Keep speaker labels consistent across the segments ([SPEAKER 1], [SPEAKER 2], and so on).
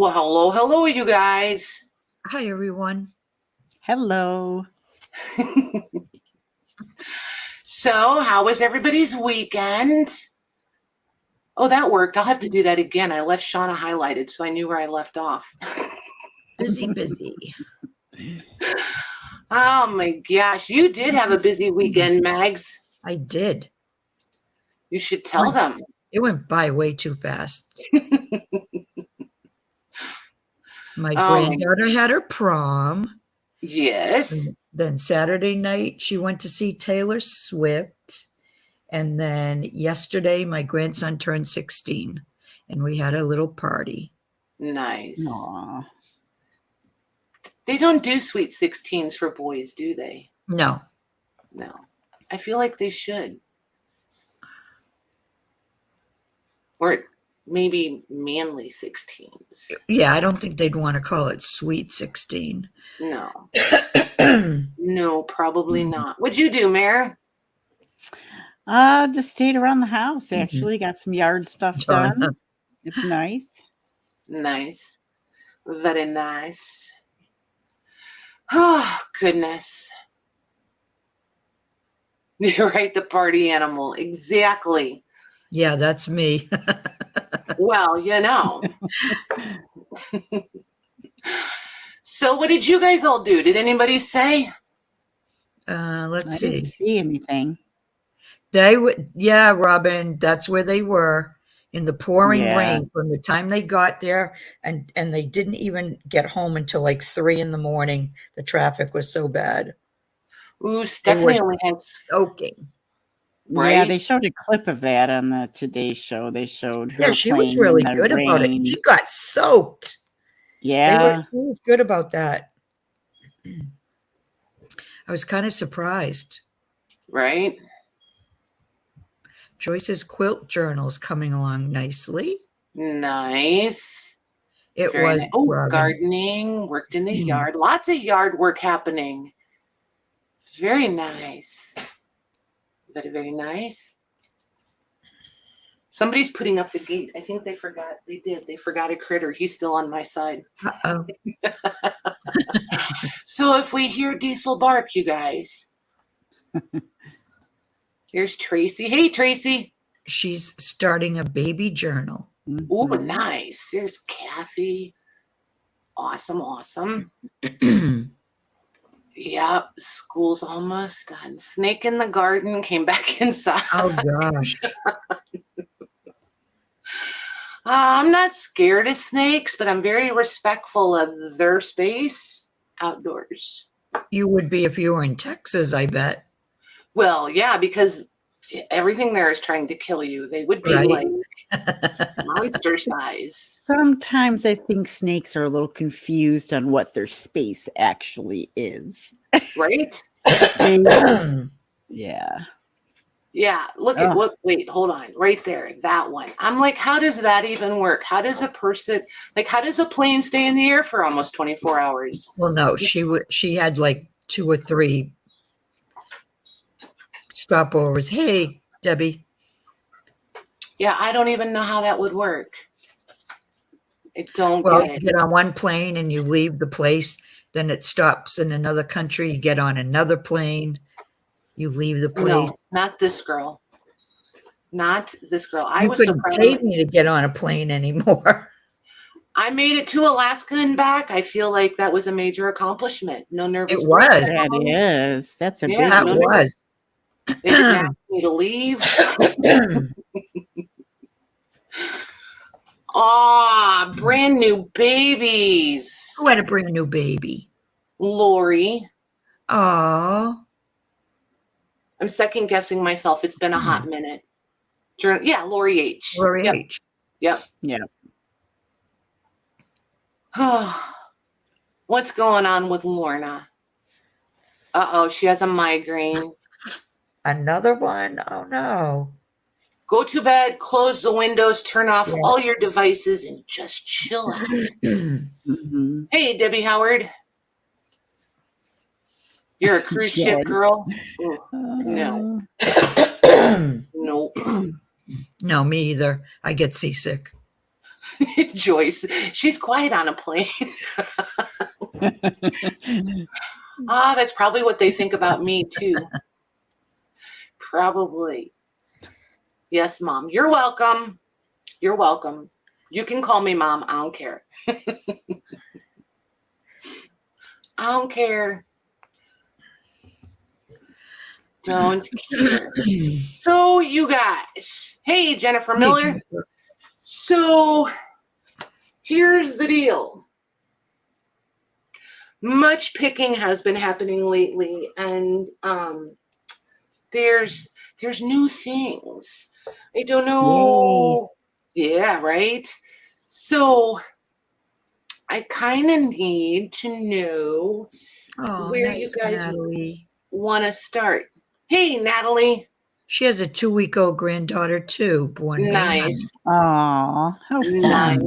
[SPEAKER 1] Well, hello, you guys.
[SPEAKER 2] Hi, everyone.
[SPEAKER 3] Hello.
[SPEAKER 1] So, how was everybody's weekend? Oh, that worked. I'll have to do that again. I left Shauna highlighted, so I knew where I left off.
[SPEAKER 2] Busy.
[SPEAKER 1] Oh, my gosh. You did have a busy weekend, Mags.
[SPEAKER 2] I did.
[SPEAKER 1] You should tell them.
[SPEAKER 2] It went by way too fast. My
[SPEAKER 1] Oh,
[SPEAKER 2] granddaughter had her prom.
[SPEAKER 1] Yes.
[SPEAKER 2] Then Saturday night, she went to see Taylor Swift. And then yesterday, my grandson turned 16, and we had a little party.
[SPEAKER 1] Nice.
[SPEAKER 3] Aww.
[SPEAKER 1] They don't do sweet 16s for boys, do they?
[SPEAKER 2] No.
[SPEAKER 1] No. I feel like they should. Or maybe manly 16s.
[SPEAKER 2] Yeah, I don't think they'd want to call it Sweet 16.
[SPEAKER 1] No. No, probably not. What'd you do, Mare?
[SPEAKER 3] Just stayed around the house, actually. Got some yard stuff done. It's nice.
[SPEAKER 1] Nice. Very nice. Oh, goodness. You're right, the party animal. Exactly.
[SPEAKER 2] Yeah, that's me.
[SPEAKER 1] Well, you know. So what did you guys all do? Did anybody say?
[SPEAKER 2] Let's
[SPEAKER 3] I
[SPEAKER 2] see.
[SPEAKER 3] didn't see anything.
[SPEAKER 2] They would, yeah, Robin, that's where they were in the pouring rain from the time they got there, and they didn't even get home until like 3 a.m. The traffic was so bad.
[SPEAKER 1] Ooh, Stephanie only has
[SPEAKER 2] soaking.
[SPEAKER 1] Right?
[SPEAKER 3] Yeah, they showed a clip of that on the Today Show. They showed her.
[SPEAKER 2] Yeah, she was really good about it. She got soaked.
[SPEAKER 3] Yeah.
[SPEAKER 2] She was good about that. I was kind of surprised.
[SPEAKER 1] Right?
[SPEAKER 2] Joyce's quilt journal's coming along nicely.
[SPEAKER 1] Nice.
[SPEAKER 2] It
[SPEAKER 1] Very
[SPEAKER 2] was
[SPEAKER 1] nice. Gardening, worked in the yard. Lots of yard work happening. Very nice. Very, very nice. Somebody's putting up the gate. I think they forgot. They did. They forgot a critter. He's still on my side.
[SPEAKER 2] Uh-oh.
[SPEAKER 1] So if we hear Diesel bark, you guys. Here's Tracy. Hey, Tracy.
[SPEAKER 2] She's starting a baby journal.
[SPEAKER 1] Ooh, nice. There's Kathy. Awesome, awesome. Yep, school's almost done. Snake in the garden came back inside.
[SPEAKER 2] Oh, gosh.
[SPEAKER 1] I'm not scared of snakes, but I'm very respectful of their space outdoors.
[SPEAKER 2] You would be if you were in Texas, I bet.
[SPEAKER 1] Well, yeah, because everything there is trying to kill you. They would be like monster size.
[SPEAKER 3] Sometimes I think snakes are a little confused on what their space actually is.
[SPEAKER 1] Right?
[SPEAKER 3] Yeah.
[SPEAKER 1] Yeah, look at what, wait, hold on, right there, that one. I'm like, how does that even work? How does a person, like, how does a plane stay in the air for almost 24 hours?
[SPEAKER 2] Well, no, she had like 2 or 3 stopovers. Hey, Debbie.
[SPEAKER 1] Yeah, I don't even know how that would work. I don't
[SPEAKER 2] Well,
[SPEAKER 1] get it.
[SPEAKER 2] you get on one plane and you leave the place, then it stops in another country. You get on another plane. You leave the place.
[SPEAKER 1] No, not this girl. Not this girl. I was
[SPEAKER 2] couldn't
[SPEAKER 1] surprised.
[SPEAKER 2] pay me to get on a plane anymore.
[SPEAKER 1] I made it to Alaska and back. I feel like that was a major accomplishment. No nervous.
[SPEAKER 2] It was.
[SPEAKER 3] That is. That's a big
[SPEAKER 2] That
[SPEAKER 3] deal.
[SPEAKER 2] was.
[SPEAKER 1] They didn't ask me to leave. Ah, brand new babies.
[SPEAKER 2] Who had to bring a new baby?
[SPEAKER 1] Lori.
[SPEAKER 2] Oh.
[SPEAKER 1] I'm second guessing myself. It's been a hot minute. Yeah, Lori H.
[SPEAKER 2] Lori H.
[SPEAKER 1] Yep.
[SPEAKER 3] Yeah.
[SPEAKER 1] What's going on with Lorna? Uh-oh, she has a migraine.
[SPEAKER 2] Another one? Oh, no.
[SPEAKER 1] Go to bed, close the windows, turn off all your devices, and just chill out. Hey, Debbie Howard. You're a cruise ship girl? No. Nope.
[SPEAKER 2] No, me either. I get seasick.
[SPEAKER 1] Joyce, she's quiet on a plane. That's probably what they think about me too. Probably. Yes, Mom. You're welcome. You're welcome. You can call me Mom. I don't care. I don't care. Don't care. So, you guys. Hey, Jennifer Miller. So, here's the deal. Much picking has been happening lately, and there's new things. I don't know. Yay. Yeah, right? So I kind of need to know where
[SPEAKER 2] nice,
[SPEAKER 1] you guys
[SPEAKER 2] Natalie.
[SPEAKER 1] Want to start. Hey, Natalie.
[SPEAKER 2] She has a 2-week-old granddaughter too, born May 9th.
[SPEAKER 3] Nice. Aw, how fun.
[SPEAKER 1] Nice.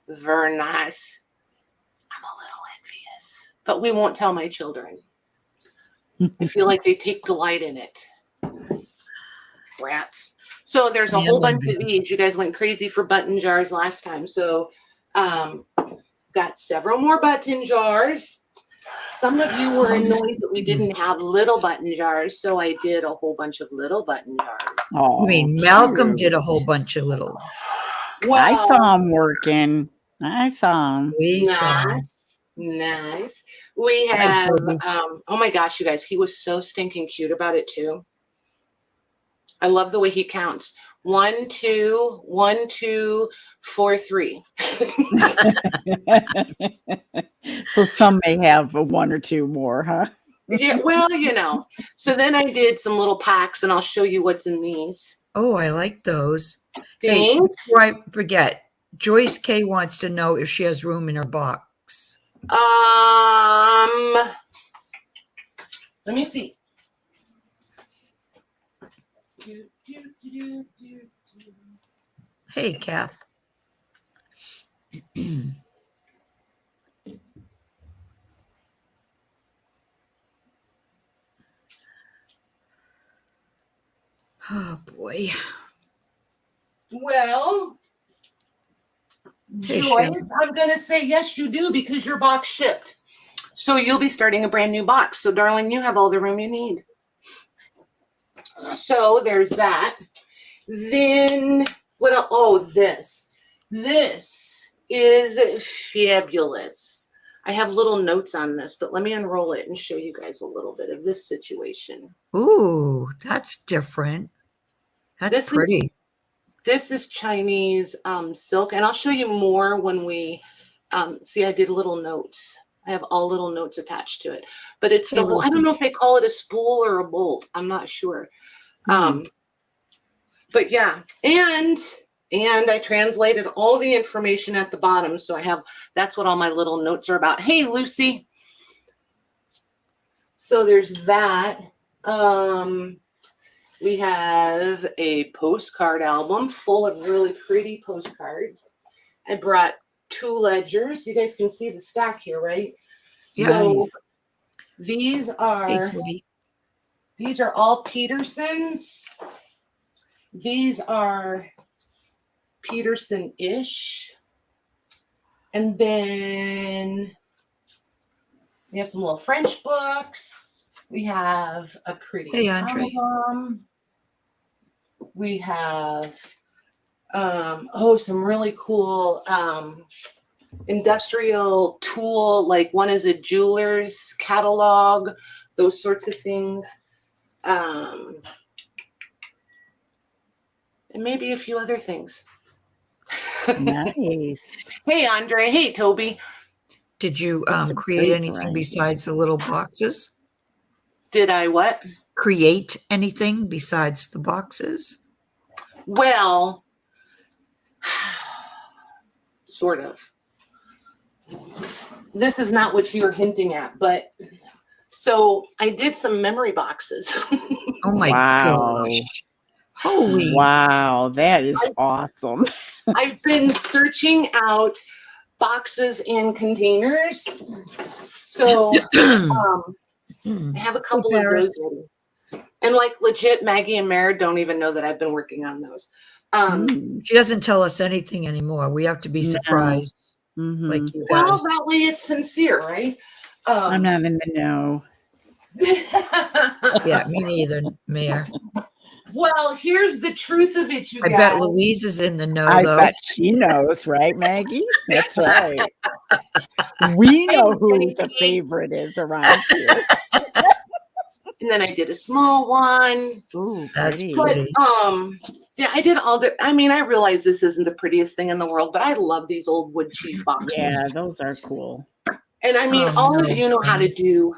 [SPEAKER 1] Very nice. I'm a little envious, but we won't tell my children. I feel like they take delight in it. Rats. So there's a whole bunch of these. You guys went crazy for button jars last time. So got several more button jars. Some of you were annoyed that we didn't have little button jars. So I did a whole bunch of little button jars.
[SPEAKER 3] Oh,
[SPEAKER 2] I mean, Malcolm did a whole bunch of little.
[SPEAKER 3] Well, I saw him working. I saw him.
[SPEAKER 2] We saw him.
[SPEAKER 1] Nice. We have, oh my gosh, you guys, he was so stinking cute about it too. I love the way he counts. 1, 2, 1, 2, 4, 3.
[SPEAKER 3] So some may have a 1 or 2 more, huh?
[SPEAKER 1] Yeah, well, you know. So then I did some little packs, and I'll show you what's in these.
[SPEAKER 2] Oh, I like those.
[SPEAKER 1] Thanks.
[SPEAKER 2] Hey, before I forget, Joyce K wants to know if she has room in her box.
[SPEAKER 1] Let me see.
[SPEAKER 2] Hey, Kath. Oh, boy.
[SPEAKER 1] Well,
[SPEAKER 2] Hey,
[SPEAKER 1] Joyce,
[SPEAKER 2] Sharon.
[SPEAKER 1] I'm going to say yes, you do, because your box shipped. So you'll be starting a brand new box. So, darling, you have all the room you need. So there's that. Then what else? Oh, this is fabulous. I have little notes on this, but let me unroll it and show you guys a little bit of this situation.
[SPEAKER 2] Ooh, that's different. That's pretty.
[SPEAKER 1] This is Chinese silk, and I'll show you more when we see. I did little notes. I have all little notes attached to it, but it's the whole. I don't know if they call it a spool or a bolt. I'm not sure. But yeah, and I translated all the information at the bottom, so I have. That's what all my little notes are about. Hey, Lucy. So there's that. We have a postcard album full of really pretty postcards. I brought 2 ledgers. You guys can see the stack here, right?
[SPEAKER 2] Yeah.
[SPEAKER 1] So these are
[SPEAKER 2] Hey,
[SPEAKER 1] all Petersons. These are Peterson-ish. And then we have some little French books. We have a pretty
[SPEAKER 2] Andre.
[SPEAKER 1] album. We have some really cool industrial tool, like one is a jeweler's catalog, those sorts of things. And maybe a few other things.
[SPEAKER 3] Nice.
[SPEAKER 1] Hey, Andre. Hey, Toby.
[SPEAKER 2] Did you
[SPEAKER 3] That's a
[SPEAKER 2] create
[SPEAKER 3] great
[SPEAKER 2] anything
[SPEAKER 3] variety.
[SPEAKER 2] besides the little boxes?
[SPEAKER 1] Did I what?
[SPEAKER 2] Create anything besides the boxes?
[SPEAKER 1] Well, sort of. This is not what you're hinting at, but so I did some memory boxes.
[SPEAKER 2] Oh my
[SPEAKER 3] Wow.
[SPEAKER 2] gosh. Holy.
[SPEAKER 3] Wow, that is awesome.
[SPEAKER 1] I've been searching out boxes and containers. So I have a couple of those ready. And like legit, Maggie and Mare don't even know that I've been working on those.
[SPEAKER 2] She doesn't tell us anything anymore. We have to be surprised, like you
[SPEAKER 1] Well,
[SPEAKER 2] guys.
[SPEAKER 1] that way it's sincere, right?
[SPEAKER 3] I'm not in the know.
[SPEAKER 2] Yeah, me neither, Mayor.
[SPEAKER 1] Well, here's the truth of it, you
[SPEAKER 2] I
[SPEAKER 1] guys.
[SPEAKER 2] bet Louise is in the know,
[SPEAKER 3] I
[SPEAKER 2] though.
[SPEAKER 3] bet she knows, right, Maggie? That's right. We know who the favorite is around here.
[SPEAKER 1] And then I did a small one.
[SPEAKER 3] Ooh,
[SPEAKER 2] That's
[SPEAKER 3] pretty.
[SPEAKER 1] But
[SPEAKER 2] pretty.
[SPEAKER 1] yeah, I did all the. I mean, I realize this isn't the prettiest thing in the world, but I love these old wood cheese boxes.
[SPEAKER 3] Yeah, those are cool.
[SPEAKER 1] And I mean,
[SPEAKER 2] Oh,
[SPEAKER 1] all
[SPEAKER 2] no.
[SPEAKER 1] of you know how to do,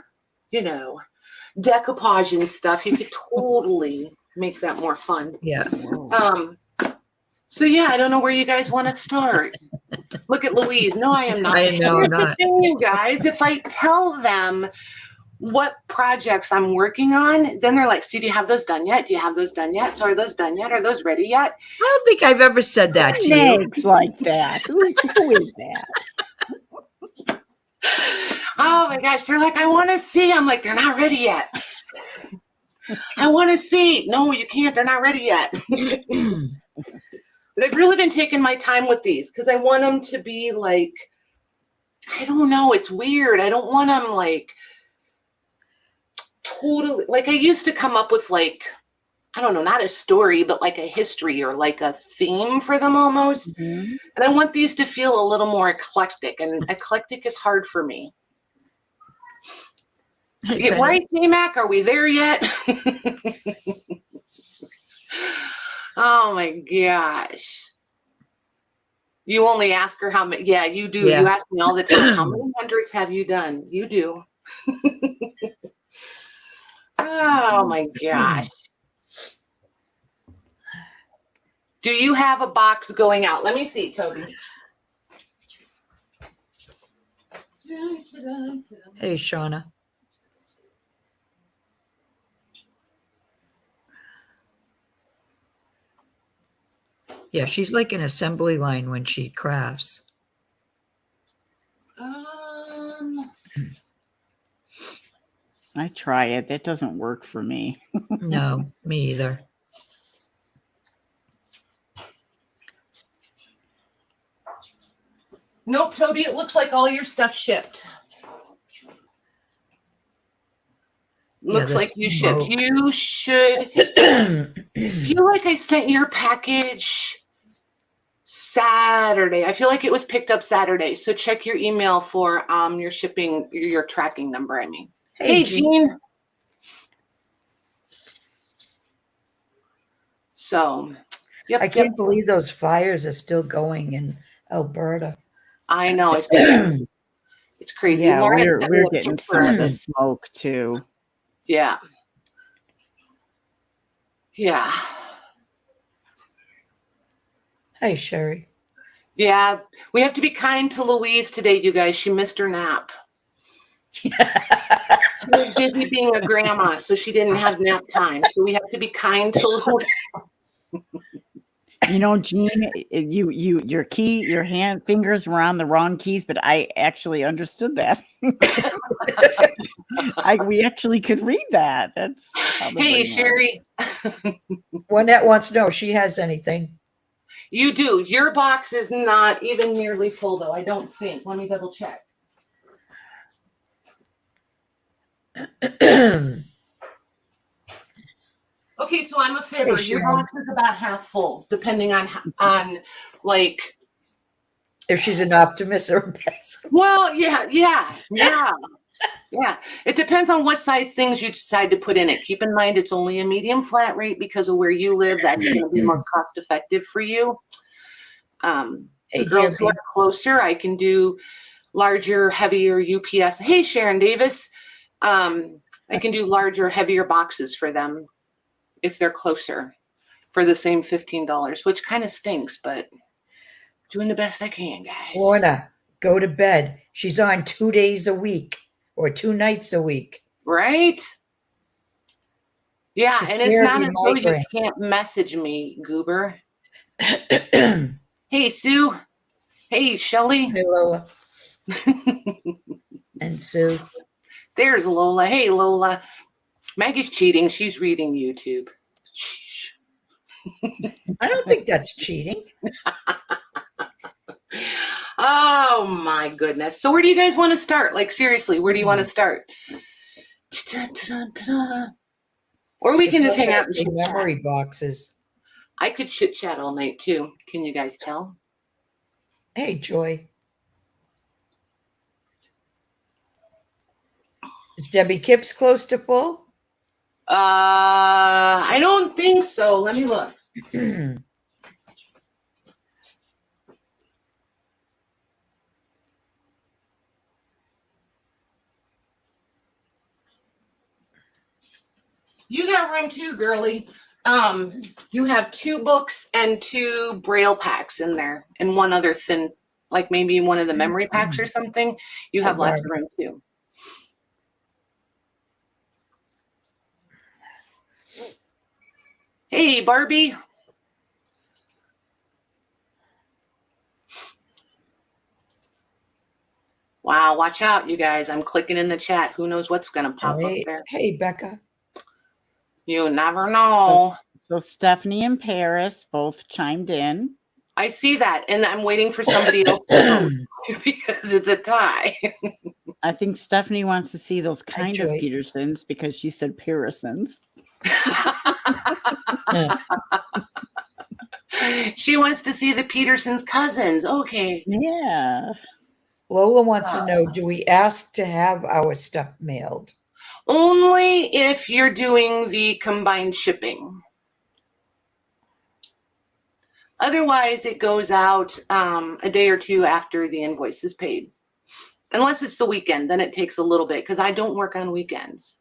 [SPEAKER 1] decoupage and stuff. You could totally make that more fun.
[SPEAKER 2] Yeah.
[SPEAKER 1] So yeah, I don't know where you guys want to start. Look at Louise. No, I am not.
[SPEAKER 2] I know,
[SPEAKER 1] Here's
[SPEAKER 2] not.
[SPEAKER 1] the thing, you guys. If I tell them what projects I'm working on, then they're like, so do you have those done yet? Do you have those done yet? So are those done yet? Are those ready yet?
[SPEAKER 2] I don't think I've ever said that to you.
[SPEAKER 3] Nags like that. Who is that?
[SPEAKER 1] Oh my gosh. They're like, I want to see. I'm like, they're not ready yet. I want to see. No, you can't. They're not ready yet. But I've really been taking my time with these because I want them to be like, I don't know. It's weird. I don't want them like totally, like I used to come up with like, I don't know, not a story, but like a history or like a theme for them almost.
[SPEAKER 3] Mhm.
[SPEAKER 1] And I want these to feel a little more eclectic, and eclectic is hard for me. Yeah, right, J-Mac? Are we there yet? Oh my gosh. You only ask her how many. Yeah, you do.
[SPEAKER 2] Yeah.
[SPEAKER 1] You ask me all the time, how many hundreds have you done? You do. Oh my gosh. Do you have a box going out? Let me see, Toby.
[SPEAKER 2] Hey, Shauna. Yeah, she's like an assembly line when she crafts.
[SPEAKER 3] I try it. That doesn't work for me.
[SPEAKER 2] No, me either.
[SPEAKER 1] Nope, Toby, it looks like all your stuff shipped. Looks like you shipped. You should feel like I sent your package Saturday. I feel like it was picked up Saturday. So check your email for your shipping, your tracking number, I mean. Hey, Jean. So, yep.
[SPEAKER 2] I can't believe those fires are still going in Alberta.
[SPEAKER 1] I know. It's crazy. It's crazy.
[SPEAKER 3] Yeah,
[SPEAKER 1] Lauren,
[SPEAKER 3] we're getting some of the smoke too.
[SPEAKER 1] Yeah. Yeah.
[SPEAKER 2] Hey, Sherry.
[SPEAKER 1] Yeah. We have to be kind to Louise today, you guys. She missed her nap. She was busy being a grandma, so she didn't have nap time. So we have to be kind to Louise.
[SPEAKER 3] You know, Jean, your fingers were on the wrong keys, but I actually understood that. We actually could read that. That's
[SPEAKER 1] hey, Sherry.
[SPEAKER 2] Juanette wants to know if she has anything.
[SPEAKER 1] You do. Your box is not even nearly full, though. I don't think. Let me double check. Okay, so I'm a fibber.
[SPEAKER 2] Hey,
[SPEAKER 1] your box is about half full, depending on like.
[SPEAKER 2] If she's an optimist or a pessimist.
[SPEAKER 1] Well, yeah. It depends on what size things you decide to put in it. Keep in mind, it's only a medium flat rate because of where you live. That's going to be most cost effective for you. The girls who are closer, I can do larger, heavier UPS. Hey, Sharon Davis. I can do larger, heavier boxes for them if they're closer for the same $15, which kind of stinks, but doing the best I can, guys.
[SPEAKER 2] Lorna, go to bed. She's on 2 days a week or 2 nights a week.
[SPEAKER 1] Right? Yeah, and it's not until you can't message me, goober. Hey, Sue. Hey, Shelly.
[SPEAKER 2] Hey, Lola. And Sue.
[SPEAKER 1] There's Lola. Hey, Lola. Maggie's cheating. She's reading YouTube. Sheesh.
[SPEAKER 2] I don't think that's cheating.
[SPEAKER 1] Oh my goodness. So where do you guys want to start? Like seriously, where do you want to start? Or we can just hang out and chit chat.
[SPEAKER 2] Memory boxes.
[SPEAKER 1] I could chit chat all night too. Can you guys tell?
[SPEAKER 2] Hey, Joy. Is Debbie Kipps close to full?
[SPEAKER 1] I don't think so. Let me look. You got room too, girly. You have 2 books and 2 Braille packs in there, and one other thin, like maybe one of the memory packs or something. You have lots of room too. Hey, Barbie. Wow, watch out, you guys. I'm clicking in the chat. Who knows what's going to pop up there?
[SPEAKER 2] Hey, Becca.
[SPEAKER 1] You never know.
[SPEAKER 3] So Stephanie and Paris both chimed in.
[SPEAKER 1] I see that, and I'm waiting for somebody else to because it's a tie.
[SPEAKER 3] I think Stephanie wants to see those kind of Petersons because she said Petersons.
[SPEAKER 1] She wants to see the Peterson's cousins. Okay.
[SPEAKER 3] Yeah.
[SPEAKER 2] Lola wants to know, do we ask to have our stuff mailed?
[SPEAKER 1] Only if you're doing the combined shipping. Otherwise, it goes out a day or 2 after the invoice is paid. Unless it's the weekend, then it takes a little bit because I don't work on weekends.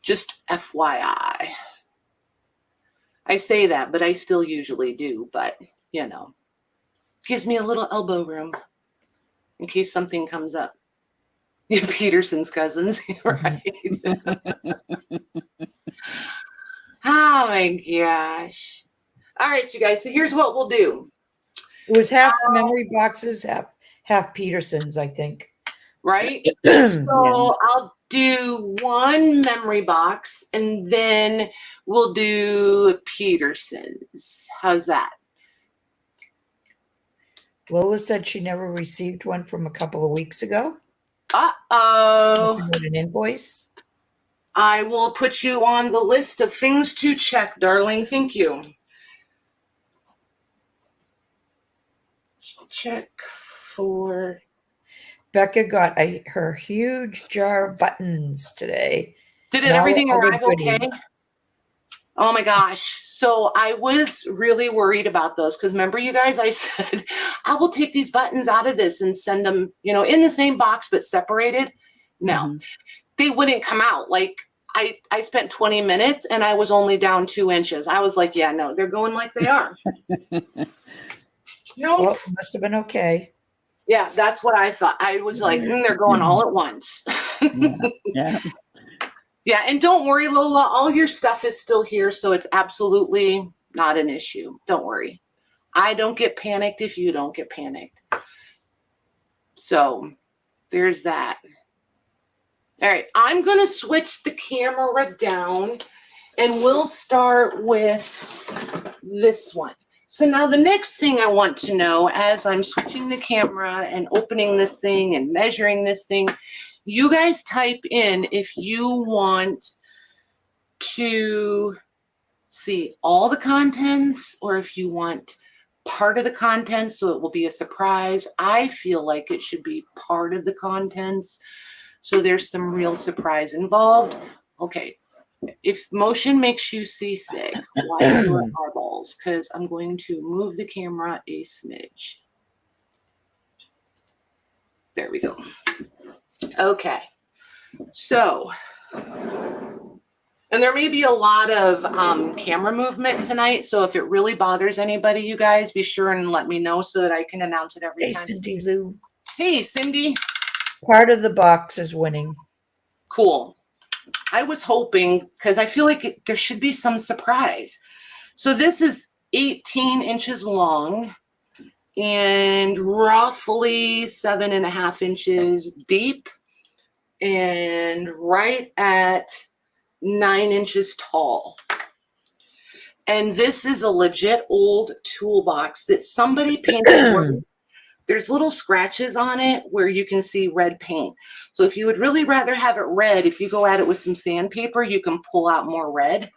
[SPEAKER 1] Just FYI. I say that, but I still usually do. But, you know, gives me a little elbow room in case something comes up. Peterson's cousins, right? Oh my gosh. All right, you guys. So here's what we'll do.
[SPEAKER 2] It was half memory boxes, half Petersons, I think.
[SPEAKER 1] Right? So I'll do 1 memory box and then we'll do Peterson's. How's that?
[SPEAKER 2] Lola said she never received one from a couple of weeks ago.
[SPEAKER 1] Uh-oh.
[SPEAKER 2] An invoice.
[SPEAKER 1] I will put you on the list of things to check, darling. Thank you. Check for...
[SPEAKER 2] Becca got her huge jar of buttons today.
[SPEAKER 1] Did everything arrive okay? Oh my gosh. So I was really worried about those because remember you guys, I said, I will take these buttons out of this and send them, you know, in the same box but separated. No, they wouldn't come out. Like I spent 20 minutes and I was only down 2 inches. I was like, yeah, no, they're going like they are. No,
[SPEAKER 2] well, it must have been okay.
[SPEAKER 1] Yeah, that's what I thought. I was like, they're going all at once.
[SPEAKER 3] Yeah.
[SPEAKER 1] Yeah, and don't worry, Lola, all your stuff is still here, so it's absolutely not an issue. Don't worry. I don't get panicked if you don't get panicked. So there's that. All right, I'm going to switch the camera down, and we'll start with this one. So now the next thing I want to know as I'm switching the camera and opening this thing and measuring this thing, you guys type in if you want to see all the contents or if you want part of the contents so it will be a surprise. I feel like it should be part of the contents so there's some real surprise involved. Okay. If motion makes you seasick, why your eyeballs? Because I'm going to move the camera a smidge. There we go. Okay. So, and there may be a lot of camera movement tonight. So if it really bothers anybody, you guys, be sure and let me know so that I can announce it every time.
[SPEAKER 2] Hey, Cindy Lou.
[SPEAKER 1] Hey, Cindy.
[SPEAKER 2] Part of the box is winning.
[SPEAKER 1] Cool. I was hoping because I feel like there should be some surprise. So this is 18 inches long and roughly 7.5 inches deep and right at 9 inches tall. And this is a legit old toolbox that somebody painted white. There's little scratches on it where you can see red paint. So if you would really rather have it red, if you go at it with some sandpaper, you can pull out more red.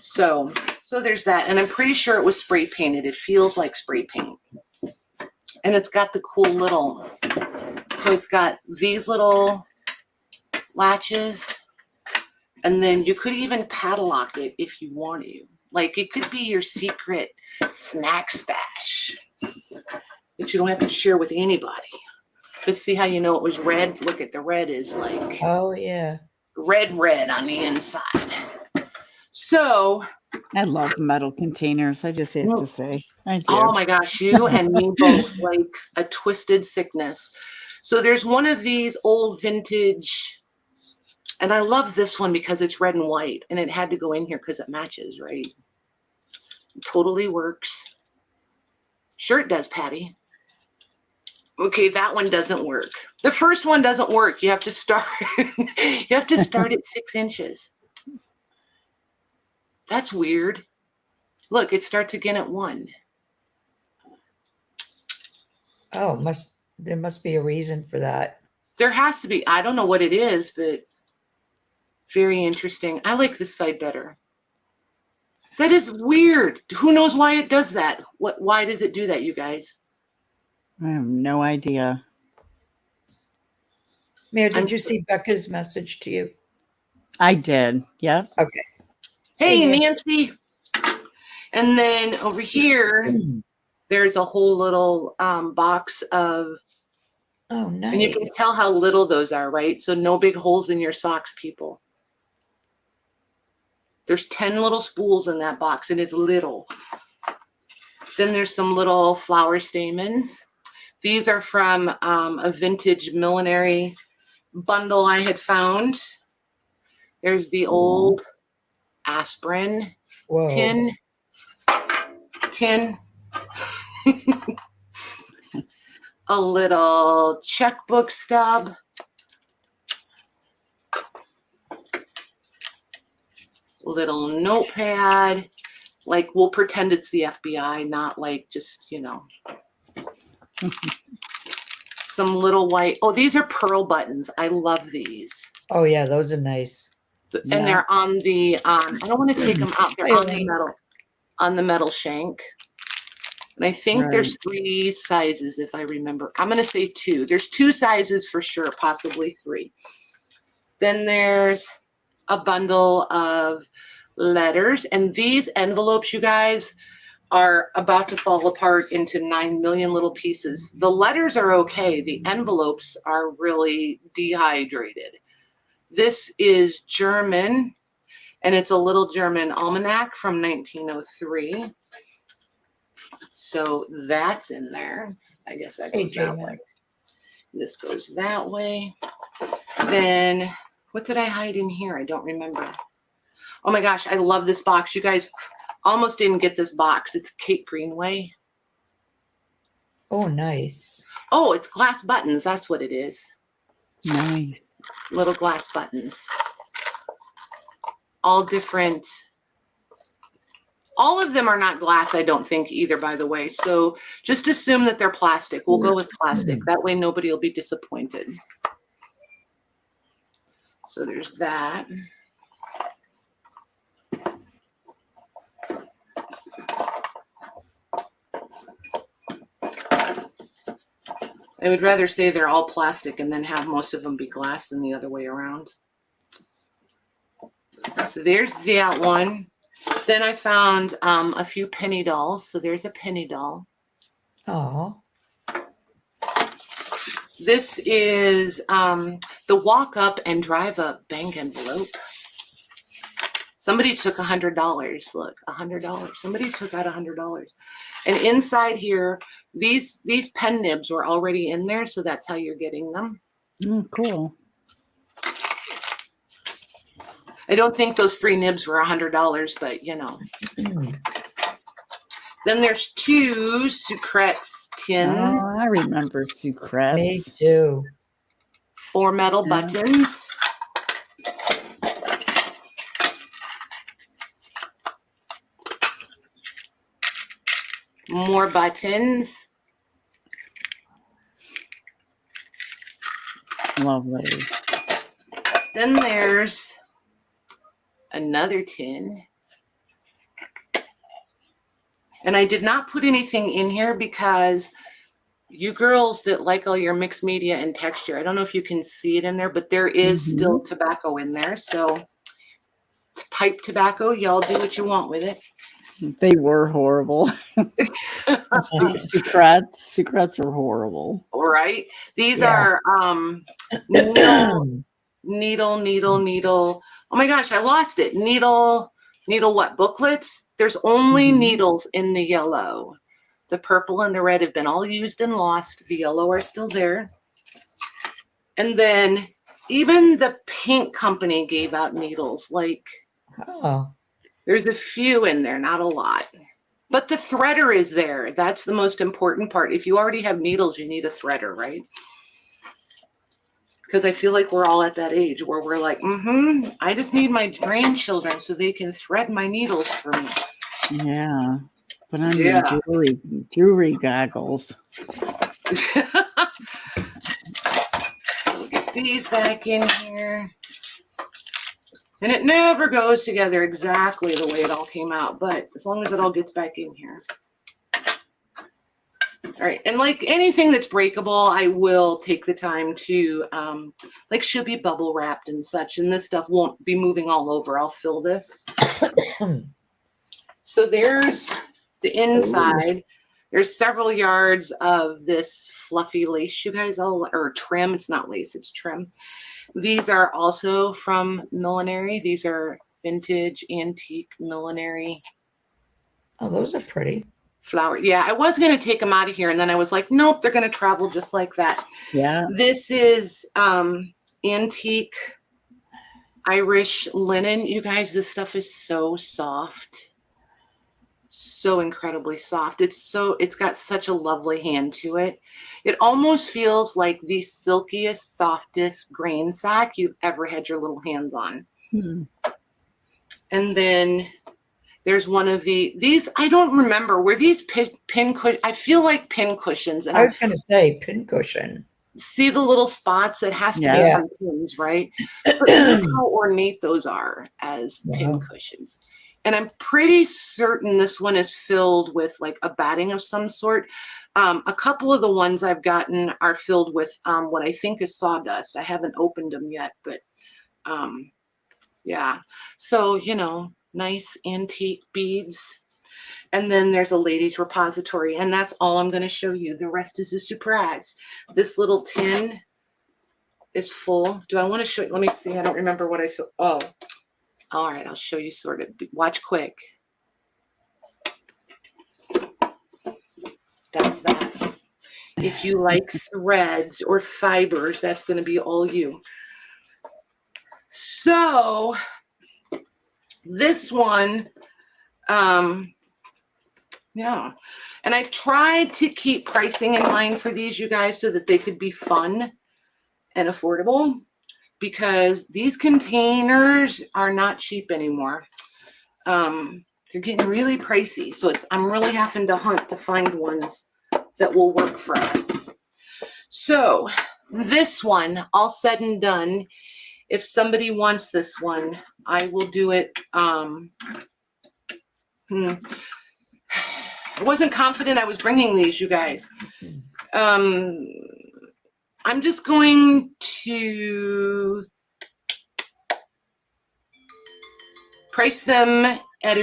[SPEAKER 1] So there's that. And I'm pretty sure it was spray painted. It feels like spray paint. And it's got the cool little, so it's got these little latches. And then you could even padlock it if you want to. Like it could be your secret snack stash that you don't have to share with anybody. But see how you know it was red? Look at the red is like,
[SPEAKER 2] oh yeah,
[SPEAKER 1] red on the inside. So
[SPEAKER 3] I love metal containers. I just have to say, I do.
[SPEAKER 1] oh my gosh, you and me both, like a twisted sickness. So there's one of these old vintage, and I love this one because it's red and white, and it had to go in here because it matches, right? It totally works. Sure it does, Patty. Okay, that one doesn't work. The first one doesn't work. You have to start. You have to start at 6 inches. That's weird. Look, it starts again at 1.
[SPEAKER 2] oh, there must be a reason for that.
[SPEAKER 1] There has to be. I don't know what it is, but very interesting. I like this side better. That is weird. Who knows why it does that? Why does it do that, you guys?
[SPEAKER 3] I have no idea.
[SPEAKER 2] Mary, did you see Becca's message to you?
[SPEAKER 3] I did. Yeah.
[SPEAKER 2] Okay.
[SPEAKER 1] Hey, Nancy. And then over here, there's a whole little box of,
[SPEAKER 2] oh, nice.
[SPEAKER 1] and you can tell how little those are, right? So no big holes in your socks, people. There's 10 little spools in that box, and it's little. Then there's some little flower stamens. These are from a vintage millinery bundle I had found. There's the old aspirin tin. A little checkbook stub. Little notepad. Like, we'll pretend it's the FBI, not like just, you know. Some little white. Oh, these are pearl buttons. I love these.
[SPEAKER 2] Oh yeah, those are nice.
[SPEAKER 1] And they're on the I don't want to take them out. They're on the metal shank. And I think there's 3 sizes, if I remember. I'm going to say 2. There's 2 sizes for sure, possibly 3. Then there's a bundle of letters. And these envelopes, you guys, are about to fall apart into 9 million little pieces. The letters are okay. The envelopes are really dehydrated. This is German, and it's a little German almanac from 1903. So that's in there. I guess that goes that way. This goes that way. Then what did I hide in here? I don't remember. Oh my gosh, I love this box. You guys almost didn't get this box. It's Kate Greenway.
[SPEAKER 2] Oh, nice. Oh,
[SPEAKER 1] it's glass buttons. That's what it is.
[SPEAKER 3] Nice.
[SPEAKER 1] Little glass buttons. All different. All of them are not glass, I don't think, either, by the way. So just assume that they're plastic. We'll go with plastic. That way nobody will be disappointed. So there's that. I would rather say they're all plastic and then have most of them be glass than the other way around. So there's that one. Then I found a few penny dolls. So there's a penny doll.
[SPEAKER 2] Oh.
[SPEAKER 1] This is the walk up and drive up bank envelope. Somebody took $100. Look, $100. Somebody took out $100. And inside here, these pen nibs were already in there, so that's how you're getting them.
[SPEAKER 3] Cool.
[SPEAKER 1] I don't think those 3 nibs were $100, but you know. Then there's 2 Sucrets tins.
[SPEAKER 3] Oh, I remember Sucrets.
[SPEAKER 2] Me too.
[SPEAKER 1] 4 metal buttons. more buttons.
[SPEAKER 3] Lovely.
[SPEAKER 1] Then there's another tin. And I did not put anything in here because you girls that like all your mixed media and texture, I don't know if you can see it in there, but there is still tobacco in there. So it's pipe tobacco. Y'all do what you want with it.
[SPEAKER 3] They were horrible. Sucrets were horrible.
[SPEAKER 1] All right. These
[SPEAKER 2] Yeah.
[SPEAKER 1] are needle. Oh my gosh, I lost it. Needle what? Booklets? There's only needles in the yellow. The purple and the red have been all used and lost. The yellow are still there. And then even the paint company gave out needles. Like, there's a few in there, not a lot. But the threader is there. That's the most important part. If you already have needles, you need a threader, right? Because I feel like we're all at that age where we're like, I just need my grandchildren so they can thread my needles for me.
[SPEAKER 3] Yeah. Put on your jewelry goggles.
[SPEAKER 1] We'll get these back in here. And it never goes together exactly the way it all came out, but as long as it all gets back in here. All right, and like anything that's breakable, I will take the time to, like should be bubble wrapped and such, and this stuff won't be moving all over. I'll fill this. So there's the inside. Ooh. There's several yards of this fluffy lace, you guys, or trim. It's not lace, it's trim. These are also from millinery. These are vintage antique millinery.
[SPEAKER 2] Oh, those are pretty.
[SPEAKER 1] Flower. Yeah, I was going to take them out of here, and then I was like, nope, they're going to travel just like that.
[SPEAKER 3] Yeah.
[SPEAKER 1] This is antique Irish linen. You guys, this stuff is so soft. So incredibly soft. It's got such a lovely hand to it. It almost feels like the silkiest, softest grain sack you've ever had your little hands on. And then there's one of these, I don't remember, were these pin cushions? I feel like pin cushions. And
[SPEAKER 2] I was going to say pin cushion.
[SPEAKER 1] See the little spots? It has to be from pins, right? But look how ornate those are as pin cushions. And I'm pretty certain this one is filled with like a batting of some sort. A couple of the ones I've gotten are filled with what I think is sawdust. I haven't opened them yet, but yeah. So, you know, nice antique beads. And then there's a ladies repository, and that's all I'm going to show you. The rest is a surprise. This little tin is full. Do I want to show you? Let me see. I don't remember what I feel. Oh, all right. I'll show you sort of. Watch quick. That's that. If you like threads or fibers, that's going to be all you. So this one, yeah. And I've tried to keep pricing in mind for these, you guys, so that they could be fun and affordable, because these containers are not cheap anymore. They're getting really pricey. So I'm really having to hunt to find ones that will work for us. So this one, all said and done, if somebody wants this one, I will do it. I wasn't confident I was bringing these, you guys. I'm just going to price them at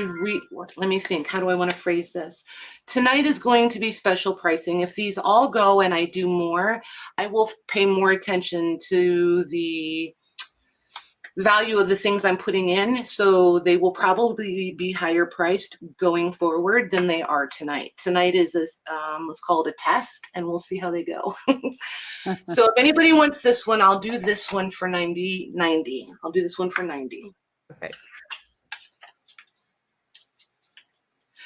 [SPEAKER 1] let me think. How do I want to phrase this? Tonight is going to be special pricing. If these all go and I do more, I will pay more attention to the value of the things I'm putting in, so they will probably be higher priced going forward than they are tonight. Tonight is let's call it a test, and we'll see how they go. So if anybody wants this one, I'll do this one for $90. I'll do this one for $90.
[SPEAKER 2] Okay.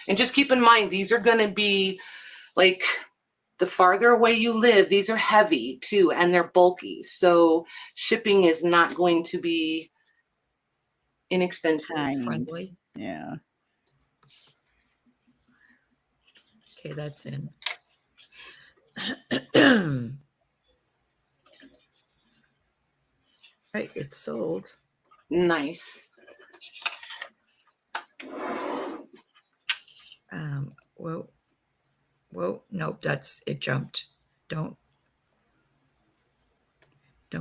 [SPEAKER 1] And just keep in mind, these are going to be like, the farther away you live, these are heavy too, and they're bulky. So shipping is not going to be inexpensive.
[SPEAKER 2] Friendly.
[SPEAKER 3] Yeah.
[SPEAKER 2] Okay, that's in. Right, it's sold.
[SPEAKER 1] Nice.
[SPEAKER 2] Whoa, nope, that's, it jumped. Don't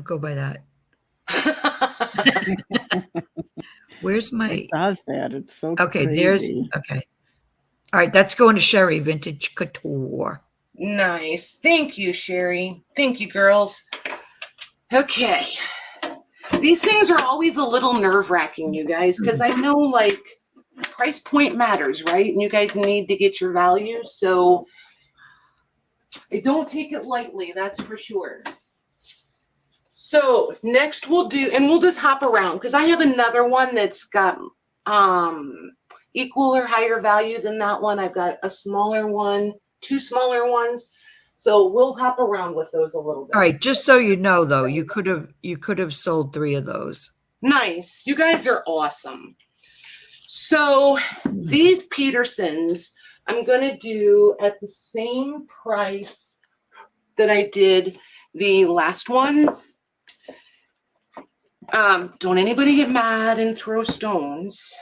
[SPEAKER 2] go by that. Where's my,
[SPEAKER 3] It does that. It's so
[SPEAKER 2] okay,
[SPEAKER 3] crazy.
[SPEAKER 2] okay. All right, that's going to Sherry, Vintage Couture.
[SPEAKER 1] Nice. Thank you, Sherry. Thank you, girls. Okay. These things are always a little nerve-wracking, you guys, because I know, like, price point matters, right? And you guys need to get your value, so I don't take it lightly, that's for sure. So next we'll do, and we'll just hop around, because I have another one that's got equal or higher value than that one. I've got a smaller one, 2 smaller ones. So we'll hop around with those a little bit.
[SPEAKER 2] All right, just so you know, though, you could have sold 3 of those.
[SPEAKER 1] Nice. You guys are awesome. So these Petersons, I'm going to do at the same price that I did the last ones. Don't anybody get mad and throw stones.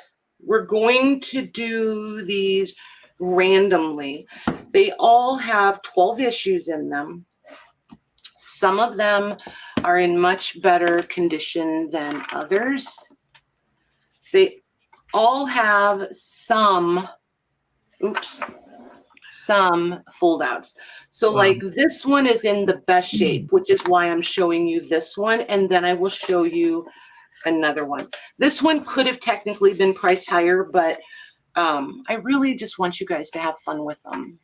[SPEAKER 1] We're going to do these randomly. They all have 12 issues in them. Some of them are in much better condition than others. They all have some fold outs. So like this one is in the best shape, which is why I'm showing you this one. And then I will show you another one. This one could have technically been priced higher, but I really just want you guys to have fun with them.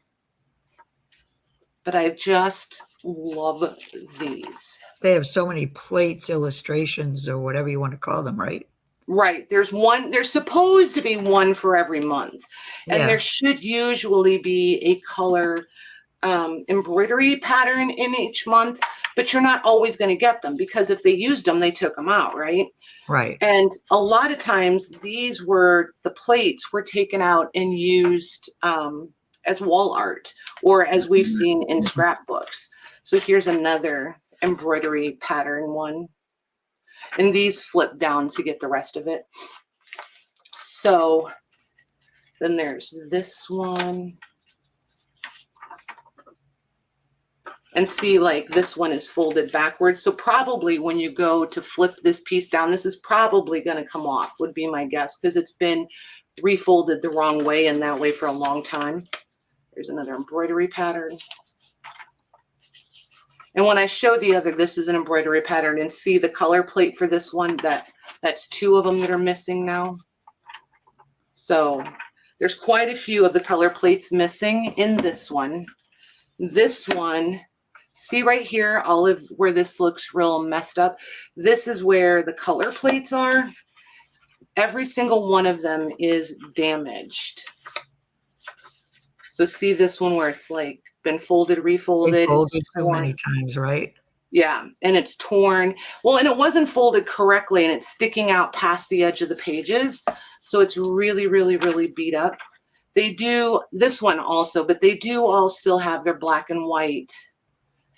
[SPEAKER 1] But I just love these.
[SPEAKER 2] They have so many plates, illustrations, or whatever you want to call them, right?
[SPEAKER 1] Right. There's supposed to be one for every month. And there should usually be a color embroidery pattern in each month, but you're not always going to get them, because if they used them, they took them out, right?
[SPEAKER 2] Right.
[SPEAKER 1] And a lot of times the plates were taken out and used as wall art, or as we've seen in scrapbooks. So here's another embroidery pattern one. And these flip down to get the rest of it. So then there's this one. And see, like this one is folded backwards. So probably when you go to flip this piece down, this is probably going to come off, would be my guess, because it's been refolded the wrong way and that way for a long time. There's another embroidery pattern. And when I show the other, this is an embroidery pattern, and see the color plate for this one, that's 2 of them that are missing now. So there's quite a few of the color plates missing in this one. This one, see right here, Olive, where this looks real messed up. This is where the color plates are. Every single one of them is damaged. So see this one where it's like been folded, refolded.
[SPEAKER 2] Folded so many times, right?
[SPEAKER 1] Yeah, and it's torn. Well, and it wasn't folded correctly, and it's sticking out past the edge of the pages. So it's really, really, really beat up. They do this one also, but they do all still have their black and white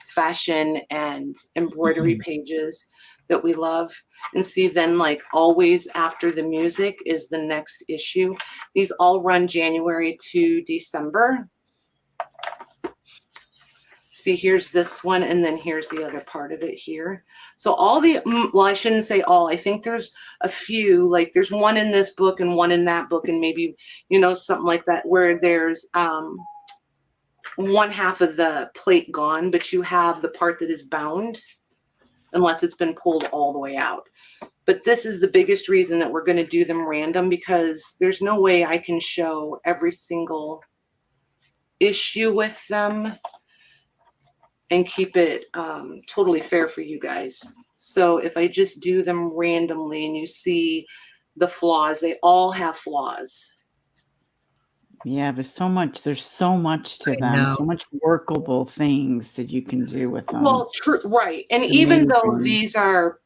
[SPEAKER 1] fashion and embroidery pages that we love. And see, then like always after the music is the next issue. These all run January to December. See, here's this one, and then here's the other part of it here. So all the, well, I shouldn't say all. I think there's a few, like there's one in this book and one in that book, and maybe, you know, something like that, where there's one half of the plate gone, but you have the part that is bound, unless it's been pulled all the way out. But this is the biggest reason that we're going to do them random, because there's no way I can show every single issue with them and keep it totally fair for you guys. So if I just do them randomly and you see the flaws, they all have flaws.
[SPEAKER 3] Yeah, there's so much to them, so much workable things that you can do with them.
[SPEAKER 1] Well, true, right. And even though these are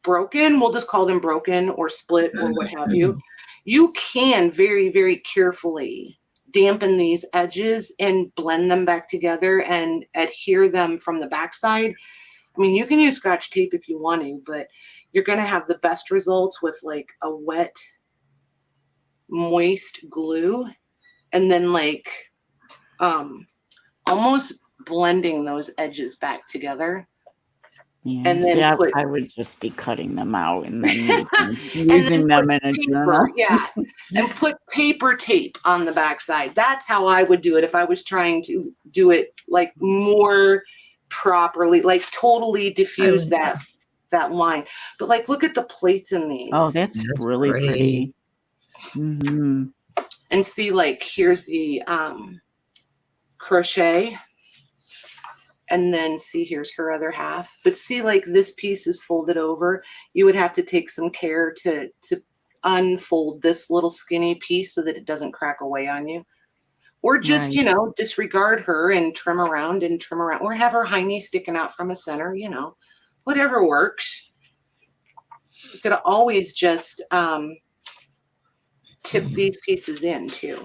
[SPEAKER 1] broken, we'll just call them broken or split or what have you, you can very, very carefully dampen these edges and blend them back together and adhere them from the backside. I mean, you can use Scotch tape if you want to, but you're going to have the best results with like a wet, moist glue, and then like almost blending those edges back together.
[SPEAKER 3] Yeah,
[SPEAKER 1] And then
[SPEAKER 3] I would just be cutting them out and then using them in a journal.
[SPEAKER 1] Yeah, and put paper tape on the backside. That's how I would do it if I was trying to do it like more properly, like totally diffuse that line. But like, look at the plates in these.
[SPEAKER 3] Oh, that's really pretty. Mm-hmm.
[SPEAKER 1] And see, like, here's the crochet. And then see, here's her other half. But see, like, this piece is folded over. You would have to take some care to unfold this little skinny piece so that it doesn't crack away on you. Or just,
[SPEAKER 3] Right.
[SPEAKER 1] you know, disregard her and trim around. Or have her hiney sticking out from a center, you know, whatever works. You could always just tip these pieces in too.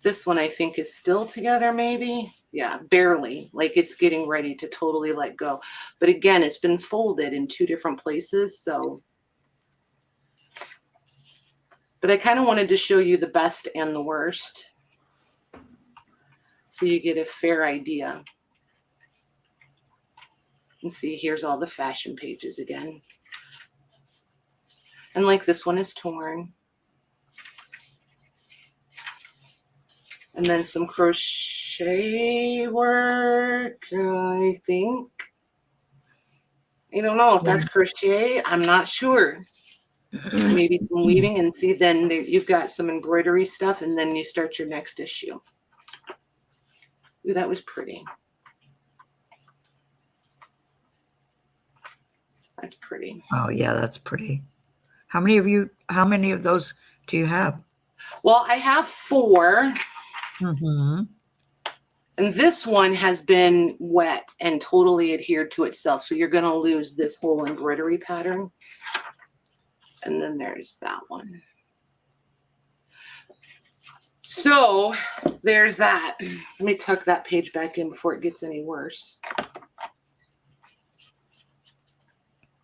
[SPEAKER 1] This one I think is still together, maybe. Yeah, barely. Like it's getting ready to totally let go. But again, it's been folded in 2 different places. So, but I kind of wanted to show you the best and the worst, so you get a fair idea. And see, here's all the fashion pages again. And like this one is torn. And then some crochet work, I think. I don't know if that's crochet. I'm not sure. Maybe some weaving, and see, then you've got some embroidery stuff, and then you start your next issue. Ooh, that was pretty. That's pretty.
[SPEAKER 2] Oh yeah, that's pretty. How many of those do you have?
[SPEAKER 1] Well, I have 4.
[SPEAKER 2] Mm-hmm.
[SPEAKER 1] And this one has been wet and totally adhered to itself. So you're going to lose this whole embroidery pattern. And then there's that one. So there's that. Let me tuck that page back in before it gets any worse.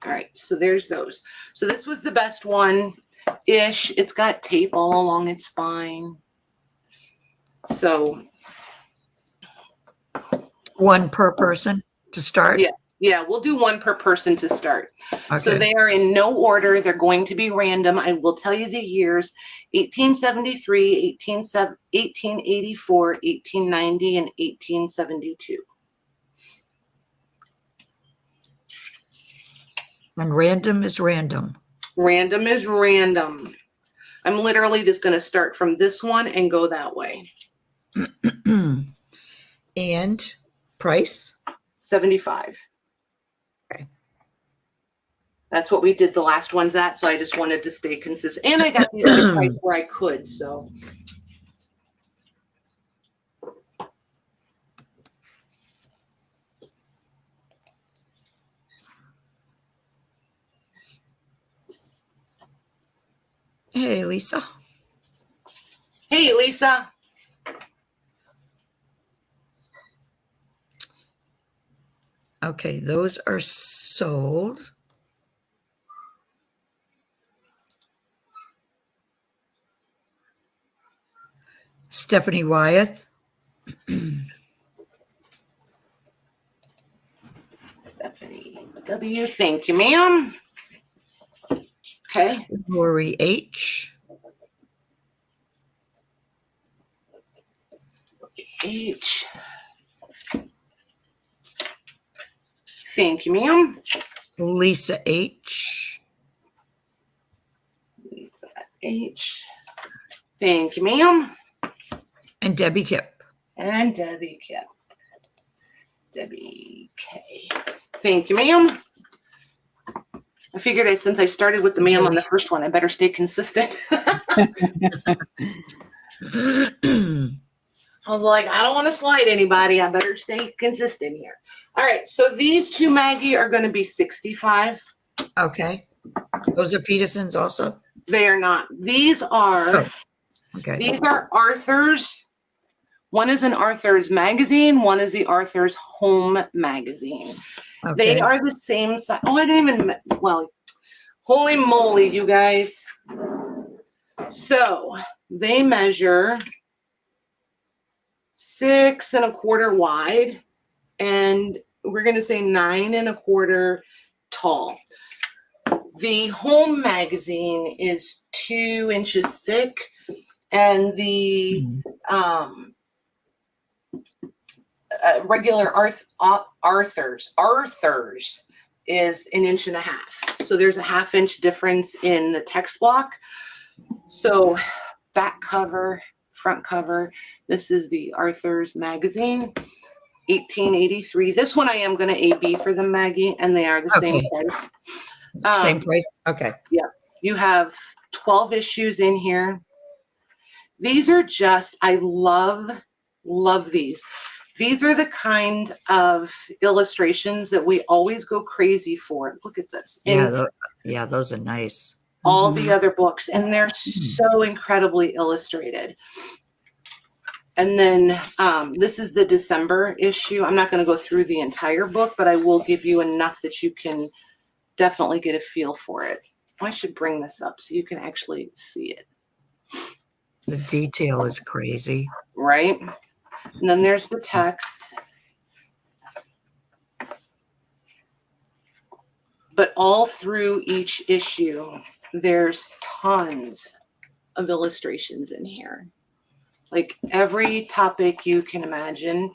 [SPEAKER 1] All right, so there's those. So this was the best one-ish. It's got tape all along its spine. So
[SPEAKER 2] One per person to start?
[SPEAKER 1] Yeah, we'll do 1 per person to start.
[SPEAKER 2] Okay.
[SPEAKER 1] So they are in no order. They're going to be random. I will tell you the years: 1873, 1884, 1890, and 1872.
[SPEAKER 2] And random is random.
[SPEAKER 1] Random is random. I'm literally just going to start from this one and go that way.
[SPEAKER 2] And price?
[SPEAKER 1] 75.
[SPEAKER 2] Okay.
[SPEAKER 1] That's what we did the last ones at, so I just wanted to stay consistent. And I got these at a price where I could, so.
[SPEAKER 2] Hey, Lisa.
[SPEAKER 1] Hey, Lisa.
[SPEAKER 2] Okay, those are sold. Stephanie Wyeth.
[SPEAKER 1] Stephanie W. Thank you, ma'am. Okay.
[SPEAKER 2] Lori H.
[SPEAKER 1] H. Thank you, ma'am.
[SPEAKER 2] Lisa H.
[SPEAKER 1] Lisa H. Thank you, ma'am.
[SPEAKER 2] And Debbie Kip.
[SPEAKER 1] And Debbie K. Debbie K. Thank you, ma'am. I figured since I started with the ma'am on the first one, I better stay consistent. I was like, I don't want to slide anybody. I better stay consistent here. All right. So these two, Maggie, are going to be 65.
[SPEAKER 2] Okay. Those are Petersons also?
[SPEAKER 1] They are not. These are
[SPEAKER 2] Okay.
[SPEAKER 1] These are Arthur's. One is an Arthur's magazine. One is the Arthur's Home magazine.
[SPEAKER 2] Okay.
[SPEAKER 1] They are the same size. Oh, I didn't even, well, holy moly, you guys. So they measure 6 1/4 wide, and we're going to say 9 1/4 tall. The Home magazine is 2 inches thick, and the regular Arthur's is 1.5 inches. So there's a 1/2 inch difference in the text block. So back cover, front cover. This is the Arthur's magazine, 1883. This one I am going to AB for them, Maggie, and they are the same price.
[SPEAKER 2] Same price? Okay.
[SPEAKER 1] Yeah. You have 12 issues in here. These are just, I love these. These are the kind of illustrations that we always go crazy for. Look at this.
[SPEAKER 2] Yeah, those are nice.
[SPEAKER 1] All the other books, and they're so incredibly illustrated. And then this is the December issue. I'm not going to go through the entire book, but I will give you enough that you can definitely get a feel for it. I should bring this up so you can actually see it.
[SPEAKER 2] The detail is crazy.
[SPEAKER 1] Right? And then there's the text. But all through each issue, there's tons of illustrations in here. Like every topic you can imagine.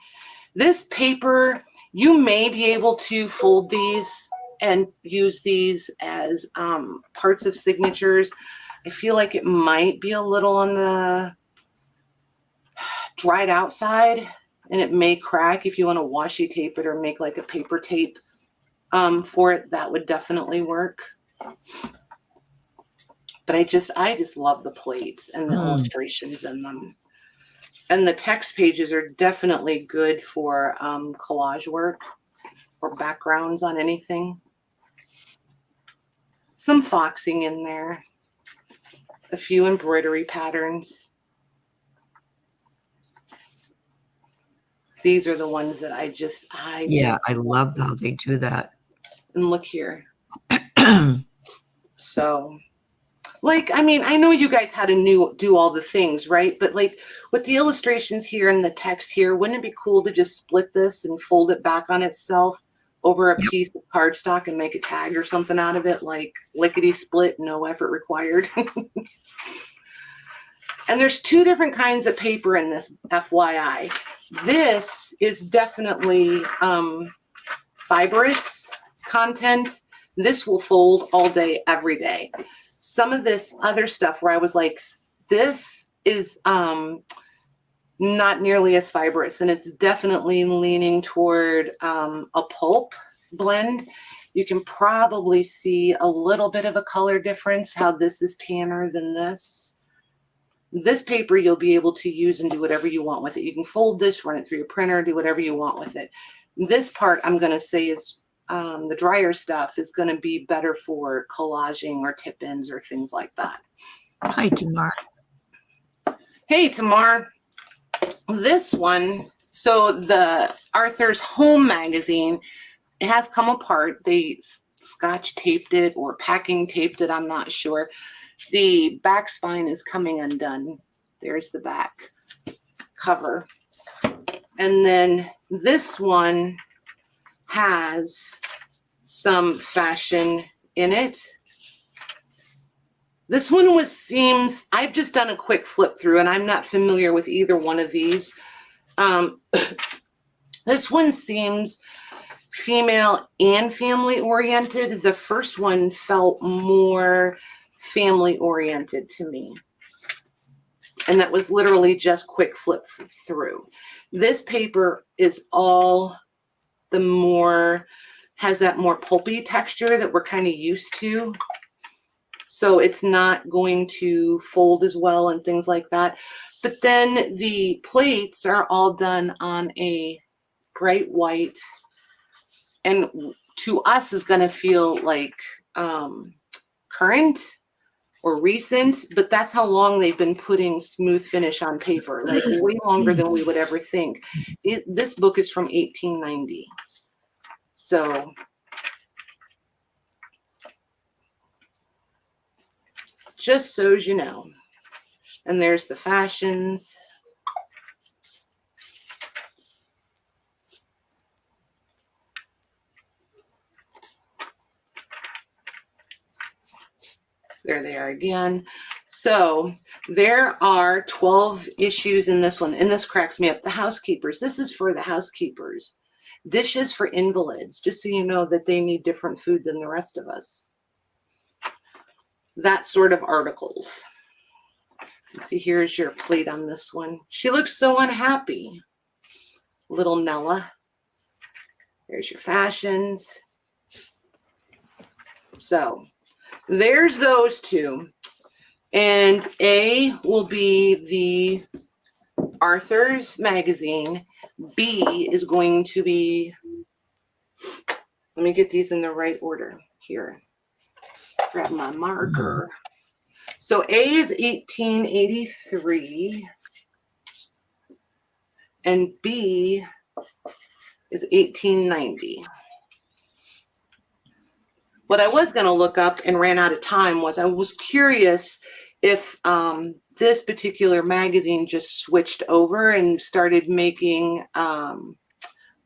[SPEAKER 1] This paper, you may be able to fold these and use these as parts of signatures. I feel like it might be a little on the dried out side, and it may crack. If you want to washi tape it or make like a paper tape for it, that would definitely work. But I just love the plates and the illustrations in them. And the text pages are definitely good for collage work or backgrounds on anything. Some foxing in there. A few embroidery patterns. These are the ones that I
[SPEAKER 2] love how they do that.
[SPEAKER 1] And look here. So, like, I mean, I know you guys had to do all the things, right? But like with the illustrations here and the text here, wouldn't it be cool to just split this and fold it back on itself over a piece of cardstock and make a tag or something out of it, like lickety split, no effort required. And there's 2 different kinds of paper in this, FYI. This is definitely fibrous content. This will fold all day, every day. Some of this other stuff where I was like, this is not nearly as fibrous, and it's definitely leaning toward a pulp blend. You can probably see a little bit of a color difference, how this is tanner than this. This paper you'll be able to use and do whatever you want with it. You can fold this, run it through your printer, do whatever you want with it. This part I'm going to say is the drier stuff is going to be better for collaging or tip-ins or things like that.
[SPEAKER 2] Hi, Tamar.
[SPEAKER 1] Hey, Tamar. This one, so the Arthur's Home magazine, it has come apart. They scotch taped it or packing taped it, I'm not sure. The back spine is coming undone. There's the back cover. And then this one has some fashion in it. This one seems, I've just done a quick flip through and I'm not familiar with either one of these. This one seems female and family oriented. The first one felt more family oriented to me. And that was literally just quick flip through. This paper is all the more, has that more pulpy texture that we're kind of used to. So it's not going to fold as well and things like that. But then the plates are all done on a bright white, and to us is going to feel like current or recent, but that's how long they've been putting smooth finish on paper, like way longer than we would ever think. This book is from 1890. So just so you know. And there's the fashions. There they are again. So there are 12 issues in this one, and this cracks me up. The housekeepers. This is for the housekeepers. Dishes for invalids, just so you know that they need different food than the rest of us. That sort of articles. See, here's your plate on this one. She looks so unhappy. Little Nella. There's your fashions. So there's those two. And A will be the Arthur's magazine. B is going to be, let me get these in the right order here. Grab my marker. So A is 1883 and B is 1890. What I was going to look up and ran out of time was I was curious if this particular magazine just switched over and started making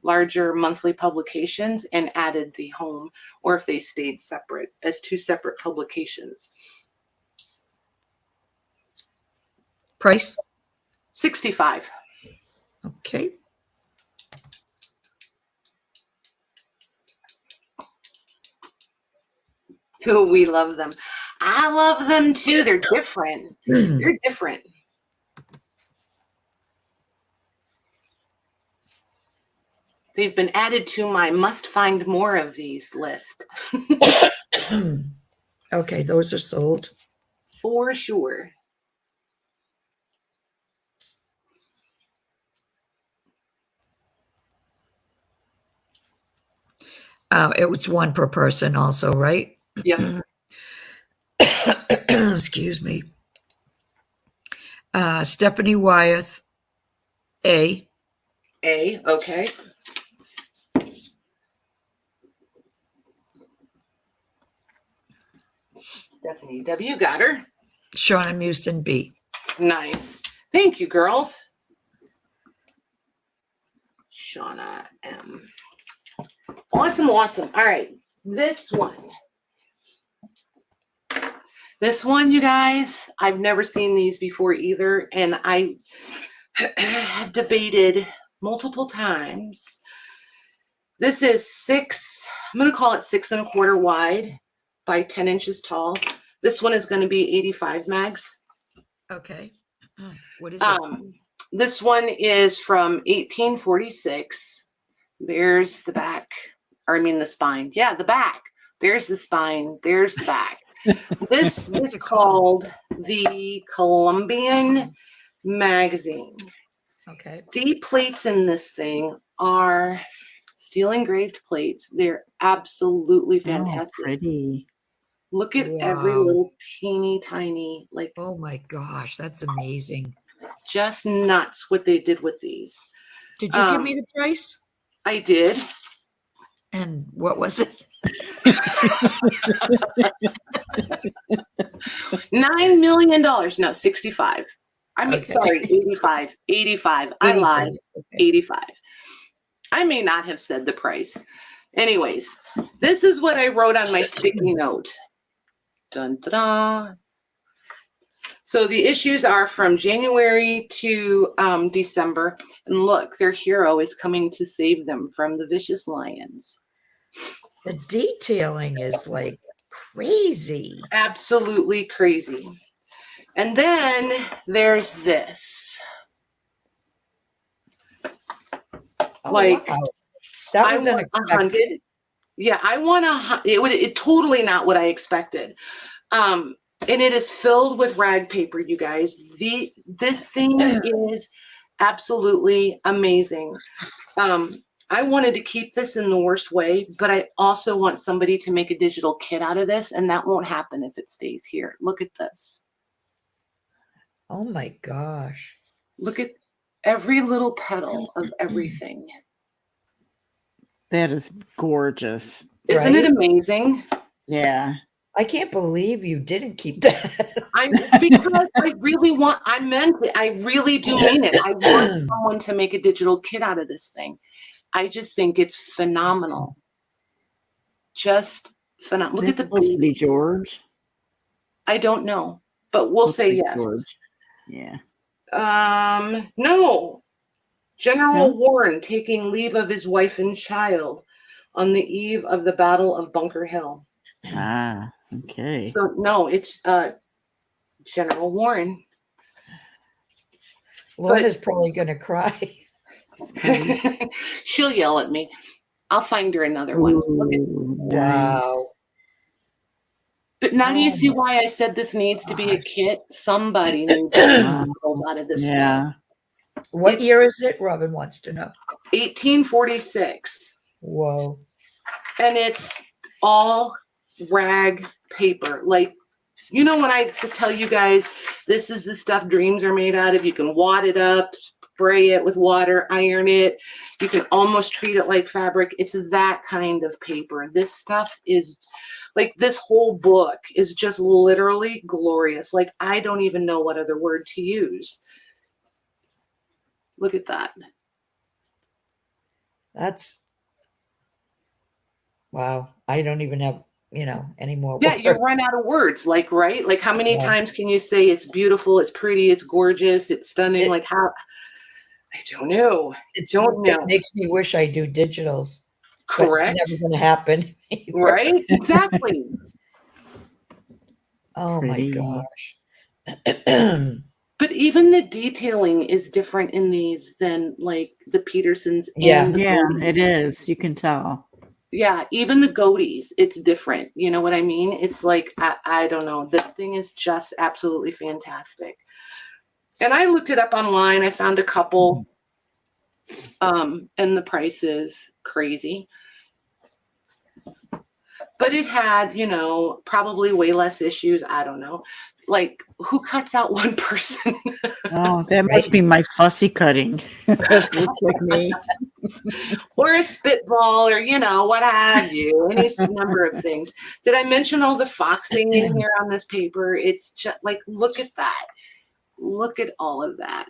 [SPEAKER 1] larger monthly publications and added the home, or if they stayed separate as two separate publications.
[SPEAKER 2] Price?
[SPEAKER 1] $65.
[SPEAKER 2] Okay.
[SPEAKER 1] Oh, we love them. I love them too. They're different. They're different. They've been added to my must find more of these list.
[SPEAKER 2] Okay, those are sold.
[SPEAKER 1] For sure.
[SPEAKER 2] It was one per person also, right?
[SPEAKER 1] Yep.
[SPEAKER 2] Excuse me. Stephanie Wyeth, A.
[SPEAKER 1] A, okay. Stephanie W, got her.
[SPEAKER 2] Shauna Musin, B.
[SPEAKER 1] Nice. Thank you, girls. Shauna M. Awesome, awesome. All right, this one. This one, you guys, I've never seen these before either, and I have debated multiple times. This is I'm going to call it 6 1/4 wide by 10 inches tall. This one is going to be 85 mags.
[SPEAKER 2] Okay. What is it?
[SPEAKER 1] This one is from 1846. There's the back, or I mean the spine. Yeah, the back. There's the spine. There's the back. This is called the Columbian magazine.
[SPEAKER 2] Okay.
[SPEAKER 1] The plates in this thing are steel engraved plates. They're absolutely fantastic.
[SPEAKER 3] Oh, pretty.
[SPEAKER 1] Look at every
[SPEAKER 2] Wow.
[SPEAKER 1] little teeny tiny, like,
[SPEAKER 2] Oh my gosh, that's amazing.
[SPEAKER 1] just nuts what they did with these.
[SPEAKER 2] Did you give me the price?
[SPEAKER 1] I did.
[SPEAKER 2] And what was it?
[SPEAKER 1] $9 million. No, 65. I mean,
[SPEAKER 2] Okay.
[SPEAKER 1] sorry, 85. 85. I lied.
[SPEAKER 2] Okay.
[SPEAKER 1] 85. I may not have said the price. Anyways, this is what I wrote on my sticky note. Dun, da, da. So the issues are from January to December. And look, their hero is coming to save them from the vicious lions.
[SPEAKER 2] The detailing is like crazy.
[SPEAKER 1] Absolutely crazy. And then there's this.
[SPEAKER 2] Oh,
[SPEAKER 1] Like,
[SPEAKER 2] wow. That was
[SPEAKER 1] I want
[SPEAKER 2] unexpected.
[SPEAKER 1] 100. Yeah, I want it totally not what I expected. And it is filled with rag paper, you guys. This thing is absolutely amazing. I wanted to keep this in the worst way, but I also want somebody to make a digital kit out of this, and that won't happen if it stays here. Look at this.
[SPEAKER 2] Oh my gosh.
[SPEAKER 1] Look at every little petal of everything.
[SPEAKER 3] That is gorgeous.
[SPEAKER 1] Isn't it amazing?
[SPEAKER 3] Yeah.
[SPEAKER 2] I can't believe you didn't keep that.
[SPEAKER 1] Because I meant it. I really do mean it. I want someone to make a digital kit out of this thing. I just think it's phenomenal. Just phenomenal. Look at the
[SPEAKER 3] supposed to be George.
[SPEAKER 1] I don't know, but we'll say yes.
[SPEAKER 3] George. Yeah.
[SPEAKER 1] No. General Warren taking leave of his wife and child on the eve of the Battle of Bunker Hill.
[SPEAKER 3] Ah, okay.
[SPEAKER 1] So no, it's General Warren.
[SPEAKER 2] Lorna's probably going to cry.
[SPEAKER 1] She'll yell at me. I'll find her another one.
[SPEAKER 2] Wow.
[SPEAKER 1] But now do you see why I said this needs to be a kit? Somebody needs to pull out of this thing.
[SPEAKER 2] What year is it? Robin wants to know.
[SPEAKER 1] 1846.
[SPEAKER 2] Whoa.
[SPEAKER 1] And it's all rag paper. Like, you know, when I tell you guys, this is the stuff dreams are made out of, you can wad it up, spray it with water, iron it. You can almost treat it like fabric. It's that kind of paper. This stuff is like, this whole book is just literally glorious. Like, I don't even know what other word to use. Look at that.
[SPEAKER 2] That's, wow. I don't even have, any more
[SPEAKER 1] Yeah,
[SPEAKER 2] words.
[SPEAKER 1] you run out of words, like, right? Like, how many times can you say it's beautiful, it's pretty, it's gorgeous, it's stunning? Like, how? I don't know.
[SPEAKER 2] It makes me wish I do digitals.
[SPEAKER 1] Correct.
[SPEAKER 2] It's never going to happen.
[SPEAKER 1] Right? Exactly.
[SPEAKER 2] Oh my gosh.
[SPEAKER 1] But even the detailing is different in these than like the Petersons. And the Goatees.
[SPEAKER 3] It is. You can tell.
[SPEAKER 1] Yeah, even the Goatees, it's different. You know what I mean? It's like, I don't know. This thing is just absolutely fantastic. And I looked it up online. I found a couple, and the price is crazy. But it had, probably way less issues. I don't know. Like, who cuts out one person?
[SPEAKER 3] Oh, that must be my fussy cutting. Looks like me.
[SPEAKER 1] Or a spitball, or, what have you. Any number of things. Did I mention all the foxing in here on this paper? It's just like, look at that. Look at all of that.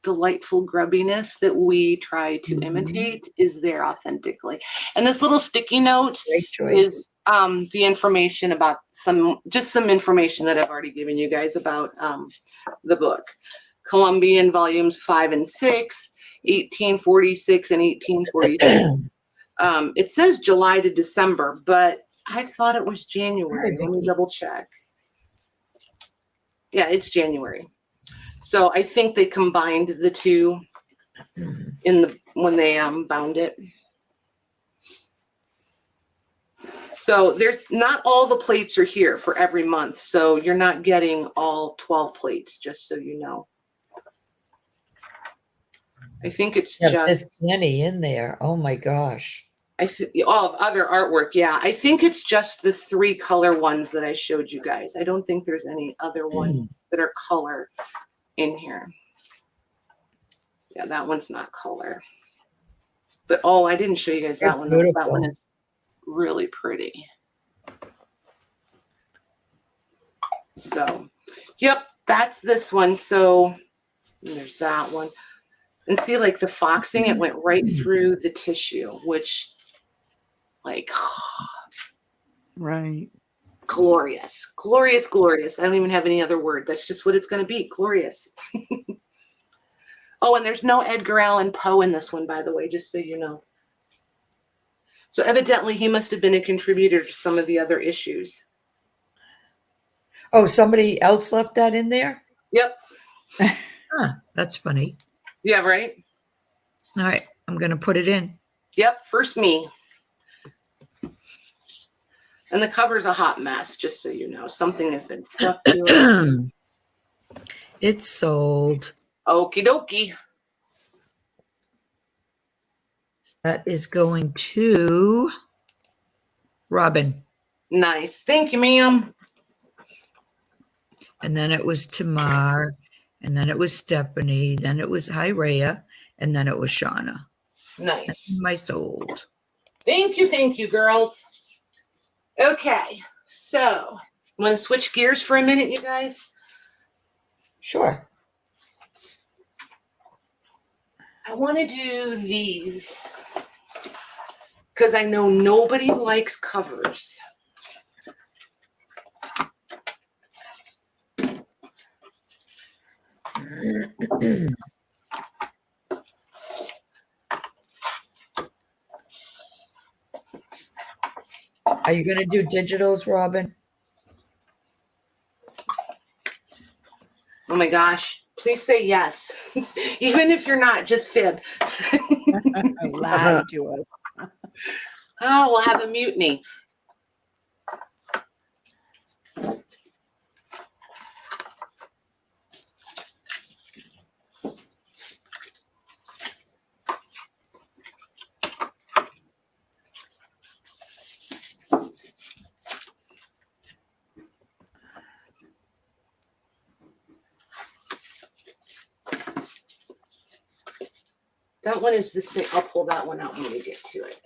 [SPEAKER 1] Delightful grubbiness that we try to imitate is there authentically. And this little sticky note is the information about some information that I've already given you guys about the book. Columbian volumes 5 and 6, 1846 and 1846. It says July to December, but I thought it was January. Let me double check. Yeah, it's January. So I think they combined the two when they bound it. So there's not all the plates are here for every month. So you're not getting all 12 plates, just so you know. I think it's
[SPEAKER 2] there's plenty in there. Oh my gosh.
[SPEAKER 1] All of other artwork. Yeah. I think it's just the 3 color ones that I showed you guys. I don't think there's any other ones that are color in here. Yeah, that one's not color. But I didn't show you guys that one. That one is really pretty. So, yep, that's this one. So there's that one. And see, like the foxing, it went right through the tissue, which, like,
[SPEAKER 3] right.
[SPEAKER 1] Glorious, glorious, glorious. I don't even have any other word. That's just what it's going to be. Glorious. Oh, and there's no Edgar Allan Poe in this one, by the way, just so you know. So evidently he must have been a contributor to some of the other issues.
[SPEAKER 2] Oh, somebody else left that in there?
[SPEAKER 1] Yep.
[SPEAKER 2] That's funny.
[SPEAKER 1] Yeah, right?
[SPEAKER 2] All right, I'm going to put it in.
[SPEAKER 1] Yep, first me. And the cover's a hot mess, just so you know. Something has been stuck to it.
[SPEAKER 2] It's sold.
[SPEAKER 1] Okie dokie.
[SPEAKER 2] That is going to Robin.
[SPEAKER 1] Nice. Thank you, ma'am.
[SPEAKER 2] And then it was Tamar. And then it was Stephanie. Then it was Hyrea. And then it was Shauna.
[SPEAKER 1] Nice.
[SPEAKER 2] My sold.
[SPEAKER 1] Thank you, girls. Okay, so want to switch gears for a minute, you guys?
[SPEAKER 2] Sure.
[SPEAKER 1] I want to do these because I know nobody likes covers.
[SPEAKER 2] Are you going to do digitals, Robin?
[SPEAKER 1] Oh my gosh, please say yes. Even if you're not, just fib.
[SPEAKER 3] Lie to us.
[SPEAKER 1] Oh, we'll have a mutiny. That one is the same. I'll pull that one out when we get to it.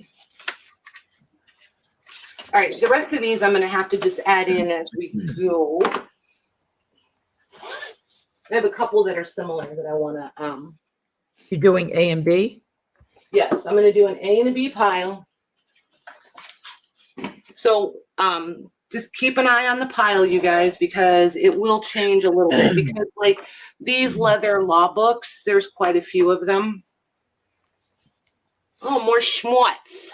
[SPEAKER 1] All right, the rest of these I'm going to have to just add in as we go. I have a couple that are similar that I want to.
[SPEAKER 2] You're doing A and B?
[SPEAKER 1] Yes, I'm going to do an A and a B pile. So just keep an eye on the pile, you guys, because it will change a little bit. Because like these leather law books, there's quite a few of them. Oh, more schmutz.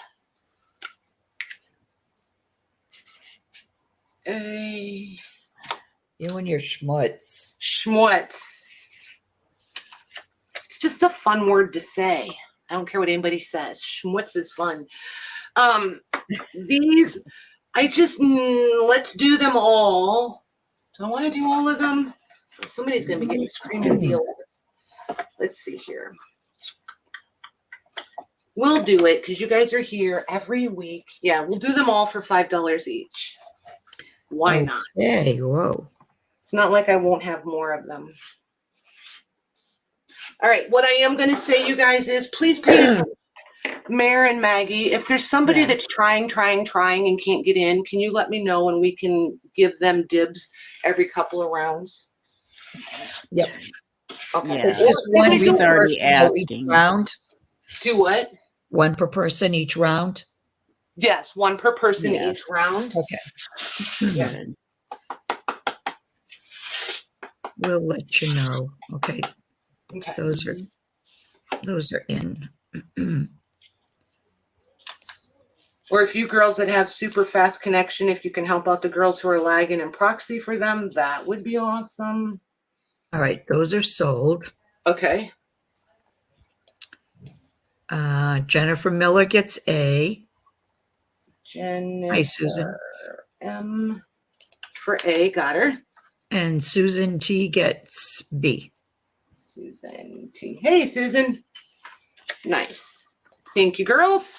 [SPEAKER 2] You and your schmutz.
[SPEAKER 1] Schmutz. It's just a fun word to say. I don't care what anybody says. Schmutz is fun. These, I just, let's do them all. Do I want to do all of them? Somebody's going to be getting screaming deal. Let's see here. We'll do it because you guys are here every week. Yeah, we'll do them all for $5 each. Why not?
[SPEAKER 2] Hey, whoa.
[SPEAKER 1] It's not like I won't have more of them. All right, what I am going to say, you guys, is please pay attention. Mare and Maggie, if there's somebody that's trying and can't get in, can you let me know and we can give them dibs every couple of rounds?
[SPEAKER 2] Yep.
[SPEAKER 1] Okay.
[SPEAKER 3] Yeah.
[SPEAKER 2] Just one
[SPEAKER 3] He's already
[SPEAKER 2] person each
[SPEAKER 3] asking.
[SPEAKER 2] round.
[SPEAKER 1] Do what?
[SPEAKER 2] One per person each round.
[SPEAKER 1] Yes, one per person
[SPEAKER 3] Yes.
[SPEAKER 1] each round.
[SPEAKER 2] Okay.
[SPEAKER 1] Yeah.
[SPEAKER 2] We'll let you know. Okay.
[SPEAKER 1] Okay.
[SPEAKER 2] Those are in.
[SPEAKER 1] Or if you girls that have super fast connection, if you can help out the girls who are lagging and proxy for them, that would be awesome.
[SPEAKER 2] All right, those are sold.
[SPEAKER 1] Okay.
[SPEAKER 2] Jennifer Miller gets A.
[SPEAKER 1] Jennifer
[SPEAKER 2] Hi, Susan.
[SPEAKER 1] M for A, got her.
[SPEAKER 2] And Susan T gets B.
[SPEAKER 1] Susan T. Hey, Susan. Nice. Thank you, girls.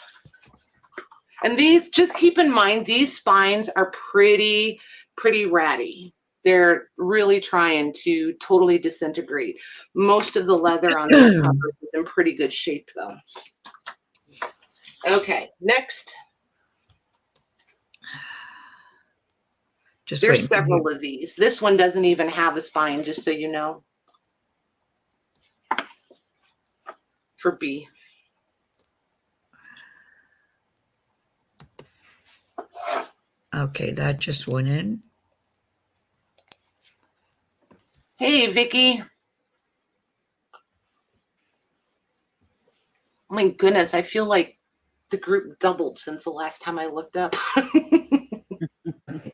[SPEAKER 1] And these, just keep in mind, these spines are pretty ratty. They're really trying to totally disintegrate. Most of the leather on these covers is in pretty good shape, though. Okay, next. There's several of these. This one doesn't even have a spine, just so you know. For B.
[SPEAKER 2] Okay, that just went in.
[SPEAKER 1] Hey, Vicky. Oh my goodness, I feel like the group doubled since the last time I looked up.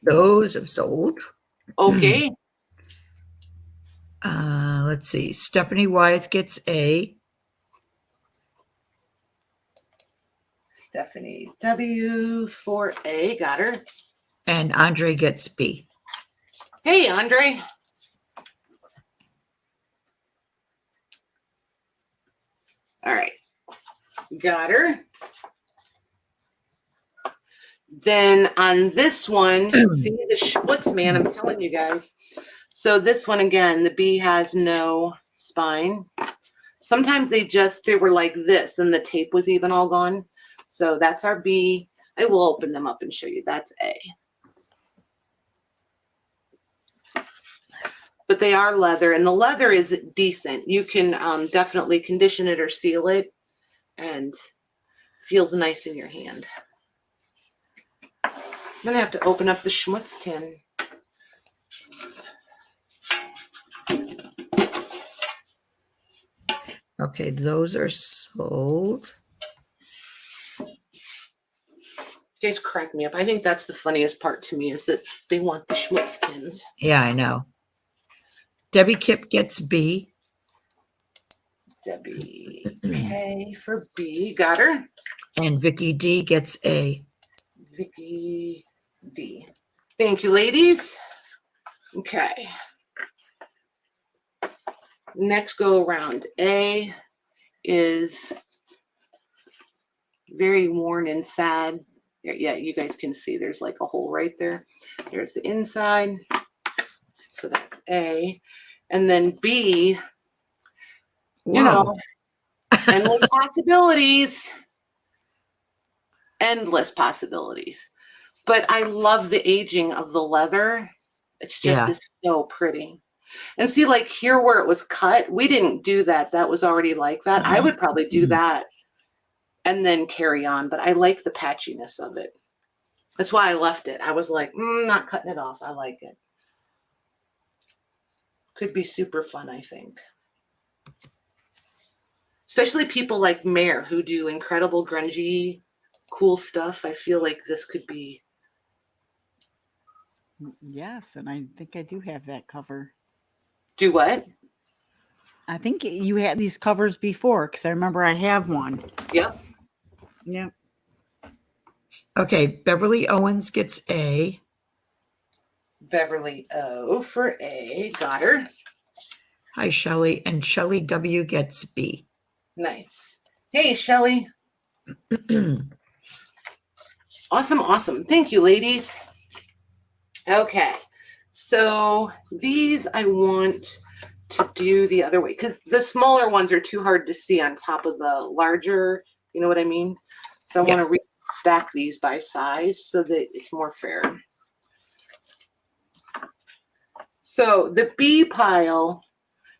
[SPEAKER 2] Those have sold.
[SPEAKER 1] Okay.
[SPEAKER 2] Let's see. Stephanie Wyeth gets A.
[SPEAKER 1] Stephanie W for A, got her.
[SPEAKER 2] And Andre gets B.
[SPEAKER 1] Hey, Andre. All right. Got her. Then on this one, see the Schwutz, man, I'm telling you guys. So this one, again, the B has no spine. Sometimes they were like this and the tape was even all gone. So that's our B. I will open them up and show you. That's A. But they are leather, and the leather is decent. You can definitely condition it or seal it, and feels nice in your hand. I'm gonna have to open up the Schmutz tin.
[SPEAKER 2] Okay, those are sold.
[SPEAKER 1] You guys crack me up. I think that's the funniest part to me is that they want the Schmutz tins.
[SPEAKER 2] Yeah, I know. Debbie Kip gets B.
[SPEAKER 1] Debbie K for B. Got her.
[SPEAKER 2] And Vicky D gets A.
[SPEAKER 1] Vicky D. Thank you, ladies. Okay. Next go around. A is very worn and sad. Yeah, you guys can see there's like a hole right there. There's the inside. So that's A. And then B, you know, endless possibilities. Endless possibilities. But I love the aging of the leather. It's just is so pretty. And see, like here where it was cut, we didn't do that. That was already like that. I would probably do that and then carry on. But I like the patchiness of it. That's why I left it. I was like, not cutting it off. I like it. Could be super fun, I think. Especially people like Mare who do incredible grungy, cool stuff. I feel like this could be.
[SPEAKER 3] Yes, and I think I do have that cover.
[SPEAKER 1] Do what?
[SPEAKER 3] I think you had these covers before because I remember I have one.
[SPEAKER 1] Yep.
[SPEAKER 3] Yep.
[SPEAKER 2] Okay, Beverly Owens gets A.
[SPEAKER 1] Beverly O for A. Got her.
[SPEAKER 2] Hi, Shelley. And Shelley W gets B.
[SPEAKER 1] Nice. Hey, Shelley. Awesome, awesome. Thank you, ladies. Okay. So these I want to do the other way because the smaller ones are too hard to see on top of the larger, you know what I mean? So I want to restack these by size so that it's more fair. So the B pile,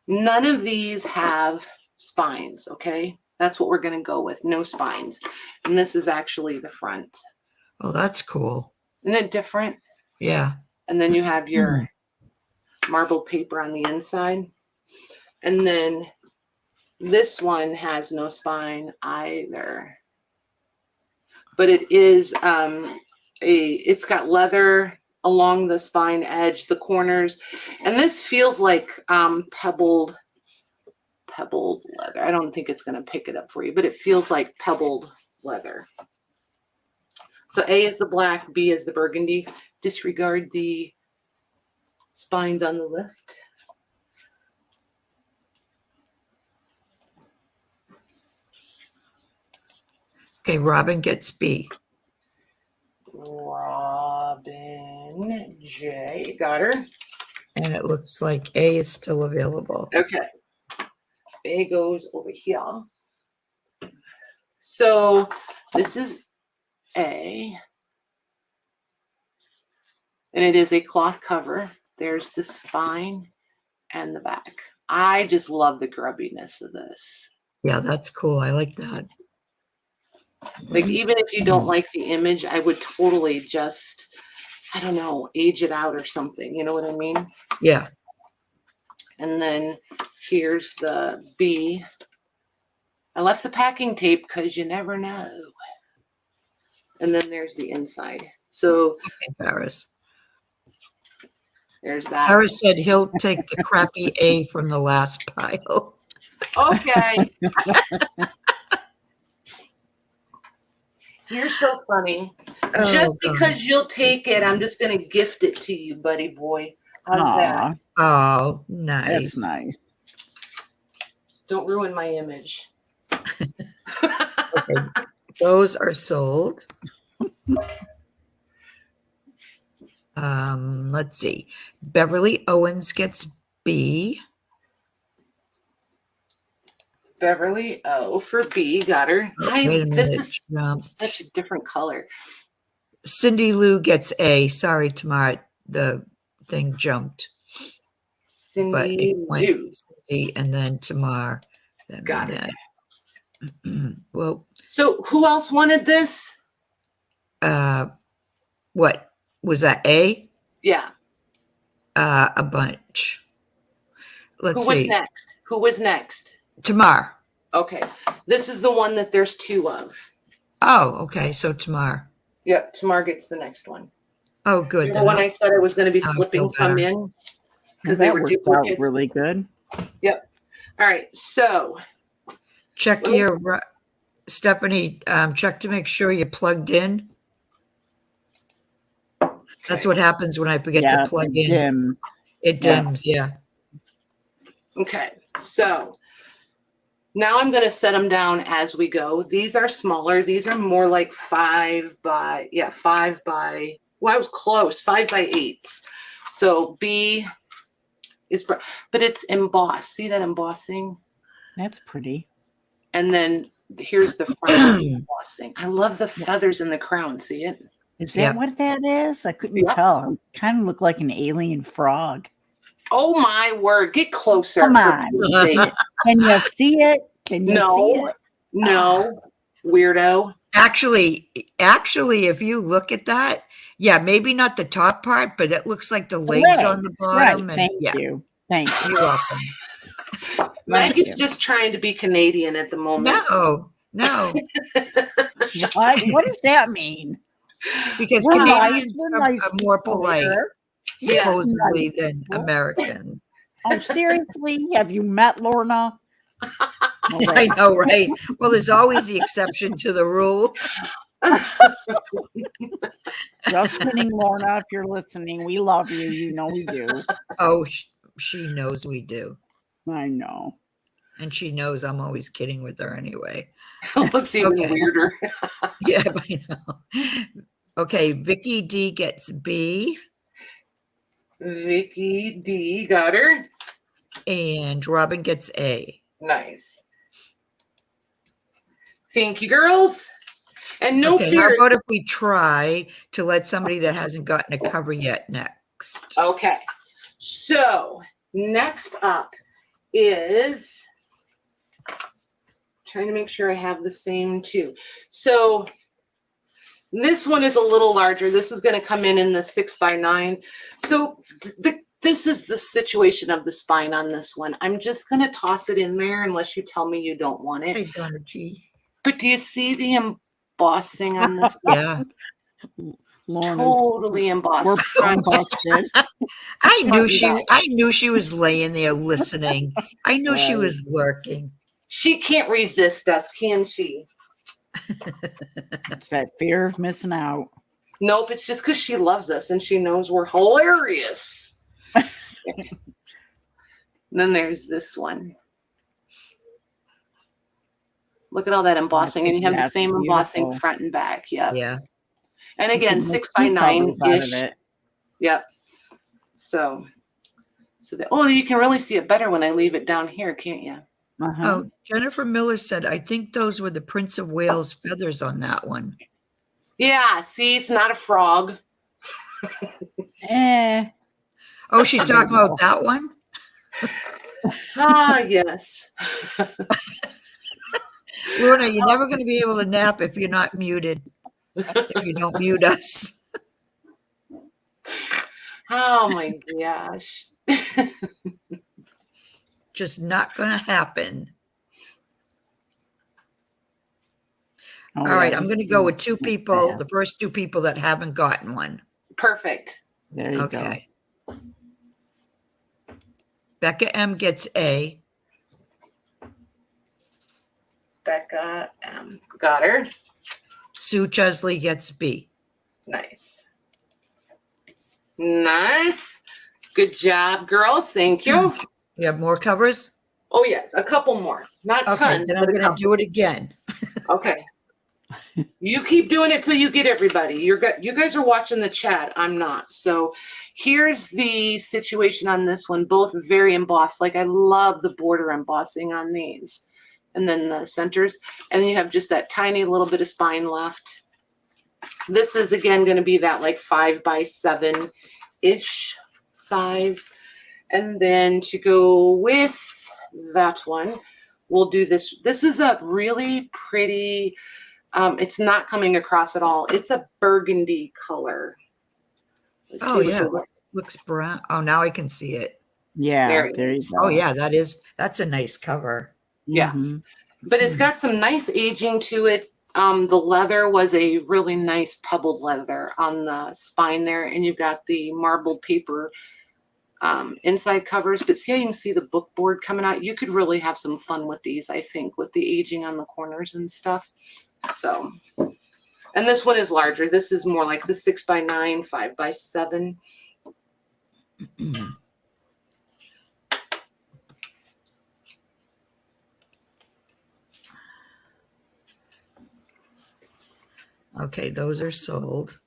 [SPEAKER 1] none of these have spines, okay? That's what we're going to go with, no spines. And this is actually the front.
[SPEAKER 2] Oh, that's cool.
[SPEAKER 1] Isn't it different?
[SPEAKER 2] Yeah.
[SPEAKER 1] And then you have your marbled paper on the inside. And then this one has no spine either. But it is it's got leather along the spine edge, the corners. And this feels like pebbled leather. I don't think it's going to pick it up for you, but it feels like pebbled leather. So A is the black, B is the burgundy. Disregard the spines on the lift.
[SPEAKER 2] Okay, Robin gets B.
[SPEAKER 1] Robin J. Got her.
[SPEAKER 2] And it looks like A is still available.
[SPEAKER 1] Okay. A goes over here. So this is A. And it is a cloth cover. There's the spine and the back. I just love the grubbiness of this.
[SPEAKER 2] Yeah, that's cool. I like that.
[SPEAKER 1] Like, even if you don't like the image, I would totally just, I don't know, age it out or something. You know what I mean?
[SPEAKER 2] Yeah.
[SPEAKER 1] And then here's the B. I left the packing tape because you never know. And then there's the inside. So
[SPEAKER 2] Okay, Paris.
[SPEAKER 1] There's that.
[SPEAKER 2] Paris said he'll take the crappy A from the last pile.
[SPEAKER 1] Okay. You're so funny.
[SPEAKER 2] Oh,
[SPEAKER 1] Just
[SPEAKER 2] God.
[SPEAKER 1] because you'll take it, I'm just going to gift it to you, buddy boy. How's that?
[SPEAKER 2] Oh, nice.
[SPEAKER 3] That's nice.
[SPEAKER 1] Don't ruin my image.
[SPEAKER 2] Okay, those are sold. Let's see. Beverly Owens gets B.
[SPEAKER 1] Beverly O for B. Got her.
[SPEAKER 2] Oh, wait a minute,
[SPEAKER 1] This
[SPEAKER 2] it
[SPEAKER 1] is
[SPEAKER 2] jumped.
[SPEAKER 1] such a different color.
[SPEAKER 2] Cindy Lou gets A. Sorry, Tamar, the thing jumped. But
[SPEAKER 1] Cindy
[SPEAKER 2] it went
[SPEAKER 1] Lou.
[SPEAKER 2] Cindy and then Tamar. Then
[SPEAKER 1] Got it.
[SPEAKER 2] Well,
[SPEAKER 1] So who else wanted this?
[SPEAKER 2] what was that? A?
[SPEAKER 1] Yeah.
[SPEAKER 2] A bunch. Let's
[SPEAKER 1] Who was
[SPEAKER 2] see.
[SPEAKER 1] next? Who was next?
[SPEAKER 2] Tamar.
[SPEAKER 1] Okay. This is the one that there's two of.
[SPEAKER 2] Oh, okay. So Tamar.
[SPEAKER 1] Yep. Tamar gets the next one.
[SPEAKER 2] Oh, good.
[SPEAKER 1] Remember when I said I was going to be
[SPEAKER 2] I'll
[SPEAKER 1] slipping
[SPEAKER 2] feel
[SPEAKER 1] some
[SPEAKER 2] better.
[SPEAKER 1] in? Because they
[SPEAKER 3] That
[SPEAKER 1] were
[SPEAKER 3] worked out
[SPEAKER 1] duplicates.
[SPEAKER 3] really good.
[SPEAKER 1] Yep. All right. So
[SPEAKER 2] Check your Stephanie. Check to make sure you're plugged in. That's what happens when I forget
[SPEAKER 3] Yeah,
[SPEAKER 2] to plug
[SPEAKER 3] it
[SPEAKER 2] in.
[SPEAKER 3] dims.
[SPEAKER 2] It
[SPEAKER 3] Yeah.
[SPEAKER 2] dims. Yeah.
[SPEAKER 1] okay. So now I'm going to set them down as we go. These are smaller. These are more like 5 by, well, I was close, 5 by 8s. So B is, but it's embossed. See that embossing?
[SPEAKER 3] That's pretty.
[SPEAKER 1] And then here's the front embossing. I love the feathers in the crown. See it?
[SPEAKER 3] Is that
[SPEAKER 2] Yep.
[SPEAKER 3] what that is? I couldn't
[SPEAKER 1] Yep.
[SPEAKER 3] tell. It kind of looked like an alien frog.
[SPEAKER 1] Oh my word. Get closer.
[SPEAKER 3] Come
[SPEAKER 1] for
[SPEAKER 3] on.
[SPEAKER 1] Pete's sake.
[SPEAKER 3] Can you see it? Can you see
[SPEAKER 1] No,
[SPEAKER 3] it?
[SPEAKER 1] no, weirdo.
[SPEAKER 2] Actually, if you look at that, yeah, maybe not the top part, but it looks like the legs on the
[SPEAKER 3] Legs.
[SPEAKER 2] bottom.
[SPEAKER 3] Right.
[SPEAKER 2] And
[SPEAKER 3] Thank
[SPEAKER 2] yeah,
[SPEAKER 3] you. Thank you.
[SPEAKER 2] you're welcome.
[SPEAKER 1] Maggie's
[SPEAKER 3] you.
[SPEAKER 1] just trying to be Canadian at the moment.
[SPEAKER 2] No,
[SPEAKER 3] What does that mean?
[SPEAKER 2] because
[SPEAKER 3] We're
[SPEAKER 2] Canadians
[SPEAKER 3] nice. We're
[SPEAKER 2] are
[SPEAKER 3] nice
[SPEAKER 2] more
[SPEAKER 3] people
[SPEAKER 2] polite,
[SPEAKER 3] here.
[SPEAKER 1] Yeah.
[SPEAKER 2] supposedly,
[SPEAKER 3] Nice
[SPEAKER 2] than
[SPEAKER 3] people.
[SPEAKER 2] Americans.
[SPEAKER 3] Oh, seriously? Have you met Lorna?
[SPEAKER 2] I know, right? Well, there's always the exception to the rule.
[SPEAKER 3] Just kidding, Lorna. If you're listening, we love you. You know we do.
[SPEAKER 2] Oh, she knows we do.
[SPEAKER 3] I know.
[SPEAKER 2] And she knows I'm always kidding with her anyway.
[SPEAKER 1] Looks even
[SPEAKER 2] Okay.
[SPEAKER 1] weirder.
[SPEAKER 2] Yeah, I know. Okay, Vicky D gets B.
[SPEAKER 1] Vicky D got her.
[SPEAKER 2] And Robin gets A.
[SPEAKER 1] Nice. Thank you, girls. And no
[SPEAKER 2] Okay, how
[SPEAKER 1] fear.
[SPEAKER 2] about if we try to let somebody that hasn't gotten a cover yet next?
[SPEAKER 1] Okay. So next up is trying to make sure I have the same two. So this one is a little larger. This is going to come in the 6 by 9. So this is the situation of the spine on this one. I'm just going to toss it in there unless you tell me you don't want it.
[SPEAKER 2] Hey, Donna G.
[SPEAKER 1] But do you see the embossing on this one?
[SPEAKER 2] Yeah.
[SPEAKER 3] Lorna,
[SPEAKER 1] Totally embossed.
[SPEAKER 3] we're so busted.
[SPEAKER 2] I knew she was laying there listening. I knew she
[SPEAKER 3] Right.
[SPEAKER 2] was lurking.
[SPEAKER 1] She can't resist us, can she?
[SPEAKER 3] It's that fear of missing out.
[SPEAKER 1] Nope, it's just because she loves us and she knows we're hilarious. Then there's this one. Look at all that embossing, and you have the
[SPEAKER 3] That's
[SPEAKER 1] same embossing
[SPEAKER 3] beautiful.
[SPEAKER 1] front and back. Yep.
[SPEAKER 2] Yeah.
[SPEAKER 1] And again,
[SPEAKER 3] You can
[SPEAKER 1] 6
[SPEAKER 3] make
[SPEAKER 1] by
[SPEAKER 3] two
[SPEAKER 1] 9
[SPEAKER 3] covers out of
[SPEAKER 1] ish.
[SPEAKER 3] it.
[SPEAKER 1] Yep. So you can really see it better when I leave it down here, can't you?
[SPEAKER 3] Uh-huh.
[SPEAKER 2] Oh, Jennifer Miller said, I think those were the Prince of Wales feathers on that one.
[SPEAKER 1] Yeah. See, it's not a frog.
[SPEAKER 2] Oh, she's talking about that one?
[SPEAKER 1] Ah, yes.
[SPEAKER 2] Lorna, you're never going to be able to nap if you're not muted. If you don't mute us.
[SPEAKER 1] Oh my gosh.
[SPEAKER 2] Just not going to happen.
[SPEAKER 3] Oh,
[SPEAKER 2] All
[SPEAKER 3] yeah,
[SPEAKER 2] right, I'm
[SPEAKER 3] this
[SPEAKER 2] going to
[SPEAKER 3] is
[SPEAKER 2] go with two
[SPEAKER 3] fast.
[SPEAKER 2] people, the first two people that haven't gotten one.
[SPEAKER 1] Perfect.
[SPEAKER 3] There you go.
[SPEAKER 2] Okay. Becca M gets A.
[SPEAKER 1] Becca got her.
[SPEAKER 2] Sue Chesley gets B.
[SPEAKER 1] Nice. Nice. Good job, girls. Thank you.
[SPEAKER 2] You have more covers?
[SPEAKER 1] Oh, yes. A couple more. Not
[SPEAKER 2] Okay,
[SPEAKER 1] tons,
[SPEAKER 2] then
[SPEAKER 1] but
[SPEAKER 2] I'm
[SPEAKER 1] a
[SPEAKER 2] going to
[SPEAKER 1] couple.
[SPEAKER 2] do it again.
[SPEAKER 1] Okay. You keep doing it till you get everybody. You guys are watching the chat. I'm not. So here's the situation on this one. Both very embossed. Like I love the border embossing on these. And then the centers. And then you have just that tiny little bit of spine left. This is again going to be that like 5x7-ish size. And then to go with that one, we'll do this. This is a really pretty, it's not coming across at all. It's a burgundy color.
[SPEAKER 2] Oh yeah, looks brown. Oh, now I can see it.
[SPEAKER 3] Yeah, there you go.
[SPEAKER 2] Oh yeah, that's a nice cover.
[SPEAKER 1] Yeah, but it's got some nice aging to it. The leather was a really nice pebbled leather on the spine there, and you've got the marbled paper inside covers. But see how you can see the book board coming out? You could really have some fun with these, I think, with the aging on the corners and stuff. So, and this one is larger. This is more like the 6x9, 5x7.
[SPEAKER 2] Okay, those are sold.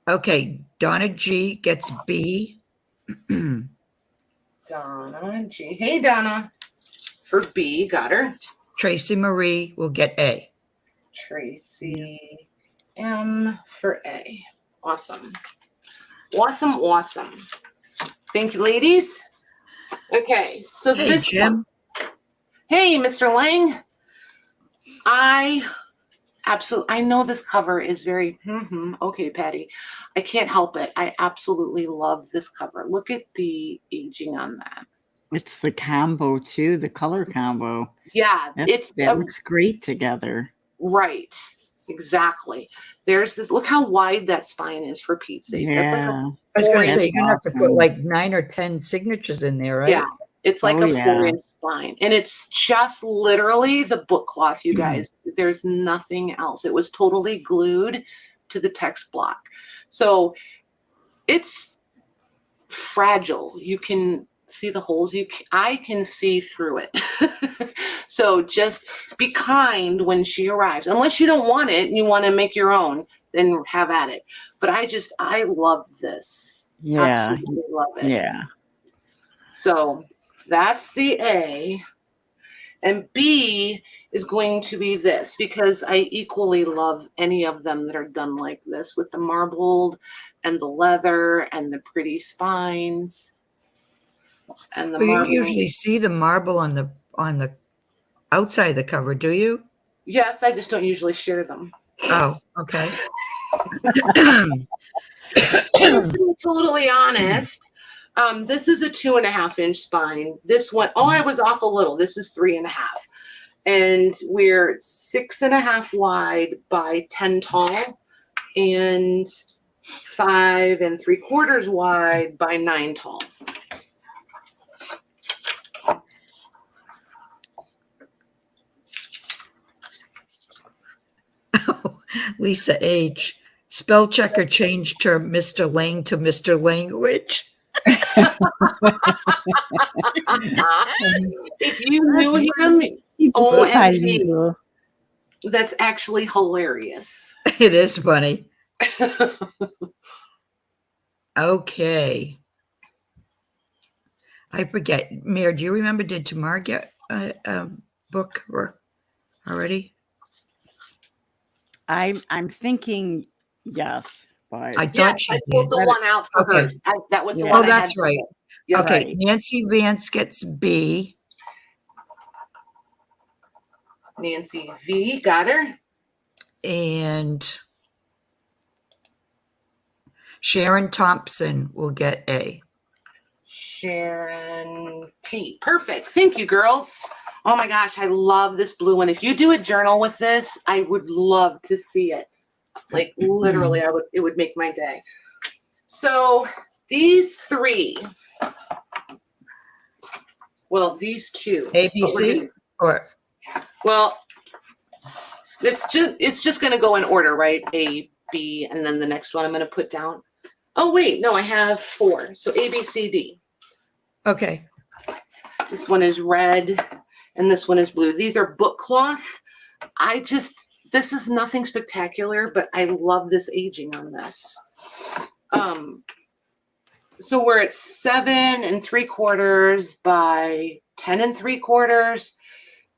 [SPEAKER 2] Okay, Donna G gets B.
[SPEAKER 1] Donna G. Hey, Donna. For B, got her.
[SPEAKER 2] Tracy Marie will get A.
[SPEAKER 1] Tracy M for A. Awesome. Awesome. Thank you, ladies. Okay, so
[SPEAKER 2] Hey,
[SPEAKER 1] this
[SPEAKER 2] Jim.
[SPEAKER 1] one. Hey, Mr. Lang. I know this cover is very, okay, Patty. I can't help it. I absolutely love this cover. Look at the aging on that.
[SPEAKER 3] It's the combo too, the color combo.
[SPEAKER 1] Yeah,
[SPEAKER 3] that looks great together.
[SPEAKER 1] Right. Exactly. There's this, look how wide that spine is, for Pete's sake.
[SPEAKER 3] Yeah.
[SPEAKER 1] That's like
[SPEAKER 2] I was going to say, you're going to have to put like 9 or 10 signatures in there, right?
[SPEAKER 1] Yeah. It's like a 4-inch spine. And it's just literally the book cloth, you guys. There's nothing else. It was totally glued to the text block. So it's fragile. You can see the holes. I can see through it. So just be kind when she arrives. Unless you don't want it and you want to make your own, then have at it. But I love this.
[SPEAKER 3] Yeah.
[SPEAKER 1] Absolutely love it.
[SPEAKER 3] Yeah.
[SPEAKER 1] So that's the A. And B is going to be this, because I equally love any of them that are done like this, with the marbled and the leather and the pretty spines. And the
[SPEAKER 2] Well, you
[SPEAKER 1] marble.
[SPEAKER 2] don't usually see the marble on the outside of the cover, do you?
[SPEAKER 1] Yes, I just don't usually share them.
[SPEAKER 2] Oh, okay.
[SPEAKER 1] To be totally honest, this is a 2.5-inch spine. This one, I was off a little. This is 3.5. And we're 6.5 wide by 10 tall and 5 3/4 wide by 9 tall.
[SPEAKER 2] Lisa H. Spell checker changed her Mr. Lang to Mr. Language.
[SPEAKER 1] If you knew him, OMG, that's actually hilarious.
[SPEAKER 2] It is funny. Okay. I forget. Mayor, do you remember, did Tamar get a book cover already?
[SPEAKER 3] I'm thinking yes, but
[SPEAKER 2] I thought she
[SPEAKER 1] I pulled
[SPEAKER 2] did.
[SPEAKER 1] the one out for her.
[SPEAKER 2] Okay.
[SPEAKER 1] That was the
[SPEAKER 3] Yeah.
[SPEAKER 1] one.
[SPEAKER 2] Oh,
[SPEAKER 1] I
[SPEAKER 2] that's
[SPEAKER 1] had.
[SPEAKER 2] right.
[SPEAKER 1] Yeah,
[SPEAKER 2] Okay,
[SPEAKER 3] right.
[SPEAKER 2] Nancy Vance gets B.
[SPEAKER 1] Nancy V, got her.
[SPEAKER 2] And Sharon Thompson will get A.
[SPEAKER 1] Sharon T. Perfect. Thank you, girls. Oh my gosh, I love this blue one. If you do a journal with this, I would love to see it. Like literally, it would make my day. So these 3. Well, these 2.
[SPEAKER 2] ABC or
[SPEAKER 1] Well, it's just going to go in order, right? A, B, and then the next one I'm going to put down. Oh, wait, no, I have 4. So A, B, C, D.
[SPEAKER 2] Okay.
[SPEAKER 1] This one is red and this one is blue. These are book cloth. This is nothing spectacular, but I love this aging on this. So we're at 7 3/4 by 10 3/4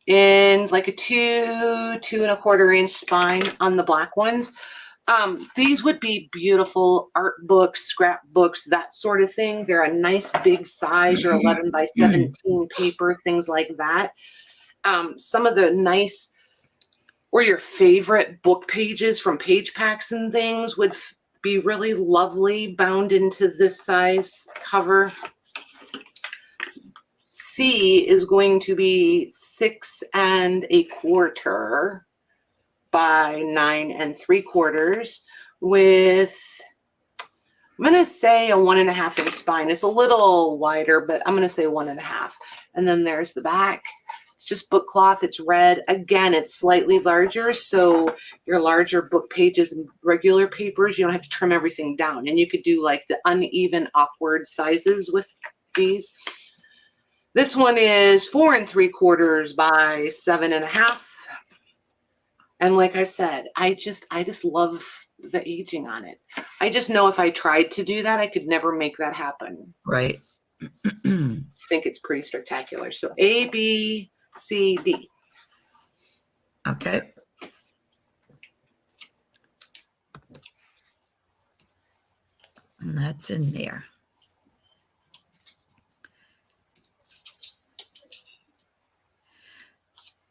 [SPEAKER 1] in like a 2 1/4 inch spine on the black ones. These would be beautiful art books, scrapbooks, that sort of thing. They're a nice big size, your 11 by 17 paper, things like that. Some of the nice or your favorite book pages from page packs and things would be really lovely bound into this size cover. C is going to be 6 1/4 by 9 3/4 with, I'm going to say, a 1.5 inch spine. It's a little wider, but I'm going to say 1.5. And then there's the back. It's just book cloth. It's red. Again, it's slightly larger. So your larger book pages and regular papers, you don't have to trim everything down. And you could do like the uneven, awkward sizes with these. This one is 4 3/4 by 7.5. And like I said, I just love the aging on it. I just know if I tried to do that, I could never make that happen.
[SPEAKER 2] Right.
[SPEAKER 1] Just think it's pretty spectacular. So A, B, C, D.
[SPEAKER 2] Okay. And that's in there.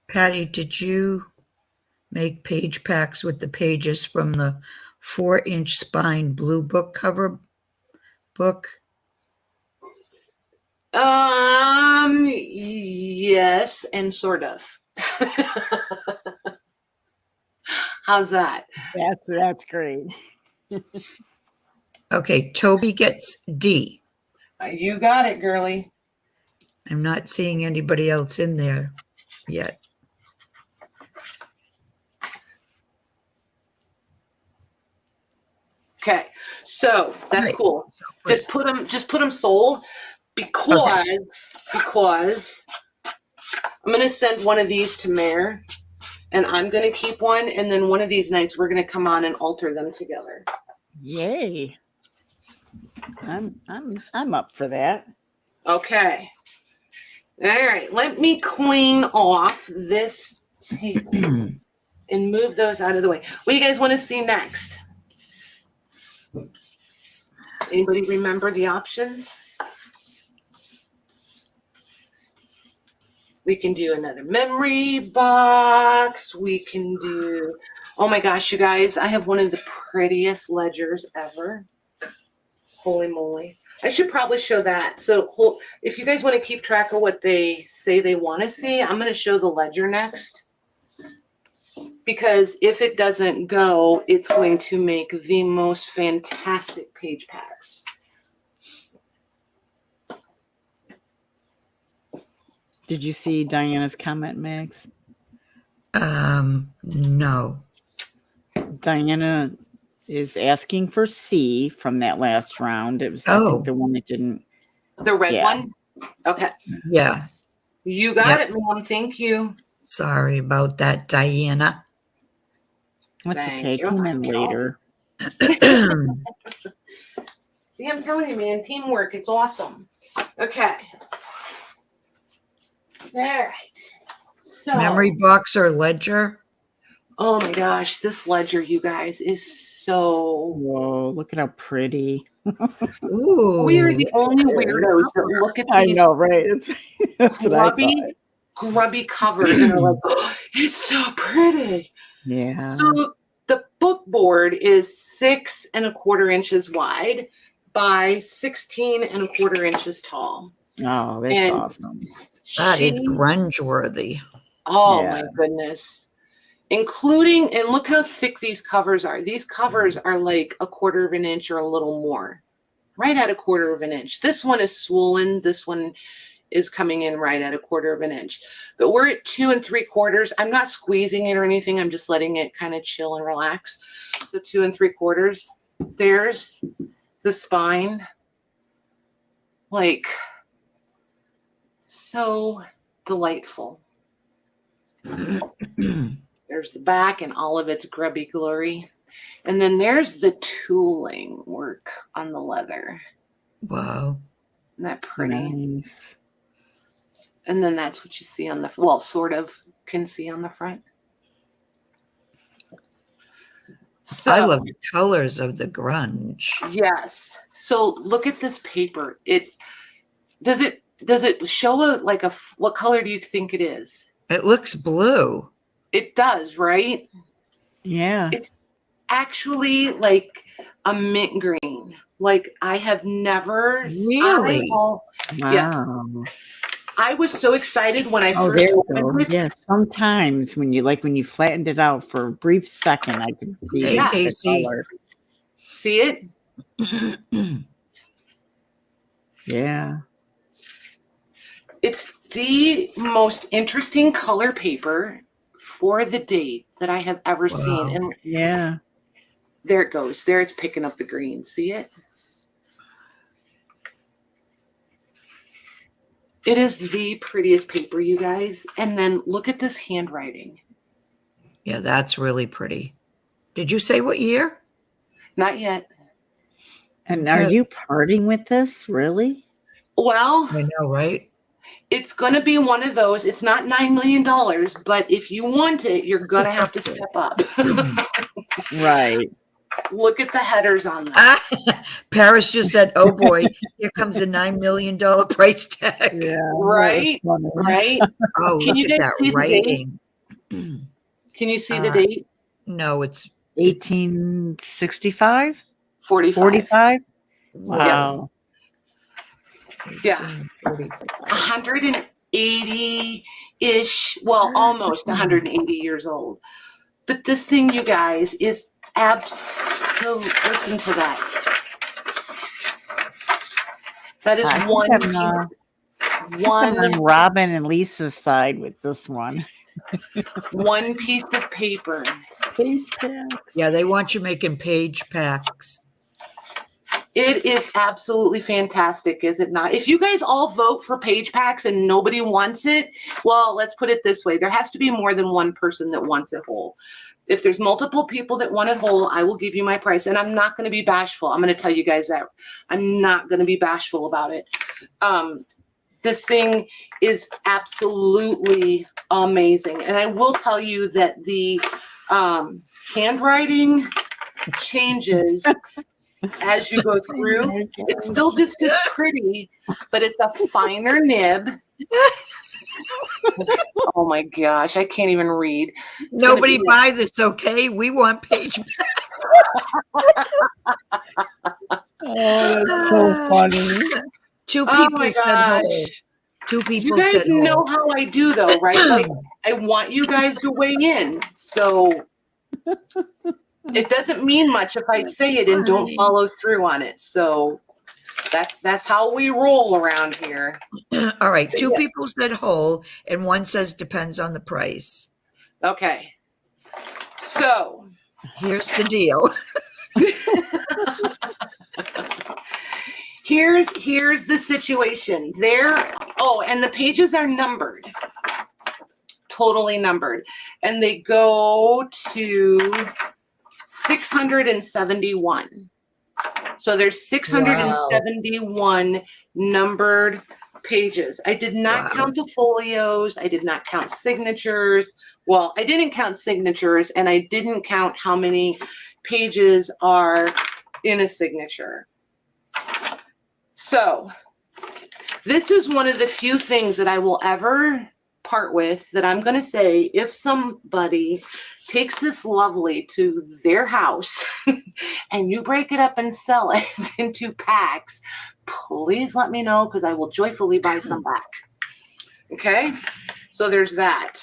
[SPEAKER 2] Patty, did you make page packs with the pages from the 4-inch spine blue book cover book?
[SPEAKER 1] Yes, and sort of. How's that?
[SPEAKER 3] That's great.
[SPEAKER 2] Okay, Toby gets D.
[SPEAKER 1] You got it, girly.
[SPEAKER 2] I'm not seeing anybody else in there yet.
[SPEAKER 1] Okay, so that's
[SPEAKER 2] Right.
[SPEAKER 1] cool. Just put them sold because I'm gonna send one of these to Mare, and I'm gonna keep one, and then one of these nights we're gonna come on and alter them together.
[SPEAKER 3] Yay. I'm up for that.
[SPEAKER 1] Okay. All right, let me clean off this table and move those out of the way. What do you guys want to see next? Anybody remember the options? We can do another memory box. We can do, oh my gosh, you guys, I have one of the prettiest ledgers ever. Holy moly. I should probably show that. So if you guys want to keep track of what they say they want to see, I'm going to show the ledger next. Because if it doesn't go, it's going to make the most fantastic page packs.
[SPEAKER 3] Did you see Diana's comment, Max?
[SPEAKER 2] No.
[SPEAKER 3] Diana is asking for C from that last round. It was I think the one that didn't.
[SPEAKER 1] The red one? Okay.
[SPEAKER 2] Yeah.
[SPEAKER 1] You got it, Mom. Thank you.
[SPEAKER 2] Sorry about that, Diana.
[SPEAKER 3] That's okay. Come in later.
[SPEAKER 1] See, I'm telling you, man, teamwork. It's awesome. Okay. All right. So,
[SPEAKER 2] Memory box or ledger?
[SPEAKER 1] oh my gosh, this ledger, you guys, is so.
[SPEAKER 3] Whoa, look at how pretty.
[SPEAKER 2] Ooh.
[SPEAKER 1] We are the only weirdos that look at these
[SPEAKER 3] I know, right? That's
[SPEAKER 1] grubby covers and are like, oh, it's so pretty.
[SPEAKER 3] Yeah.
[SPEAKER 1] So the book board is 6 1/4 inches wide by 16 1/4 inches tall.
[SPEAKER 3] Oh, that's awesome.
[SPEAKER 2] That is grunge worthy.
[SPEAKER 1] Oh my goodness. Including, and look how thick these covers are. These covers are like 1/4 inch or a little more. Right at 1/4 inch. This one is swollen. This one is coming in right at 1/4 inch. But we're at 2 3/4. I'm not squeezing it or anything. I'm just letting it kind of chill and relax. So 2 3/4. There's the spine. Like, so delightful. There's the back and all of its grubby glory. And then there's the tooling work on the leather.
[SPEAKER 2] Wow.
[SPEAKER 1] Isn't that pretty?
[SPEAKER 3] Nice.
[SPEAKER 1] And then that's what you see on the, well, sort of can see on the front. So,
[SPEAKER 2] I love the colors of the grunge.
[SPEAKER 1] yes. So look at this paper. Does it show what color do you think it is?
[SPEAKER 2] It looks blue.
[SPEAKER 1] It does, right?
[SPEAKER 3] Yeah.
[SPEAKER 1] It's actually like a mint green. Like I have never
[SPEAKER 2] Really?
[SPEAKER 3] Wow.
[SPEAKER 1] Yes. I was so excited when I
[SPEAKER 3] Oh,
[SPEAKER 1] first
[SPEAKER 3] there you
[SPEAKER 1] opened
[SPEAKER 3] go.
[SPEAKER 1] it.
[SPEAKER 3] Yeah. Sometimes when you flattened it out for a brief second, I could see
[SPEAKER 2] Hey,
[SPEAKER 3] the
[SPEAKER 2] Casey.
[SPEAKER 3] color.
[SPEAKER 1] See it?
[SPEAKER 3] Yeah.
[SPEAKER 1] It's the most interesting color paper for the date that I have ever seen. And
[SPEAKER 3] Yeah.
[SPEAKER 1] there it goes. There it's picking up the green. See it? It is the prettiest paper, you guys. And then look at this handwriting.
[SPEAKER 2] Yeah, that's really pretty. Did you say what year?
[SPEAKER 1] Not yet.
[SPEAKER 3] And are you parting with this? Really?
[SPEAKER 1] Well,
[SPEAKER 2] I know, right?
[SPEAKER 1] it's going to be one of those. It's not $9 million, but if you want it, you're going to have to step up.
[SPEAKER 3] Right.
[SPEAKER 1] Look at the headers on that.
[SPEAKER 2] Paris just said, oh boy, here comes a $9 million price tag.
[SPEAKER 3] Yeah.
[SPEAKER 1] Right? Right?
[SPEAKER 2] Oh,
[SPEAKER 1] Can
[SPEAKER 2] look
[SPEAKER 1] you
[SPEAKER 2] at
[SPEAKER 1] guys
[SPEAKER 2] that
[SPEAKER 1] see the date?
[SPEAKER 2] writing.
[SPEAKER 1] Can you see the date?
[SPEAKER 2] No, it's
[SPEAKER 3] 1865?
[SPEAKER 1] 45.
[SPEAKER 3] 45? Wow.
[SPEAKER 1] Yeah.
[SPEAKER 2] 1845.
[SPEAKER 1] 180-ish, well, almost 180 years old. But this thing, you guys, is absolute. Listen to that. That is
[SPEAKER 3] I'm on Robin and Lisa's side with this one.
[SPEAKER 1] one piece of paper.
[SPEAKER 3] Page packs.
[SPEAKER 2] Yeah, they want you making page packs.
[SPEAKER 1] It is absolutely fantastic, is it not? If you guys all vote for page packs and nobody wants it, well, let's put it this way. There has to be more than one person that wants it whole. If there's multiple people that want it whole, I will give you my price. And I'm not going to be bashful. I'm going to tell you guys that. I'm not going to be bashful about it. This thing is absolutely amazing. And I will tell you that the handwriting changes as you go through. It's still just as pretty, but it's a finer nib. Oh my gosh, I can't even read.
[SPEAKER 2] Nobody buy this, okay? We want page packs.
[SPEAKER 3] Oh, that's so funny.
[SPEAKER 2] Two
[SPEAKER 1] Oh
[SPEAKER 2] people
[SPEAKER 1] my
[SPEAKER 2] said whole.
[SPEAKER 1] gosh.
[SPEAKER 2] Two people
[SPEAKER 1] You guys
[SPEAKER 2] said whole.
[SPEAKER 1] know how I do though, right? Like I want you guys to weigh in. So it doesn't mean much if I say it and don't follow through on it. So that's how we roll around here.
[SPEAKER 2] All right,
[SPEAKER 1] So,
[SPEAKER 2] two
[SPEAKER 1] yeah.
[SPEAKER 2] people said whole, and one says depends on the price.
[SPEAKER 1] Okay. So
[SPEAKER 2] Here's the deal.
[SPEAKER 1] here's the situation. And the pages are numbered. Totally numbered. And they go to 671. So there's 671 numbered pages. I did not count the folios. I did not count signatures. Well, I didn't count signatures, and I didn't count how many pages are in a signature. So this is one of the few things that I will ever part with, that I'm going to say, if somebody takes this lovely to their house and you break it up and sell it into packs, please let me know, because I will joyfully buy some back. Okay, so there's that.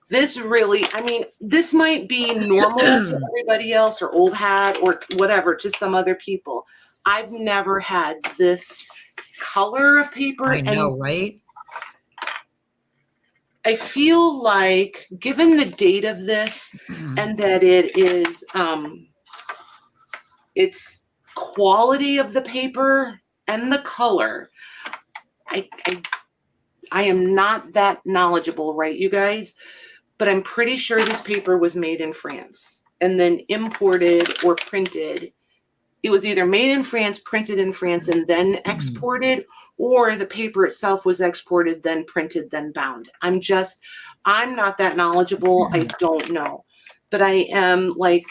[SPEAKER 1] This really, I mean, this might be normal to everybody else, or old hat, or whatever, to some other people. I've never had this color of paper.
[SPEAKER 2] I know, right?
[SPEAKER 1] I feel like, given the date of this, and that it is, it's quality of the paper and the color, I am not that knowledgeable, right, you guys? But I'm pretty sure this paper was made in France and then imported or printed. It was either made in France, printed in France, and then exported, or the paper itself was exported, then printed, then bound. I'm not that knowledgeable. I don't know. But I am like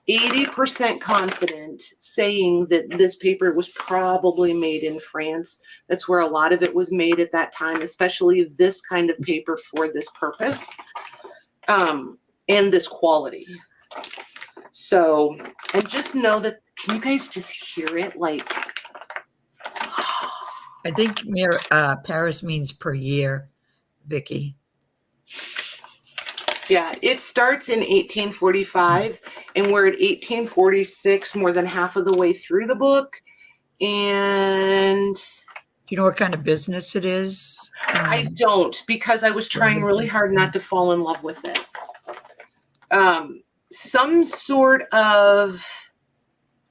[SPEAKER 1] 80% confident saying that this paper was probably made in France. That's where a lot of it was made at that time, especially this kind of paper for this purpose, and this quality. So, and just know that, can you guys just hear it? Like,
[SPEAKER 2] I think Paris means per year, Vicky.
[SPEAKER 1] yeah, it starts in 1845, and we're at 1846, more than half of the way through the book. And
[SPEAKER 2] Do you know what kind of business it is?
[SPEAKER 1] I don't, because I was trying really hard not to fall in love with it. Some sort of,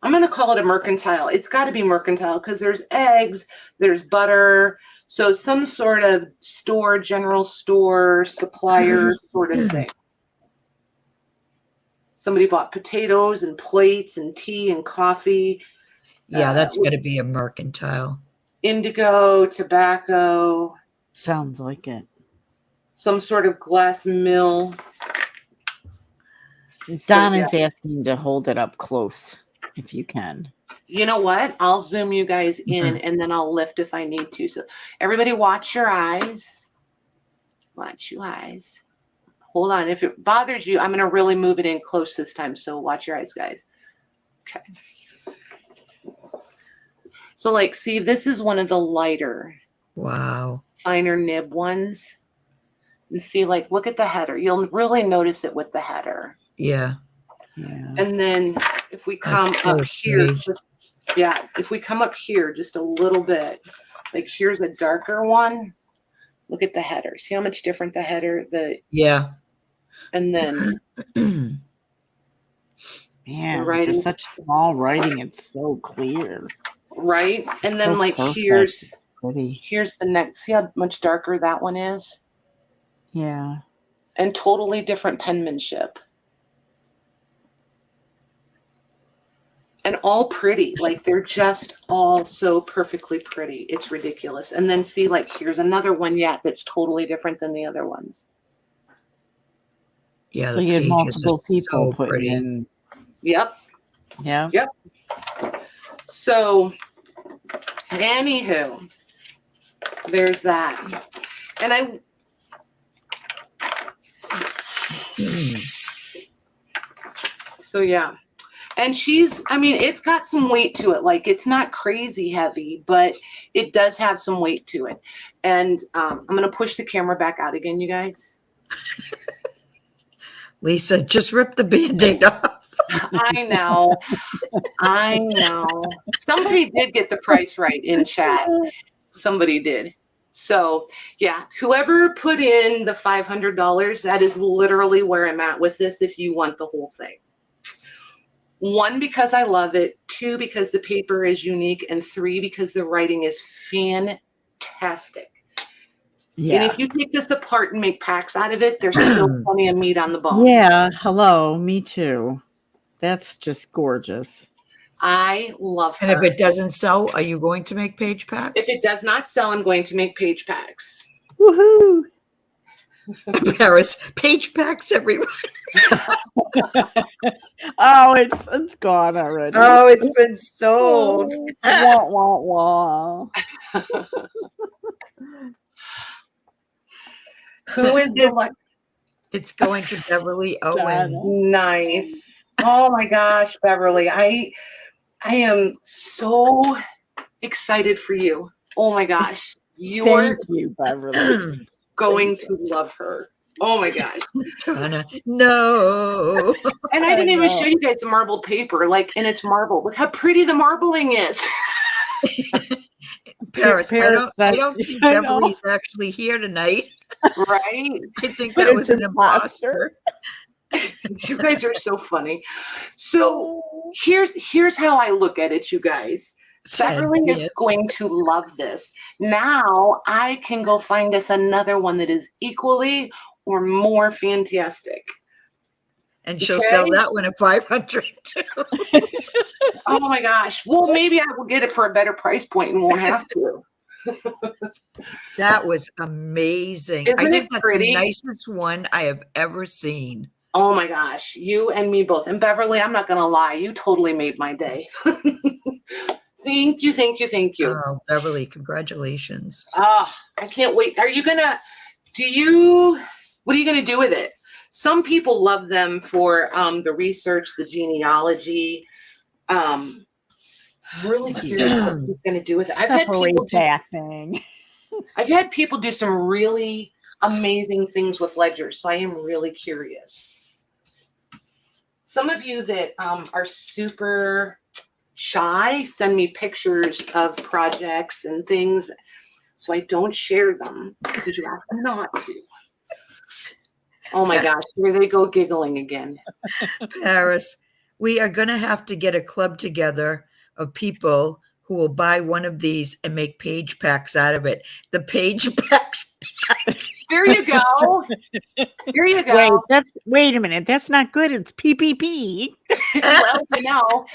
[SPEAKER 1] I'm going to call it a mercantile. It's got to be mercantile because there's eggs, there's butter. So some sort of store, general store, supplier sort of thing. Somebody bought potatoes and plates and tea and coffee.
[SPEAKER 2] Yeah, that's going to be a mercantile.
[SPEAKER 1] Indigo, tobacco.
[SPEAKER 3] Sounds like it.
[SPEAKER 1] Some sort of glass mill.
[SPEAKER 3] Donna's asking to hold it up close if you can.
[SPEAKER 1] You know what? I'll zoom you guys in and then I'll lift if I need to. So everybody watch your eyes. Watch your eyes. Hold on. If it bothers you, I'm going to really move it in close this time. So watch your eyes, guys. Okay. So like, see, this is one of the lighter.
[SPEAKER 2] Wow.
[SPEAKER 1] Finer nib ones. And see, like, look at the header. You'll really notice it with the header.
[SPEAKER 2] Yeah.
[SPEAKER 3] Yeah.
[SPEAKER 1] And then if we come up here, if we come up here just a little bit, like here's a darker one. Look at the header. See how much different the header,
[SPEAKER 2] yeah.
[SPEAKER 1] And then
[SPEAKER 3] Man,
[SPEAKER 1] writing,
[SPEAKER 3] for such small writing, it's so clear.
[SPEAKER 1] Right? And then
[SPEAKER 3] So
[SPEAKER 1] like
[SPEAKER 3] perfect.
[SPEAKER 1] here's the next. See how much darker that one is?
[SPEAKER 3] Yeah.
[SPEAKER 1] And totally different penmanship. And all pretty, like they're just all so perfectly pretty. It's ridiculous. And then see, like, here's another one yet that's totally different than the other ones.
[SPEAKER 2] Yeah,
[SPEAKER 3] So you had multiple people
[SPEAKER 2] so
[SPEAKER 3] putting
[SPEAKER 2] pretty.
[SPEAKER 3] in.
[SPEAKER 1] Yep.
[SPEAKER 3] Yeah.
[SPEAKER 1] Yep. So, anywho, there's that. And so yeah. And it's got some weight to it. Like, it's not crazy heavy, but it does have some weight to it. And I'm going to push the camera back out again, you guys.
[SPEAKER 2] Lisa, just rip the Band-Aid off.
[SPEAKER 1] I know. Somebody did get the price right in chat. Somebody did. So, yeah, whoever put in the $500, that is literally where I'm at with this if you want the whole thing. 1, because I love it. 2, because the paper is unique. And 3, because the writing is fantastic.
[SPEAKER 3] Yeah.
[SPEAKER 1] And if you take this apart and make packs out of it, there's still plenty of meat on the bone.
[SPEAKER 3] Yeah. Hello. Me too. That's just gorgeous.
[SPEAKER 1] I love her.
[SPEAKER 2] And if it doesn't sell, are you going to make page packs?
[SPEAKER 1] If it does not sell, I'm going to make page packs.
[SPEAKER 3] Woohoo.
[SPEAKER 2] Paris, page packs, everyone.
[SPEAKER 3] Oh, it's gone already.
[SPEAKER 2] Oh, it's been sold.
[SPEAKER 3] Wah, wah, wah.
[SPEAKER 1] Who is the
[SPEAKER 2] It's going to Beverly Owens.
[SPEAKER 1] Nice. Oh my gosh, Beverly. I am so excited for you. Oh my gosh. You're
[SPEAKER 3] Thank you, Beverly.
[SPEAKER 1] going to love her. Oh my gosh.
[SPEAKER 2] Donna, no.
[SPEAKER 1] And I didn't even show you guys the marbled paper, like, and it's marbled. Look how pretty the marbling is.
[SPEAKER 2] Paris, I don't think Beverly's actually here tonight.
[SPEAKER 1] Right?
[SPEAKER 2] I think that was an imposter.
[SPEAKER 1] You guys are so funny. So here's how I look at it, you guys. Beverly is going to love this. Now I can go find us another one that is equally or more fantastic.
[SPEAKER 2] And she'll sell that one at 500 too.
[SPEAKER 1] Oh my gosh. Well, maybe I will get it for a better price point and won't have to.
[SPEAKER 2] That was amazing. I think that's the nicest one I have ever seen.
[SPEAKER 1] Oh my gosh. You and me both. And Beverly, I'm not going to lie. You totally made my day. Thank you.
[SPEAKER 2] Oh, Beverly, congratulations.
[SPEAKER 1] Oh, I can't wait. What are you going to do with it? Some people love them for the research, the genealogy. Really curious what he's going to do with it. I've had people do some really amazing things with ledgers, so I am really curious. Some of you that are super shy send me pictures of projects and things, so I don't share them because you ask them not to. Oh my gosh, here they go giggling again.
[SPEAKER 2] Paris, we are going to have to get a club together of people who will buy one of these and make page packs out of it. The page packs.
[SPEAKER 1] There you go.
[SPEAKER 3] Wait a minute. That's not good. It's PPP.
[SPEAKER 1] Well,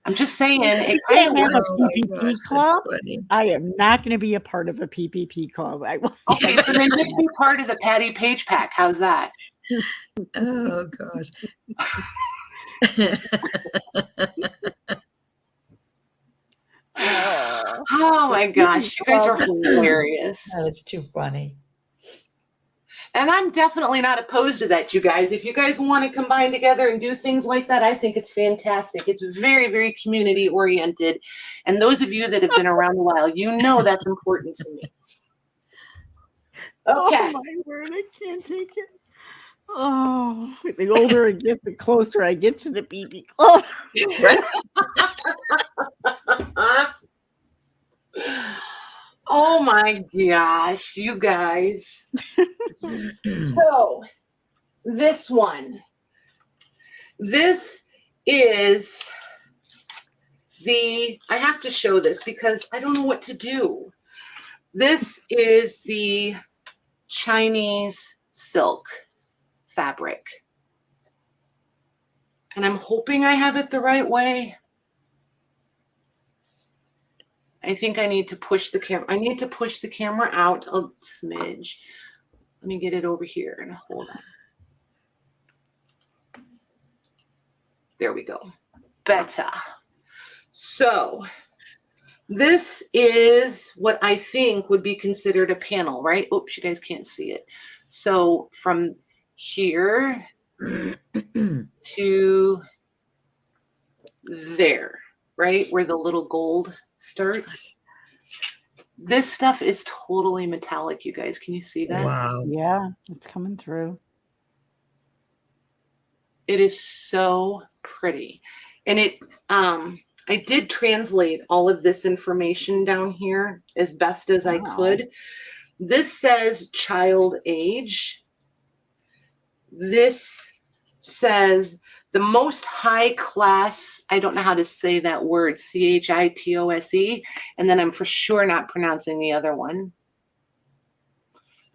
[SPEAKER 1] I'm just saying.
[SPEAKER 3] It can't have a PPP club. I am not going to be a part of a PPP club.
[SPEAKER 1] Okay, so then just be part of the Patty Page Pack. How's that?
[SPEAKER 2] Oh gosh.
[SPEAKER 1] Oh my gosh, you guys are hilarious.
[SPEAKER 2] That is too funny.
[SPEAKER 1] And I'm definitely not opposed to that, you guys. If you guys want to combine together and do things like that, I think it's fantastic. It's very, very community oriented. And those of you that have been around a while, you know that's important to me. Okay.
[SPEAKER 3] Oh my word, I can't take it. Oh, the older I get, the closer I get to the BB club.
[SPEAKER 1] Oh my gosh, you guys. So, this one. This is I have to show this because I don't know what to do. This is the Chinese silk fabric. And I'm hoping I have it the right way. I think I need to push the camera. I need to push the camera out a smidge. Let me get it over here and hold on. There we go. Better. So this is what I think would be considered a panel, right? Oops, you guys can't see it. So from here to there, right? Where the little gold starts. This stuff is totally metallic, you guys. Can you see that?
[SPEAKER 2] Wow.
[SPEAKER 3] Yeah, it's coming through.
[SPEAKER 1] It is so pretty. And it I did translate all of this information down here as best as I could. This says child age. This says the most high class, I don't know how to say that word, CHITOSE, and then I'm for sure not pronouncing the other one.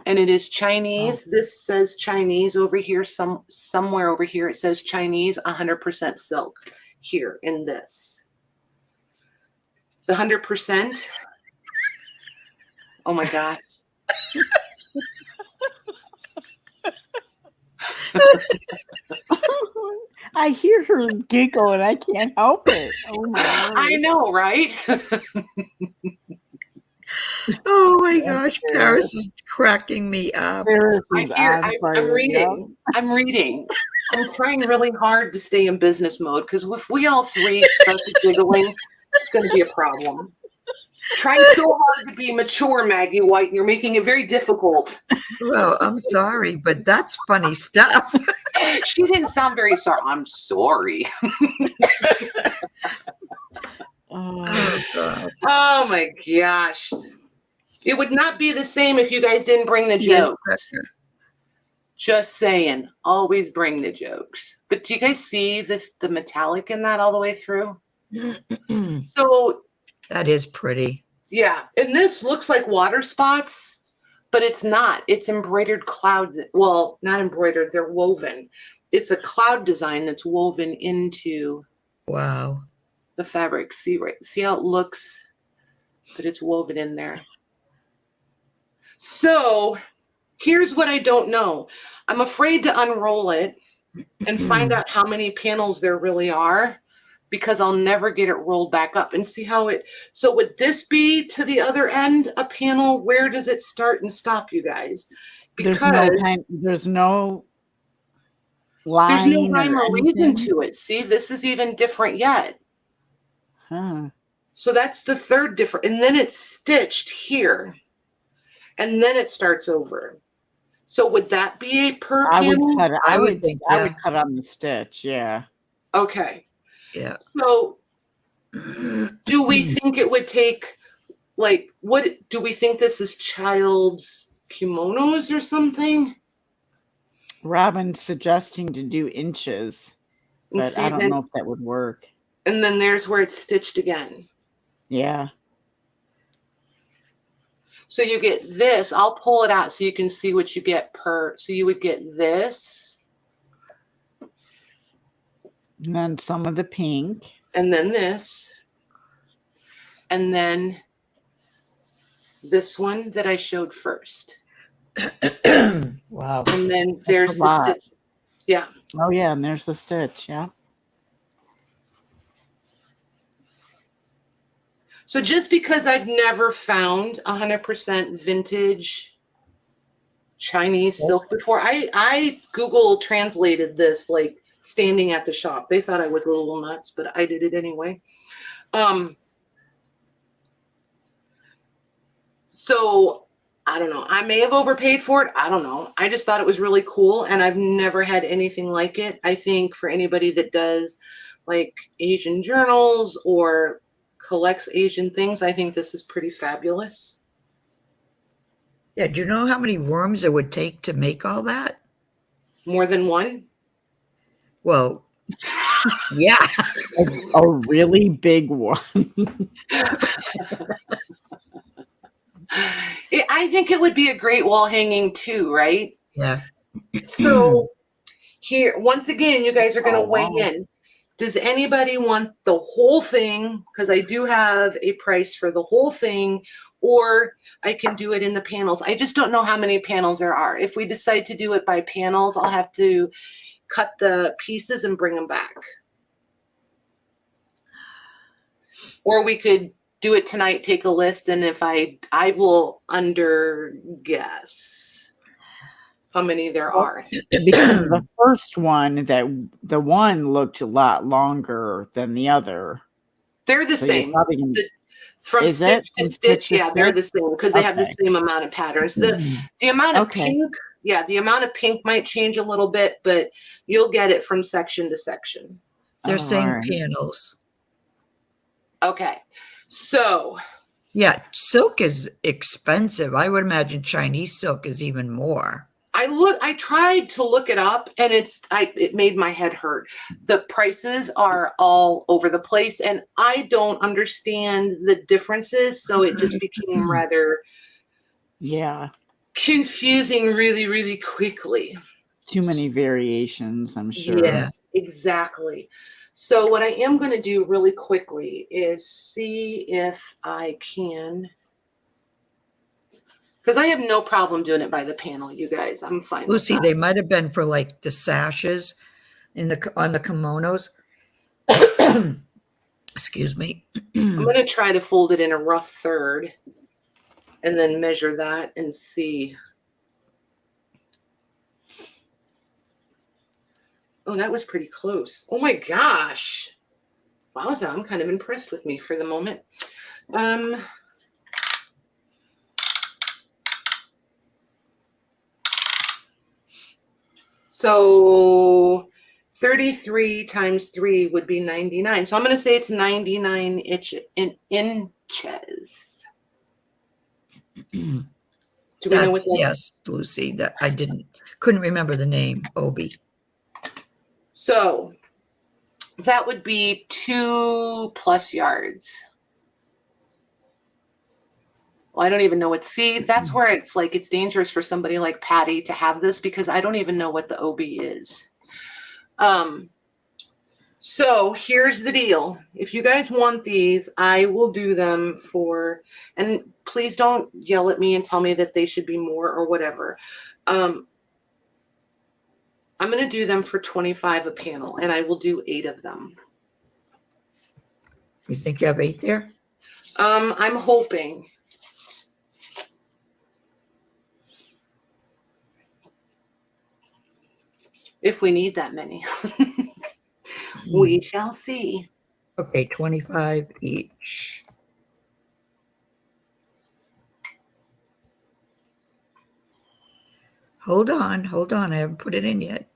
[SPEAKER 1] And it is Chinese. This says Chinese over here, somewhere over here it says Chinese, 100% silk here in this. The 100%. Oh my God.
[SPEAKER 3] I hear her giggle and I can't help it. Oh my God.
[SPEAKER 1] I know, right?
[SPEAKER 2] Oh my gosh, Paris is cracking me up.
[SPEAKER 1] I'm reading. I'm trying really hard to stay in business mode because if we all three start giggling, it's going to be a problem. Trying so hard to be mature, Maggie White, and you're making it very difficult.
[SPEAKER 2] Well, I'm sorry, but that's funny stuff.
[SPEAKER 1] She didn't sound very sorry. I'm sorry.
[SPEAKER 2] Oh, God.
[SPEAKER 1] Oh my gosh. It would not be the same if you guys didn't bring the joke. Just saying, always bring the jokes. But do you guys see this, the metallic in that all the way through? So
[SPEAKER 2] that is pretty.
[SPEAKER 1] yeah, and this looks like water spots, but it's not. It's embroidered clouds. Well, not embroidered, they're woven. It's a cloud design that's woven into
[SPEAKER 2] Wow.
[SPEAKER 1] the fabric. See how it looks, but it's woven in there. So here's what I don't know. I'm afraid to unroll it and find out how many panels there really are, because I'll never get it rolled back up. And see how it, so would this be to the other end a panel? Where does it start and stop, you guys? Because
[SPEAKER 3] there's no line.
[SPEAKER 1] There's no rhyme or reason
[SPEAKER 3] anything?
[SPEAKER 1] to it. See, this is even different yet.
[SPEAKER 3] Huh.
[SPEAKER 1] So that's the third different. And then it's stitched here. And then it starts over. So would that be a per panel?
[SPEAKER 3] I would cut on the stitch, yeah.
[SPEAKER 1] Okay.
[SPEAKER 2] Yeah.
[SPEAKER 1] So do we think it would take, like, what do we think this is child's kimonos or something?
[SPEAKER 3] Robin's suggesting to do inches, but
[SPEAKER 1] See,
[SPEAKER 3] I don't know if that would work.
[SPEAKER 1] And then there's where it's stitched again.
[SPEAKER 3] Yeah.
[SPEAKER 1] So you get this. I'll pull it out so you can see what you get per. So you would get this.
[SPEAKER 3] And then some of the pink.
[SPEAKER 1] And then this. And then this one that I showed first.
[SPEAKER 2] Wow.
[SPEAKER 1] And then there's the stitch. Yeah.
[SPEAKER 3] Oh, yeah. And there's the stitch. Yeah.
[SPEAKER 1] So just because I've never found 100% vintage Chinese silk before, I Google translated this, like standing at the shop. They thought I was a little nuts, but I did it anyway. So I don't know. I may have overpaid for it. I don't know. I just thought it was really cool, and I've never had anything like it. I think for anybody that does like Asian journals or collects Asian things, I think this is pretty fabulous.
[SPEAKER 2] Yeah, do you know how many worms it would take to make all that?
[SPEAKER 1] More than one?
[SPEAKER 2] Well, yeah.
[SPEAKER 3] A really big one.
[SPEAKER 1] I think it would be a great wall hanging too, right?
[SPEAKER 2] Yeah.
[SPEAKER 1] So here, once again, you guys are going to weigh in. Does anybody want the whole thing? Because I do have a price for the whole thing, or I can do it in the panels. I just don't know how many panels there are. If we decide to do it by panels, I'll have to cut the pieces and bring them back. Or we could do it tonight, take a list, and if I will under guess how many there are.
[SPEAKER 3] Because the first one, the one looked a lot longer than the other.
[SPEAKER 1] They're the same. From stitch to stitch, yeah, they're the same because they have the same amount of patterns. The amount of pink, yeah, the amount of pink might change a little bit, but you'll get it from section to section.
[SPEAKER 2] They're saying panels.
[SPEAKER 1] Okay, so
[SPEAKER 2] yeah, silk is expensive. I would imagine Chinese silk is even more.
[SPEAKER 1] I tried to look it up, and it made my head hurt. The prices are all over the place, and I don't understand the differences, so it just became rather confusing really, really quickly.
[SPEAKER 3] Too many variations, I'm sure.
[SPEAKER 1] Yes, exactly. So what I am going to do really quickly is see if I can, because I have no problem doing it by the panel, you guys. I'm fine.
[SPEAKER 2] Lucy, they might have been for like the sashes on the kimonos. Excuse me.
[SPEAKER 1] I'm going to try to fold it in a rough third and then measure that and see. Oh, that was pretty close. Oh my gosh. Wowza, I'm kind of impressed with me for the moment. So 33 times 3 would be 99. So I'm going to say it's 99 inches. Do we know what that
[SPEAKER 2] yes, Lucy, that I didn't, Couldn't remember the name. Obi.
[SPEAKER 1] So that would be 2+ yards. Well, I don't even know what, see, that's where it's like, it's dangerous for somebody like Patty to have this because I don't even know what the OB is. So here's the deal. If you guys want these, I will do them for, and please don't yell at me and tell me that they should be more or whatever. I'm going to do them for $25 a panel, and I will do 8 of them.
[SPEAKER 2] You think you have 8 there?
[SPEAKER 1] I'm hoping. If we need that many. We shall see.
[SPEAKER 2] Okay, 25 each. Hold on. I haven't put it in yet.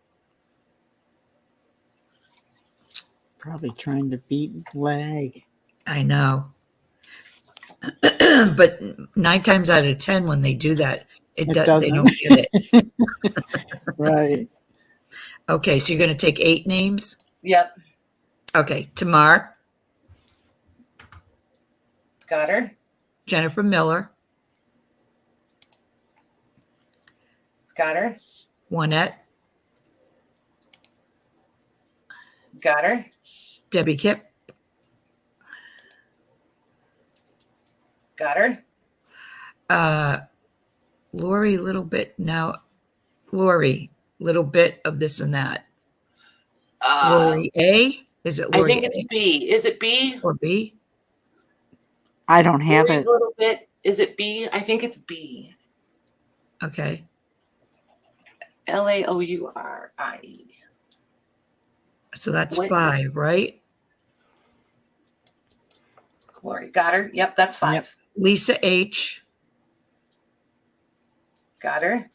[SPEAKER 3] Probably trying to beat lag.
[SPEAKER 2] I know. But 9 times out of 10, when they do that, they
[SPEAKER 3] doesn't.
[SPEAKER 2] don't get it.
[SPEAKER 3] Right.
[SPEAKER 2] Okay, so you're going to take 8 names?
[SPEAKER 1] Yep.
[SPEAKER 2] Okay, Tamar,
[SPEAKER 1] Got her.
[SPEAKER 2] Jennifer Miller,
[SPEAKER 1] Got her.
[SPEAKER 2] Juanette,
[SPEAKER 1] Got her.
[SPEAKER 2] Debbie Kipp,
[SPEAKER 1] Got her.
[SPEAKER 2] Lori, little bit now. Lori, little bit of this and that. Lori A? Is it Lori
[SPEAKER 1] I think it's B. Is it B?
[SPEAKER 2] or B?
[SPEAKER 3] I don't have
[SPEAKER 1] Lori's
[SPEAKER 3] it.
[SPEAKER 1] a little bit. Is it B? I think it's B.
[SPEAKER 2] Okay.
[SPEAKER 1] Laourie.
[SPEAKER 2] So that's
[SPEAKER 1] What?
[SPEAKER 2] 5, right?
[SPEAKER 1] Lori, got her. Yep, that's 5.
[SPEAKER 3] Yep.
[SPEAKER 2] Lisa H,
[SPEAKER 1] Got her.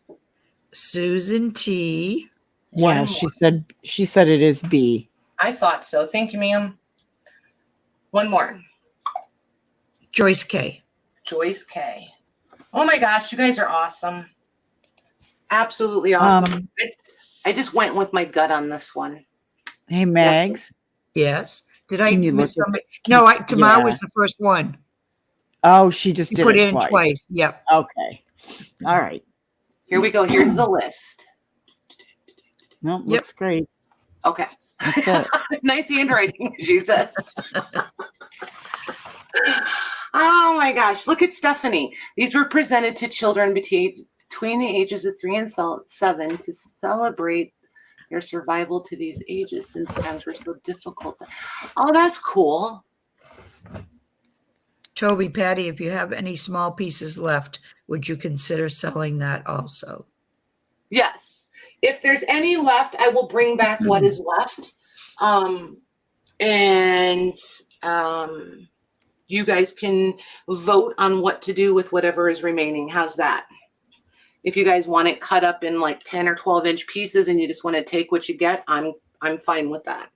[SPEAKER 2] Susan T,
[SPEAKER 3] Yeah,
[SPEAKER 1] One
[SPEAKER 3] she said it is B.
[SPEAKER 1] I thought so. Thank you, ma'am. One more.
[SPEAKER 2] Joyce K.
[SPEAKER 1] Joyce K. Oh my gosh, you guys are awesome. Absolutely awesome. I just went with my gut on this one.
[SPEAKER 3] Hey, Mags.
[SPEAKER 2] Yes. Did I
[SPEAKER 3] Can you
[SPEAKER 2] miss
[SPEAKER 3] look at-
[SPEAKER 2] somebody? No, Tamar
[SPEAKER 3] Yeah.
[SPEAKER 2] was the first one.
[SPEAKER 3] Oh, she just
[SPEAKER 2] You
[SPEAKER 3] did
[SPEAKER 2] put
[SPEAKER 3] it
[SPEAKER 2] it in
[SPEAKER 3] twice.
[SPEAKER 2] twice. Yep.
[SPEAKER 3] Okay. All right.
[SPEAKER 1] Here we go. Here's the list.
[SPEAKER 3] No,
[SPEAKER 2] Yep.
[SPEAKER 3] looks great.
[SPEAKER 1] Okay.
[SPEAKER 3] That's it.
[SPEAKER 1] Nice handwriting, she says. Oh my gosh. Look at Stephanie. These were presented to children between the ages of 3 and 7 to celebrate their survival to these ages since times were so difficult. Oh, that's cool.
[SPEAKER 2] Toby, Patty, if you have any small pieces left, would you consider selling that also?
[SPEAKER 1] Yes. If there's any left, I will bring back what is left. You guys can vote on what to do with whatever is remaining. How's that? If you guys want it cut up in like 10 or 12-inch pieces and you just want to take what you get, I'm fine with that.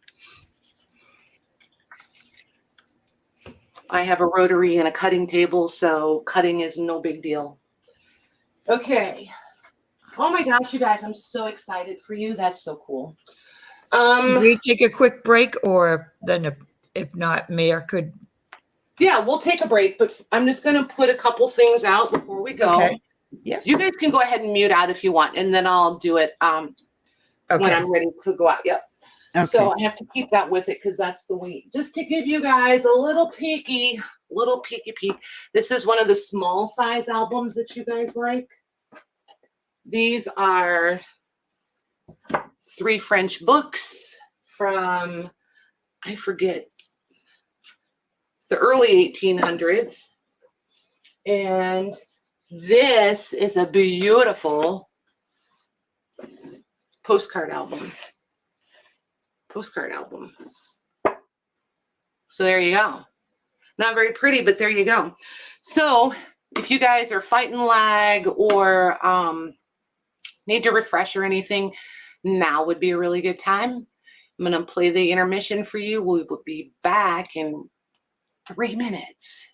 [SPEAKER 1] I have a rotary and a cutting table, so cutting is no big deal. Okay. Oh my gosh, you guys, I'm so excited for you. That's so cool.
[SPEAKER 2] Can we take a quick break, or then if not, Mayor could.
[SPEAKER 1] Yeah, we'll take a break, but I'm just going to put a couple things out before we go.
[SPEAKER 2] Okay. Yeah.
[SPEAKER 1] You guys can go ahead and mute out if you want, and then I'll do it when I'm ready to go out. Yep.
[SPEAKER 3] Okay.
[SPEAKER 1] So I have to keep that with it because that's the weight. Just to give you guys a little peek. This is one of the small size albums that you guys like. These are 3 French books from, I forget, the early 1800s. And this is a beautiful postcard album. So there you go. Not very pretty, but there you go. So if you guys are fighting lag or need to refresh or anything, now would be a really good time. I'm going to play the intermission for you. We will be back in 3 minutes.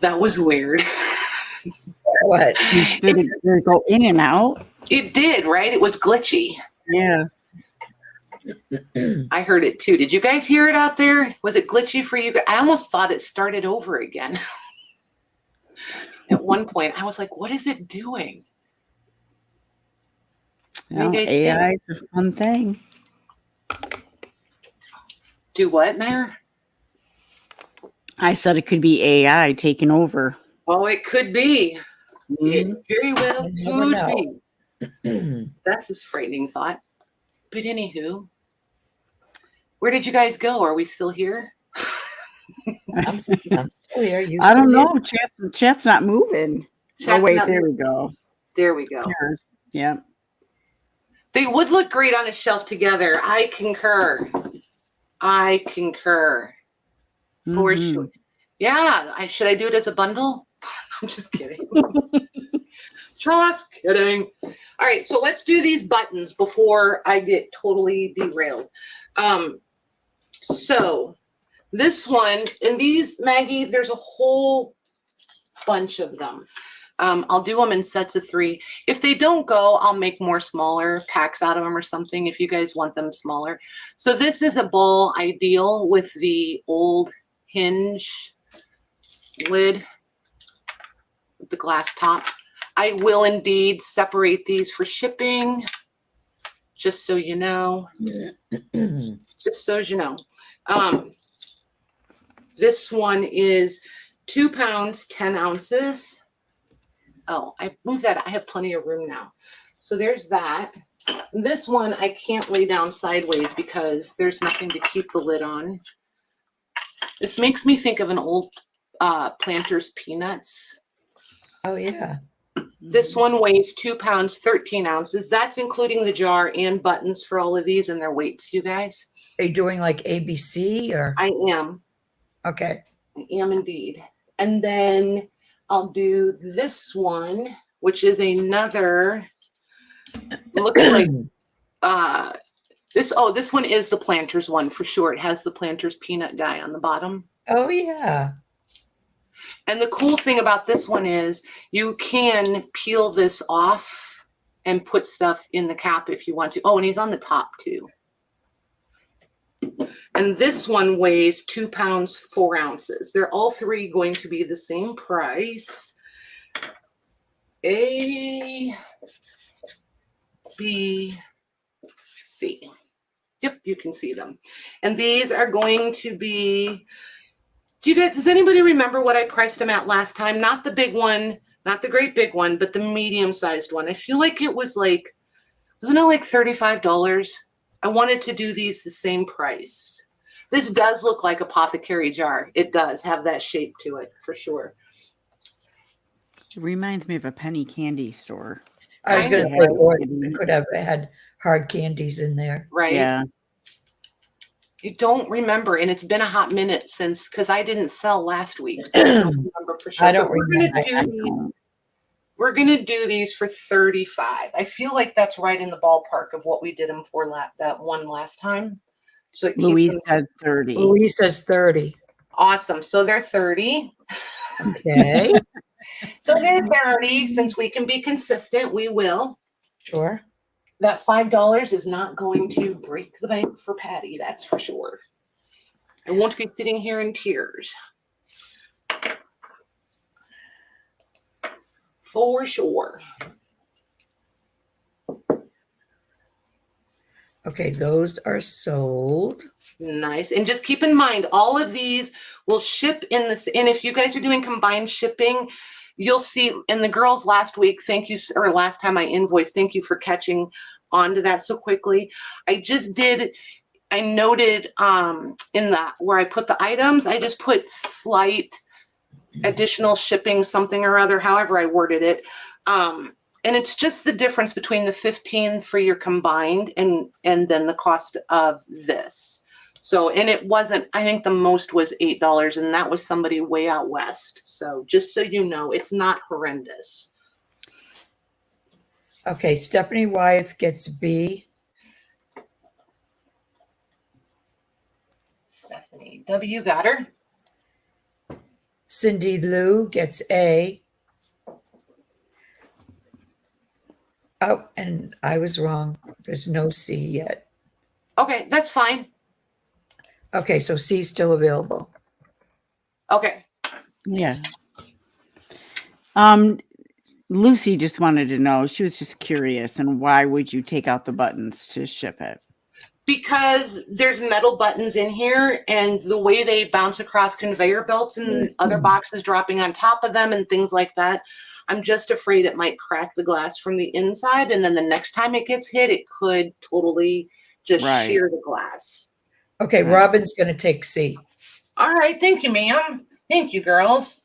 [SPEAKER 1] That was weird.
[SPEAKER 2] What?
[SPEAKER 3] Did it go in and out?
[SPEAKER 1] It did, right? It was glitchy.
[SPEAKER 3] Yeah.
[SPEAKER 1] I heard it too. Did you guys hear it out there? Was it glitchy for you? I almost thought it started over again. At one point, I was like, what is it doing?
[SPEAKER 3] Well, AI is a fun thing.
[SPEAKER 1] Do what, Mayor?
[SPEAKER 3] I said it could be AI taking over.
[SPEAKER 1] Oh, it could be.
[SPEAKER 3] Mm-hmm.
[SPEAKER 1] It very well
[SPEAKER 2] You never know.
[SPEAKER 1] could be. That's a frightening thought. But anywho, where did you guys go? Are we still here?
[SPEAKER 2] I'm still here. You
[SPEAKER 3] I don't
[SPEAKER 2] still
[SPEAKER 3] know. Chat's not moving.
[SPEAKER 1] Chat's
[SPEAKER 3] oh, wait,
[SPEAKER 1] not
[SPEAKER 3] there
[SPEAKER 1] moving.
[SPEAKER 3] we go.
[SPEAKER 1] There we go.
[SPEAKER 3] Yours. Yeah.
[SPEAKER 1] They would look great on a shelf together. I concur. For sure. Yeah. Should I do it as a bundle? I'm just kidding. Just kidding. All right. So let's do these buttons before I get totally derailed. So this one, and these, Maggie, there's a whole bunch of them. I'll do them in sets of 3. If they don't go, I'll make more smaller packs out of them or something if you guys want them smaller. So this is a bowl ideal with the old hinge lid with the glass top. I will indeed separate these for shipping, just so you know. Just so you know. This one is 2 pounds, 10 ounces. Oh, I moved that. I have plenty of room now. So there's that. This one I can't lay down sideways because there's nothing to keep the lid on. This makes me think of an old Planters Peanuts.
[SPEAKER 2] Oh, yeah.
[SPEAKER 1] This one weighs 2 pounds, 13 ounces. That's including the jar and buttons for all of these and their weights, you guys.
[SPEAKER 2] Are you doing like ABC or?
[SPEAKER 1] I am.
[SPEAKER 2] Okay.
[SPEAKER 1] I am indeed. And then I'll do this one, which is another, looks like this one is the Planters one for sure. It has the Planters peanut guy on the bottom.
[SPEAKER 2] Oh, yeah.
[SPEAKER 1] And the cool thing about this one is you can peel this off and put stuff in the cap if you want to. Oh, and he's on the top too. And this one weighs 2 pounds, 4 ounces. They're all 3 going to be the same price. A, B, C. Yep, you can see them. And these are going to be, does anybody remember what I priced them at last time? Not the big one, not the great big one, but the medium-sized one. I feel like it was like, wasn't it like $35? I wanted to do these the same price. This does look like a apothecary jar. It does have that shape to it for sure.
[SPEAKER 3] It reminds me of a penny candy store.
[SPEAKER 2] I was going to say, or it could have had hard candies in there.
[SPEAKER 1] Right.
[SPEAKER 3] Yeah.
[SPEAKER 1] You don't remember, and it's been a hot minute since, because I didn't sell last week. So I don't remember for sure.
[SPEAKER 2] I don't remember.
[SPEAKER 1] We're gonna do these for $35. I feel like that's right in the ballpark of what we did them for that one last time. So
[SPEAKER 3] Louise said 30.
[SPEAKER 2] Louise says 30.
[SPEAKER 1] Awesome. So they're 30.
[SPEAKER 2] Okay.
[SPEAKER 1] So they're 30. Since we can be consistent, we will.
[SPEAKER 2] Sure.
[SPEAKER 1] That $5 is not going to break the bank for Patty, that's for sure. I won't be sitting here in tears. For sure.
[SPEAKER 2] Okay, those are sold.
[SPEAKER 1] Nice. And just keep in mind, all of these will ship in this. And if you guys are doing combined shipping, you'll see in the girls last week, thank you, or last time I invoiced, thank you for catching on to that so quickly. I noted in that where I put the items, I just put slight additional shipping, something or other, however I worded it. And it's just the difference between the 15 for your combined and then the cost of this. So, and it wasn't, I think the most was $8, and that was somebody way out west. So just so you know, it's not horrendous.
[SPEAKER 2] Okay, Stephanie Wyeth gets B.
[SPEAKER 1] Stephanie W. got her.
[SPEAKER 2] Cindy Lou gets A. Oh, and I was wrong. There's no C yet.
[SPEAKER 1] Okay, that's fine.
[SPEAKER 2] Okay, so C is still available.
[SPEAKER 1] Okay.
[SPEAKER 3] Yeah. Lucy just wanted to know, she was just curious, and why would you take out the buttons to ship it?
[SPEAKER 1] Because there's metal buttons in here, and the way they bounce across conveyor belts and other boxes dropping on top of them and things like that, I'm just afraid it might crack the glass from the inside, and then the next time it gets hit, it could totally just shear the glass.
[SPEAKER 2] Okay, Robin's going to take C.
[SPEAKER 1] All right, thank you, ma'am. Thank you, girls.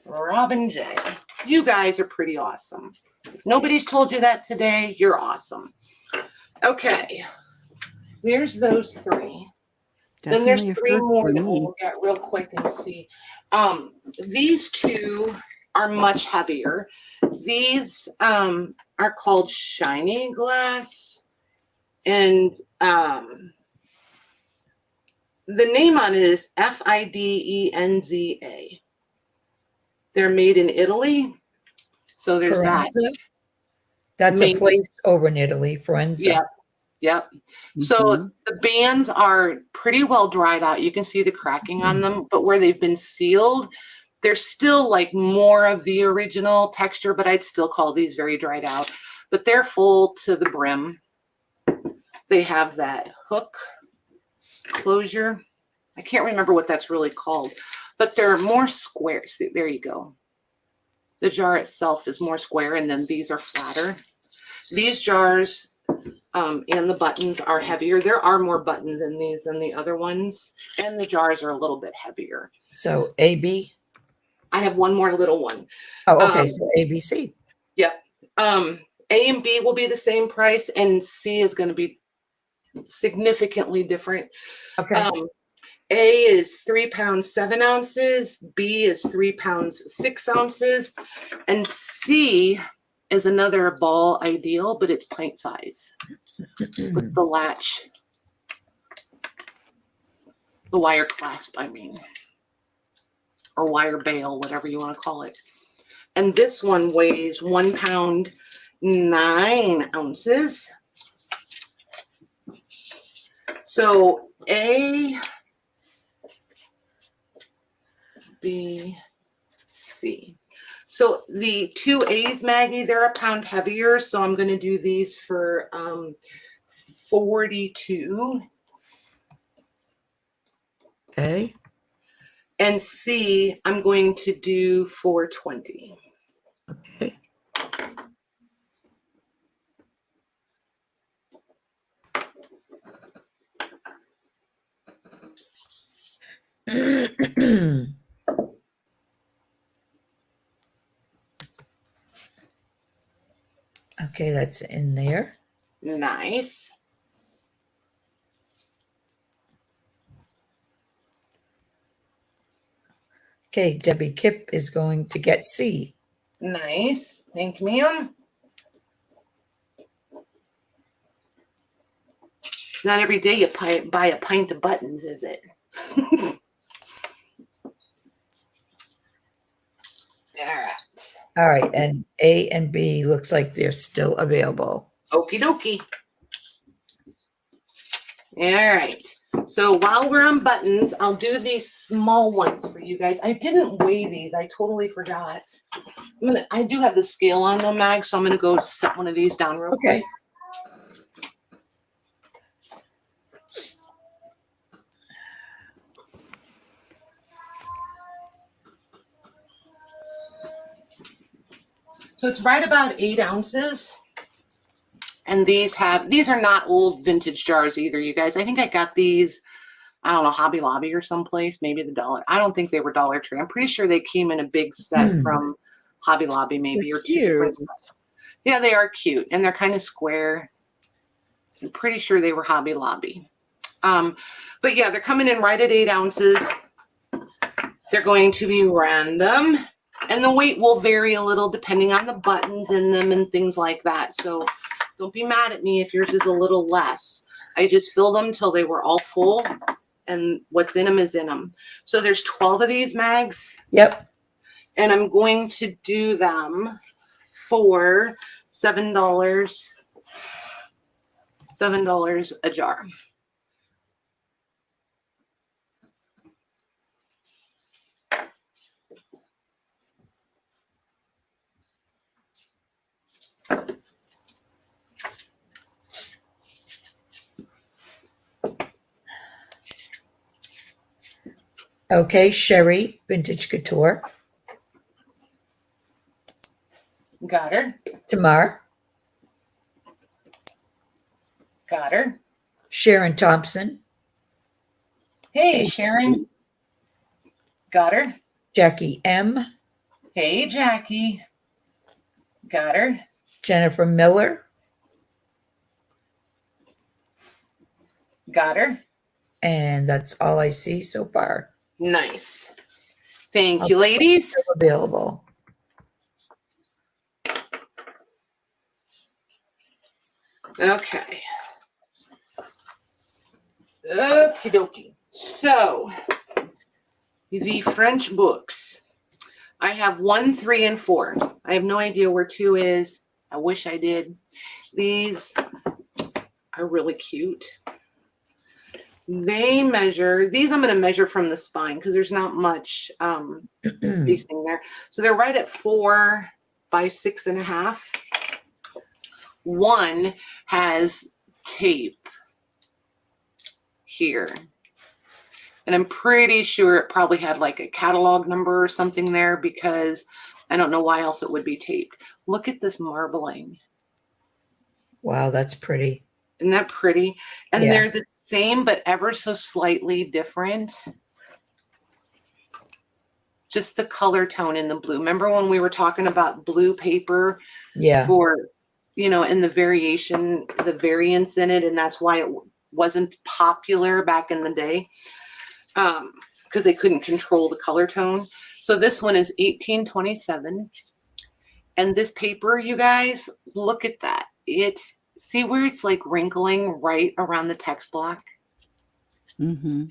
[SPEAKER 1] Robin J. You guys are pretty awesome. If nobody's told you that today, you're awesome. Okay. There's those three. Then there's three more that we'll get real quick and see. These two are much heavier. These are called shiny glass. And the name on it is FIDENZA. They're made in Italy. So there's
[SPEAKER 2] Forenza?
[SPEAKER 1] that.
[SPEAKER 2] That's a place over in Italy, Forenza.
[SPEAKER 1] Yep. So the bands are pretty well dried out. You can see the cracking on them, but where they've been sealed, they're still like more of the original texture, but I'd still call these very dried out. But they're full to the brim. They have that hook closure. I can't remember what that's really called, but they're more square. See, there you go. The jar itself is more square, and then these are flatter. These jars and the buttons are heavier. There are more buttons in these than the other ones, and the jars are a little bit heavier.
[SPEAKER 2] So AB?
[SPEAKER 1] I have one more little one.
[SPEAKER 2] Oh, okay. So ABC.
[SPEAKER 1] Yep. A and B will be the same price, and C is going to be significantly different.
[SPEAKER 2] Okay.
[SPEAKER 1] A is 3 pounds 7 ounces. B is 3 pounds 6 ounces, and C is another ball ideal, but it's pint size with the latch, the wire clasp, I mean, or wire bail, whatever you want to call it. And this one weighs 1 pound 9 ounces. So A, B, C. So the two A's, Maggie, they're a pound heavier. So I'm going to do these for 42.
[SPEAKER 2] Okay.
[SPEAKER 1] And C, I'm going to do for 20.
[SPEAKER 2] Okay. Okay, that's in there.
[SPEAKER 1] Nice.
[SPEAKER 2] Okay, Debbie Kipp is going to get C.
[SPEAKER 1] Nice. Thank you, ma'am. It's not every day you buy a pint of buttons, is it?
[SPEAKER 2] All right, and A and B looks like they're still available.
[SPEAKER 1] Okie dokie. All right. So while we're on buttons, I'll do these small ones for you guys. I didn't weigh these. I totally forgot. I do have the scale on them, Mag, so I'm going to go set one of these down real quick. So it's right about 8 ounces. And these are not old vintage jars either, you guys. I think I got these, I don't know, Hobby Lobby or someplace, maybe the Dollar. I don't think they were Dollar Tree. I'm pretty sure they came in a big set from Hobby Lobby, maybe, or two different sets. Yeah, they are cute, and they're kind of square. I'm pretty sure they were Hobby Lobby. But yeah, they're coming in right at 8 ounces. They're going to be random, and the weight will vary a little depending on the buttons in them and things like that. So don't be mad at me if yours is a little less. I just filled them till they were all full, and what's in them is in them. So there's 12 of these, Mags.
[SPEAKER 2] Yep.
[SPEAKER 1] And I'm going to do them for $7. $7 a jar.
[SPEAKER 2] Okay, Sherry, Vintage Couture.
[SPEAKER 1] Got her.
[SPEAKER 2] Tamar,
[SPEAKER 1] Got her.
[SPEAKER 2] Sharon Thompson,
[SPEAKER 1] Hey, Sharon. Got her.
[SPEAKER 2] Jackie M,
[SPEAKER 1] Hey, Jackie. Got her.
[SPEAKER 2] Jennifer Miller,
[SPEAKER 1] Got her.
[SPEAKER 2] and that's all I see so far.
[SPEAKER 1] Nice. Thank you, ladies.
[SPEAKER 2] Still available.
[SPEAKER 1] Okay. Okie dokie. So, the French books. I have 1, 3, and 4. I have no idea where 2 is. I wish I did. These are really cute. They measure, these I'm going to measure from the spine because there's not much spacing there. So they're right at 4 by 6.5. One has tape here. And I'm pretty sure it probably had like a catalog number or something there because I don't know why else it would be taped. Look at this marbling.
[SPEAKER 2] Wow, that's pretty.
[SPEAKER 1] Isn't that pretty? And
[SPEAKER 2] Yeah.
[SPEAKER 1] they're the same, but ever so slightly different. Just the color tone in the blue. Remember when we were talking about blue paper
[SPEAKER 2] Yeah.
[SPEAKER 1] for, and the variation, the variance in it, and that's why it wasn't popular back in the day, because they couldn't control the color tone. So this one is 1827, and this paper, you guys, look at that. See where it's like wrinkling right around the text block?
[SPEAKER 3] Mm-hmm.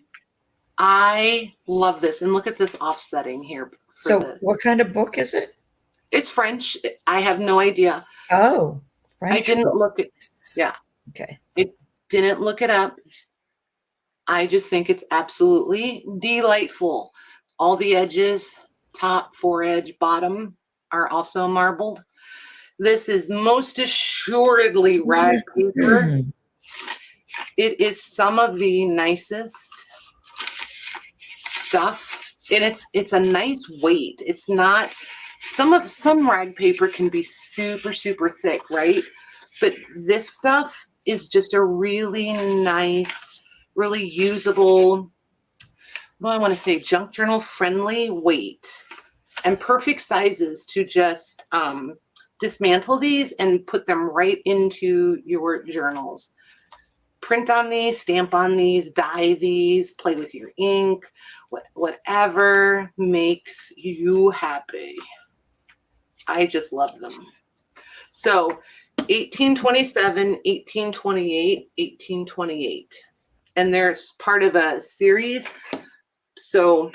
[SPEAKER 1] I love this, and look at this offsetting here.
[SPEAKER 2] So what kind of book is it?
[SPEAKER 1] It's French. I have no idea.
[SPEAKER 2] Oh, French
[SPEAKER 1] I didn't
[SPEAKER 2] book.
[SPEAKER 1] look at. Yeah.
[SPEAKER 2] Okay.
[SPEAKER 1] Didn't look it up. I just think it's absolutely delightful. All the edges, top, foredge, bottom, are also marbled. This is most assuredly rag paper. It is some of the nicest stuff, and it's a nice weight. It's not some rag paper can be super, super thick, right? But this stuff is just a really nice, really usable, well, I want to say junk journal friendly weight, and perfect sizes to just dismantle these and put them right into your journals. Print on these, stamp on these, dye these, play with your ink, whatever makes you happy. I just love them. So 1827, 1828, 1828. And there's part of a series. So,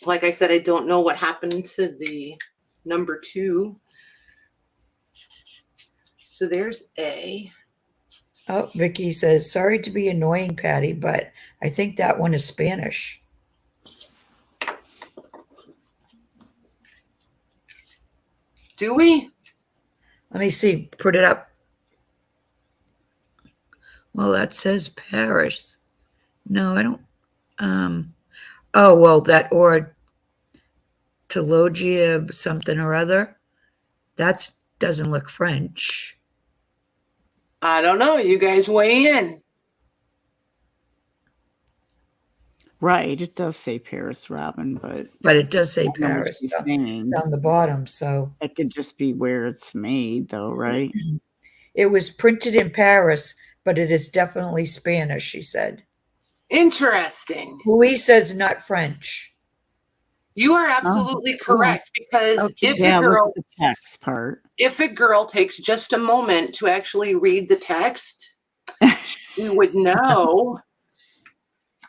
[SPEAKER 1] like I said, I don't know what happened to the number 2. So there's A.
[SPEAKER 2] Oh, Vicky says, sorry to be annoying, Patty, but I think that one is Spanish.
[SPEAKER 1] Do we?
[SPEAKER 2] Let me see. Put it up. Well, that says Paris. No, I don't. Oh, well, that Ortologia something or other. That doesn't look French.
[SPEAKER 1] I don't know. You guys weigh in.
[SPEAKER 3] Right. It does say Paris, Robin, but
[SPEAKER 2] it does say
[SPEAKER 3] I know what
[SPEAKER 2] Paris
[SPEAKER 3] she's
[SPEAKER 2] down
[SPEAKER 3] saying.
[SPEAKER 2] the bottom. So
[SPEAKER 3] It could just be where it's made, though, right?
[SPEAKER 2] it was printed in Paris, but it is definitely Spanish, she said.
[SPEAKER 1] Interesting.
[SPEAKER 2] Louise says not French.
[SPEAKER 1] You are absolutely correct, because
[SPEAKER 2] Okay.
[SPEAKER 1] if
[SPEAKER 3] Yeah,
[SPEAKER 1] a girl,
[SPEAKER 3] look at the text part.
[SPEAKER 1] if a girl takes just a moment to actually read the text, she would know.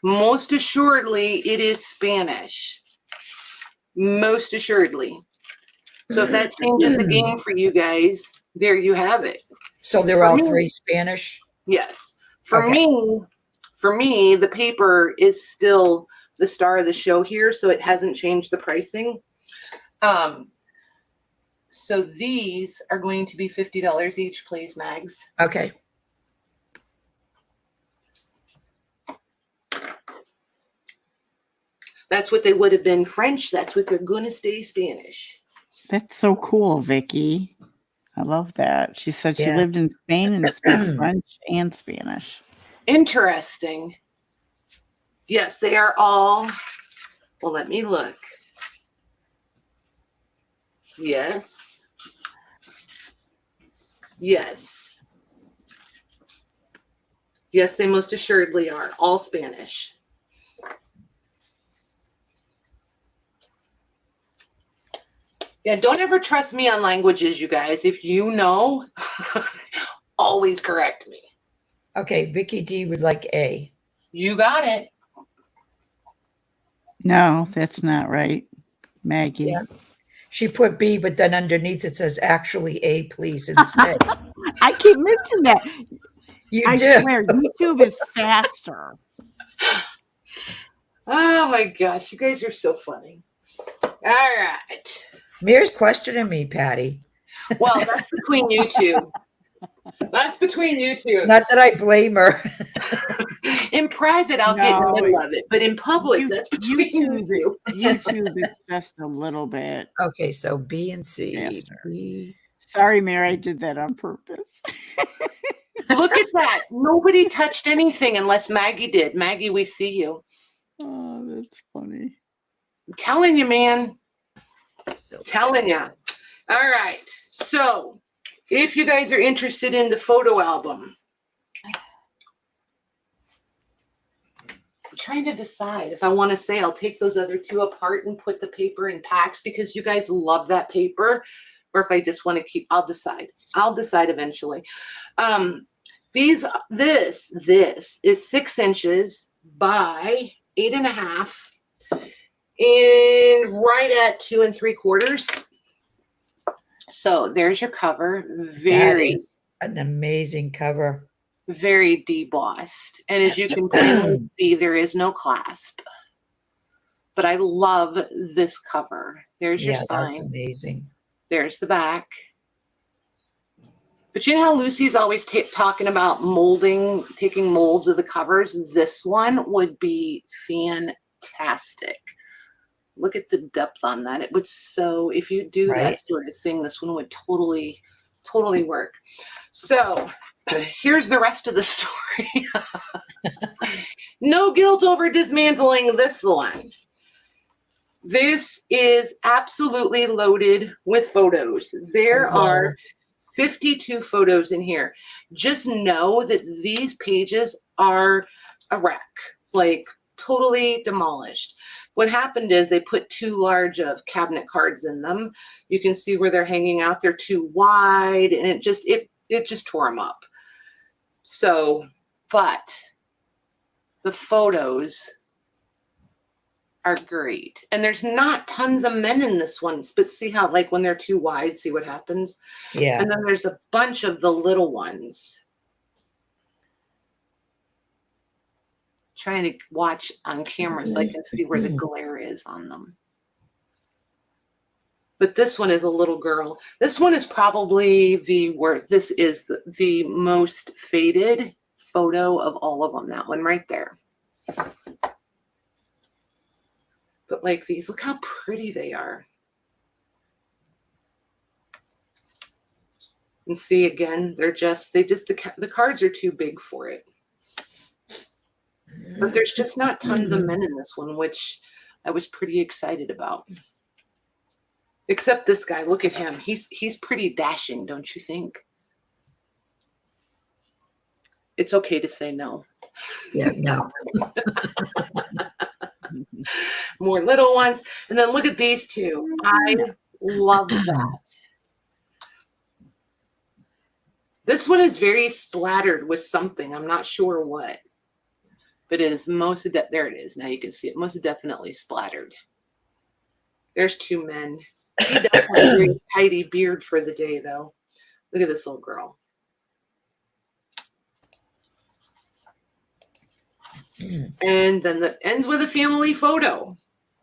[SPEAKER 1] Most assuredly, it is Spanish. Most assuredly. So if that changes the game for you guys, there you have it.
[SPEAKER 2] So they're all three Spanish?
[SPEAKER 1] Yes. For me, the paper is still the star of the show here, so it hasn't changed the pricing. So these are going to be $50 each, please, Mags.
[SPEAKER 2] Okay.
[SPEAKER 1] That's what they would have been French. That's what they're going to stay Spanish.
[SPEAKER 3] That's so cool, Vicky. I love that. She said she lived in Spain and speaks French and Spanish.
[SPEAKER 1] Interesting. Yes, they are all. Well, let me look. Yes. Yes. Yes, they most assuredly are. All Spanish. Yeah, don't ever trust me on languages, you guys. If you know, always correct me.
[SPEAKER 2] Okay, Vicky D would like A.
[SPEAKER 1] You got it.
[SPEAKER 3] No, that's not right, Maggie.
[SPEAKER 2] Yeah. She put B, but then underneath it says actually A, please, instead.
[SPEAKER 3] I keep missing that.
[SPEAKER 2] I
[SPEAKER 3] swear, YouTube is faster.
[SPEAKER 1] Oh my gosh, you guys are so funny. All right.
[SPEAKER 2] Mir's questioning me, Patty.
[SPEAKER 1] Well, that's between you two. That's between you two.
[SPEAKER 2] Not that I blame her.
[SPEAKER 1] In private, I'll get in the middle of it, but in public, that's between you two.
[SPEAKER 3] YouTube is just a little bit.
[SPEAKER 2] Okay, so B and C.
[SPEAKER 3] Faster.
[SPEAKER 2] B.
[SPEAKER 3] Sorry, Mary, I did that on purpose.
[SPEAKER 1] Look at that. Nobody touched anything unless Maggie did. Maggie, we see you.
[SPEAKER 3] Oh, that's funny.
[SPEAKER 1] I'm telling you, man. Telling you. All right. So if you guys are interested in the photo album, I'm trying to decide if I want to say I'll take those other two apart and put the paper in packs because you guys love that paper, or if I just want to keep, I'll decide. I'll decide eventually. This is 6 inches by 8.5 and right at 2 3/4. So there's your cover. Very
[SPEAKER 2] an amazing cover.
[SPEAKER 1] Very debossed. And as you can plainly see, there is no clasp. But I love this cover. There's your spine.
[SPEAKER 2] That's amazing.
[SPEAKER 1] There's the back. But you know how Lucy's always talking about molding, taking molds of the covers? This one would be fantastic. Look at the depth on that. It would so, if you do that sort of thing, this one would totally work. So here's the rest of the story. No guilt over dismantling this one. This is absolutely loaded with photos. There are 52 photos in here. Just know that these pages are a wreck, like totally demolished. What happened is they put too large of cabinet cards in them. You can see where they're hanging out. They're too wide, and it just tore them up. So, but the photos are great. And there's not tons of men in this one, but see how, like, when they're too wide, see what happens?
[SPEAKER 2] Yeah.
[SPEAKER 1] And then there's a bunch of the little ones. Trying to watch on camera so I can see where the glare is on them. But this one is a little girl. This one is probably this is the most faded photo of all of them. That one right there. But like these, look how pretty they are. And see again, the cards are too big for it. But there's just not tons of men in this one, which I was pretty excited about. Except this guy, look at him. He's pretty dashing, don't you think? It's okay to say no.
[SPEAKER 2] Yeah, no.
[SPEAKER 1] More little ones. And then look at these two. I love that. This one is very splattered with something. I'm not sure what. But it is there it is. Now you can see it most definitely splattered. There's two men. He does have a very tidy beard for the day, though. Look at this little girl. And then that ends with a family photo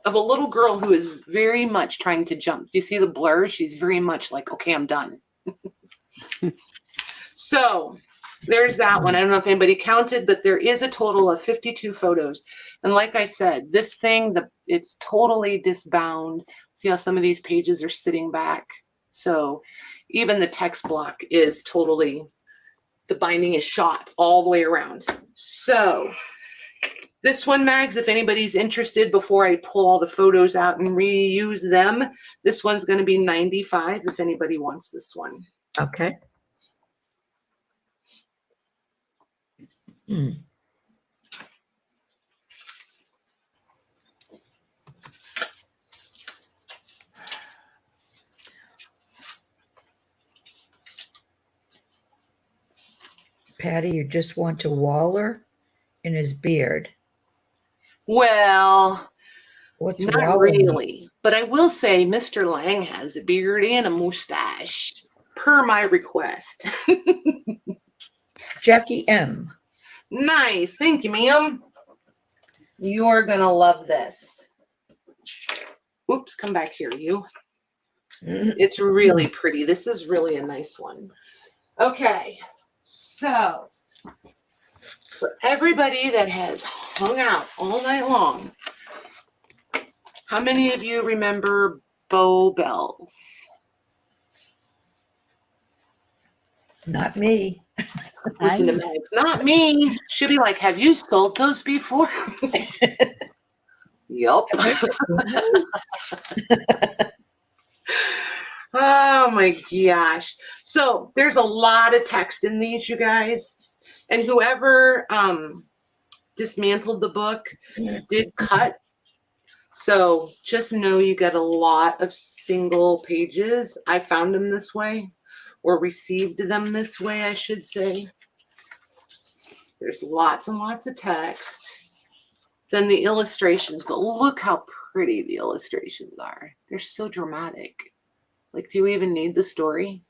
[SPEAKER 1] of a little girl who is very much trying to jump. Do you see the blur? She's very much like, okay, I'm done. So there's that one. I don't know if anybody counted, but there is a total of 52 photos. And like I said, this thing, it's totally disbound. See how some of these pages are sitting back? So even the text block is totally, the binding is shot all the way around. So this one, Mags, if anybody's interested, before I pull all the photos out and reuse them, this one's going to be $95 if anybody wants this one.
[SPEAKER 2] Okay. Patty, you just want to waller in his beard.
[SPEAKER 1] Well,
[SPEAKER 2] What's
[SPEAKER 1] not
[SPEAKER 2] waller mean?
[SPEAKER 1] really, but I will say Mr. Lang has a beard and a mustache per my request.
[SPEAKER 2] Jackie M.
[SPEAKER 1] Nice. Thank you, ma'am. You're going to love this. Oops, come back here, you. It's really pretty. This is really a nice one. Okay. So, for everybody that has hung out all night long, how many of you remember Bow Bells?
[SPEAKER 2] Not me.
[SPEAKER 1] Listen to Mags. Not me. She'll be like, have you sold those before? Yup. Oh my gosh. So there's a lot of text in these, you guys. And whoever dismantled the book did cut. So just know you get a lot of single pages. I found them this way, or received them this way, I should say. There's lots and lots of text. Then the illustrations, but look how pretty the illustrations are. They're so dramatic. Like, do you even need the story?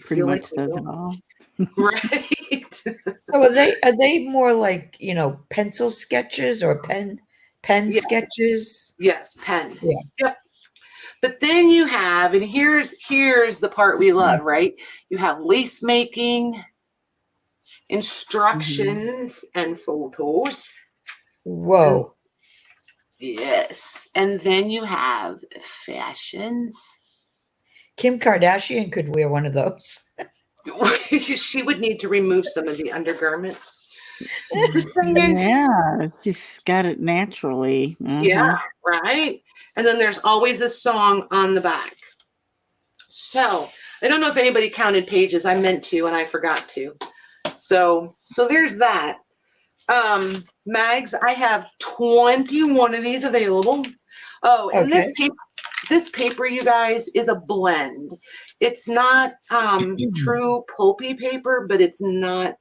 [SPEAKER 3] Pretty much says it all.
[SPEAKER 1] Right.
[SPEAKER 2] So are they more like, pencil sketches or pen sketches?
[SPEAKER 1] Yes, pen.
[SPEAKER 2] Yeah.
[SPEAKER 1] Yep. But then you have, and here's the part we love, right? You have lace making, instructions, and photos.
[SPEAKER 2] Whoa.
[SPEAKER 1] Yes. And then you have fashions.
[SPEAKER 2] Kim Kardashian could wear one of those.
[SPEAKER 1] She would need to remove some of the undergarment.
[SPEAKER 3] Yeah, she's got it naturally.
[SPEAKER 1] Yeah, right. And then there's always a song on the back. So I don't know if anybody counted pages. I meant to, and I forgot to. So there's that. Mags, I have 21 of these available. Oh, and
[SPEAKER 2] Okay.
[SPEAKER 1] this paper, you guys, is a blend. It's not true pulpy paper, but it's not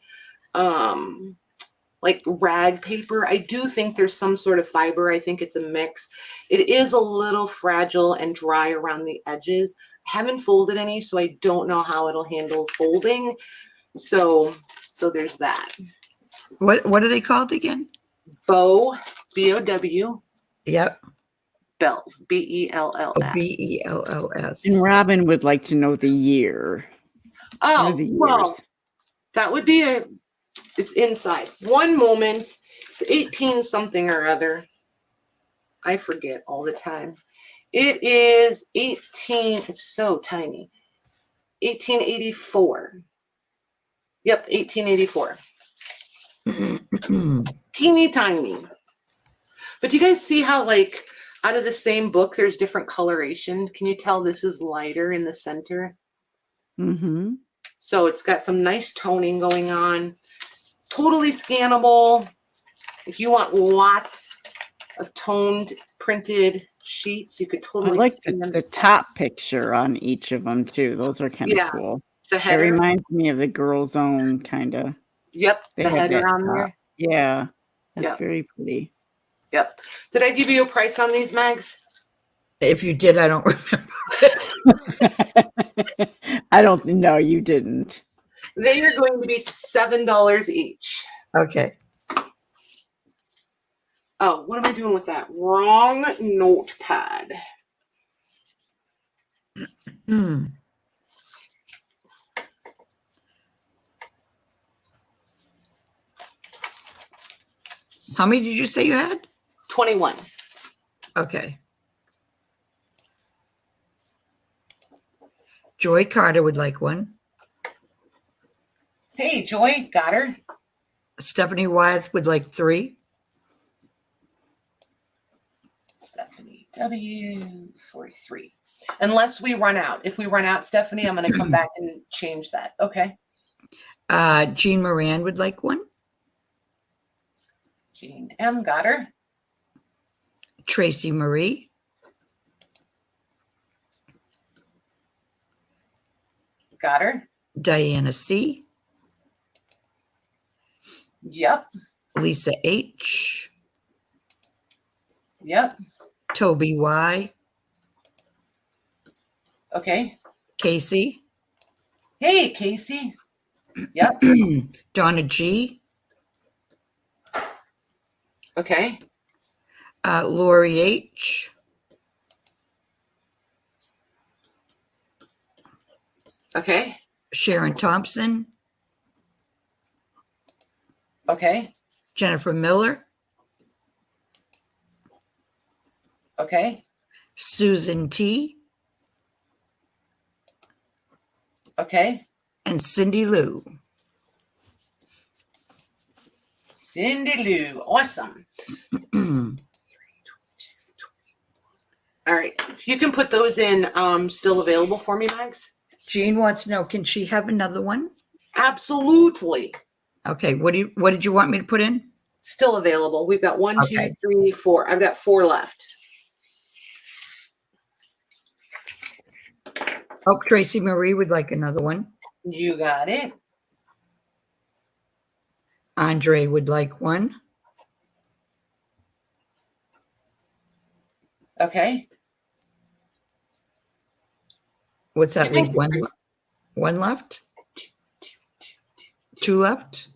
[SPEAKER 1] like rag paper. I do think there's some sort of fiber. I think it's a mix. It is a little fragile and dry around the edges. I haven't folded any, so I don't know how it'll handle folding. So there's that.
[SPEAKER 2] What are they called again?
[SPEAKER 1] Bow, B-O-W.
[SPEAKER 2] Yep.
[SPEAKER 1] Bells, B-E-L-L-S.
[SPEAKER 2] B-E-L-L-S.
[SPEAKER 3] And Robin would like to know the year.
[SPEAKER 1] Oh,
[SPEAKER 3] the
[SPEAKER 1] well,
[SPEAKER 3] years.
[SPEAKER 1] that would be it's inside. One moment, it's 18 something or other. I forget all the time. It is 18, it's so tiny. 1884. Yep, 1884. Teeny tiny. But do you guys see how, like, out of the same book, there's different coloration? Can you tell this is lighter in the center?
[SPEAKER 3] Mm-hmm.
[SPEAKER 1] So it's got some nice toning going on. Totally scannable. If you want lots of toned printed sheets, you could
[SPEAKER 3] I
[SPEAKER 1] totally
[SPEAKER 3] like
[SPEAKER 1] scan them.
[SPEAKER 3] the top picture on each of them too. Those are kind of
[SPEAKER 1] Yeah.
[SPEAKER 3] cool.
[SPEAKER 1] The
[SPEAKER 3] It
[SPEAKER 1] header.
[SPEAKER 3] reminds me of the Girls' Own kind of.
[SPEAKER 1] Yep,
[SPEAKER 3] They
[SPEAKER 1] the
[SPEAKER 3] have
[SPEAKER 1] header
[SPEAKER 3] that
[SPEAKER 1] on
[SPEAKER 3] top.
[SPEAKER 1] there.
[SPEAKER 3] Yeah, that's
[SPEAKER 1] Yep.
[SPEAKER 3] very pretty.
[SPEAKER 1] Yep. Did I give you a price on these, Mags?
[SPEAKER 2] If you did, I don't remember.
[SPEAKER 3] I don't know. You didn't.
[SPEAKER 1] They are going to be $7 each.
[SPEAKER 2] Okay.
[SPEAKER 1] Oh, what am I doing with that? Wrong notepad.
[SPEAKER 2] Hmm. How many did you say you had?
[SPEAKER 1] 21.
[SPEAKER 2] Okay. Joy Carter would like one.
[SPEAKER 1] Hey, Joy, got her.
[SPEAKER 2] Stephanie Wyeth would like 3.
[SPEAKER 1] Stephanie W for 3. Unless we run out. If we run out, Stephanie, I'm going to come back and change that. Okay.
[SPEAKER 2] Jean Moran would like one.
[SPEAKER 1] Jean M got her.
[SPEAKER 2] Tracy Marie.
[SPEAKER 1] Got her.
[SPEAKER 2] Diana C.
[SPEAKER 1] Yep.
[SPEAKER 2] Lisa H.
[SPEAKER 1] Yep.
[SPEAKER 2] Toby Y.
[SPEAKER 1] Okay.
[SPEAKER 2] Casey.
[SPEAKER 1] Hey, Casey. Yep.
[SPEAKER 2] Donna G.
[SPEAKER 1] Okay.
[SPEAKER 2] Lori H.
[SPEAKER 1] Okay.
[SPEAKER 2] Sharon Thompson.
[SPEAKER 1] Okay.
[SPEAKER 2] Jennifer Miller.
[SPEAKER 1] Okay.
[SPEAKER 2] Susan T.
[SPEAKER 1] Okay.
[SPEAKER 2] And Cindy Lou.
[SPEAKER 1] Cindy Lou. Awesome. All right. If you can put those in still available for me, Mags.
[SPEAKER 2] Jean wants to know, can she have another one?
[SPEAKER 1] Absolutely.
[SPEAKER 2] Okay, what did you want me to put in?
[SPEAKER 1] Still available. We've got 1,
[SPEAKER 2] Okay.
[SPEAKER 1] 2, 3, 4. I've got 4 left.
[SPEAKER 2] Oh, Tracy Marie would like another one.
[SPEAKER 1] You got it.
[SPEAKER 2] Andre would like one.
[SPEAKER 1] Okay.
[SPEAKER 2] What's that leave? One left? 2 left?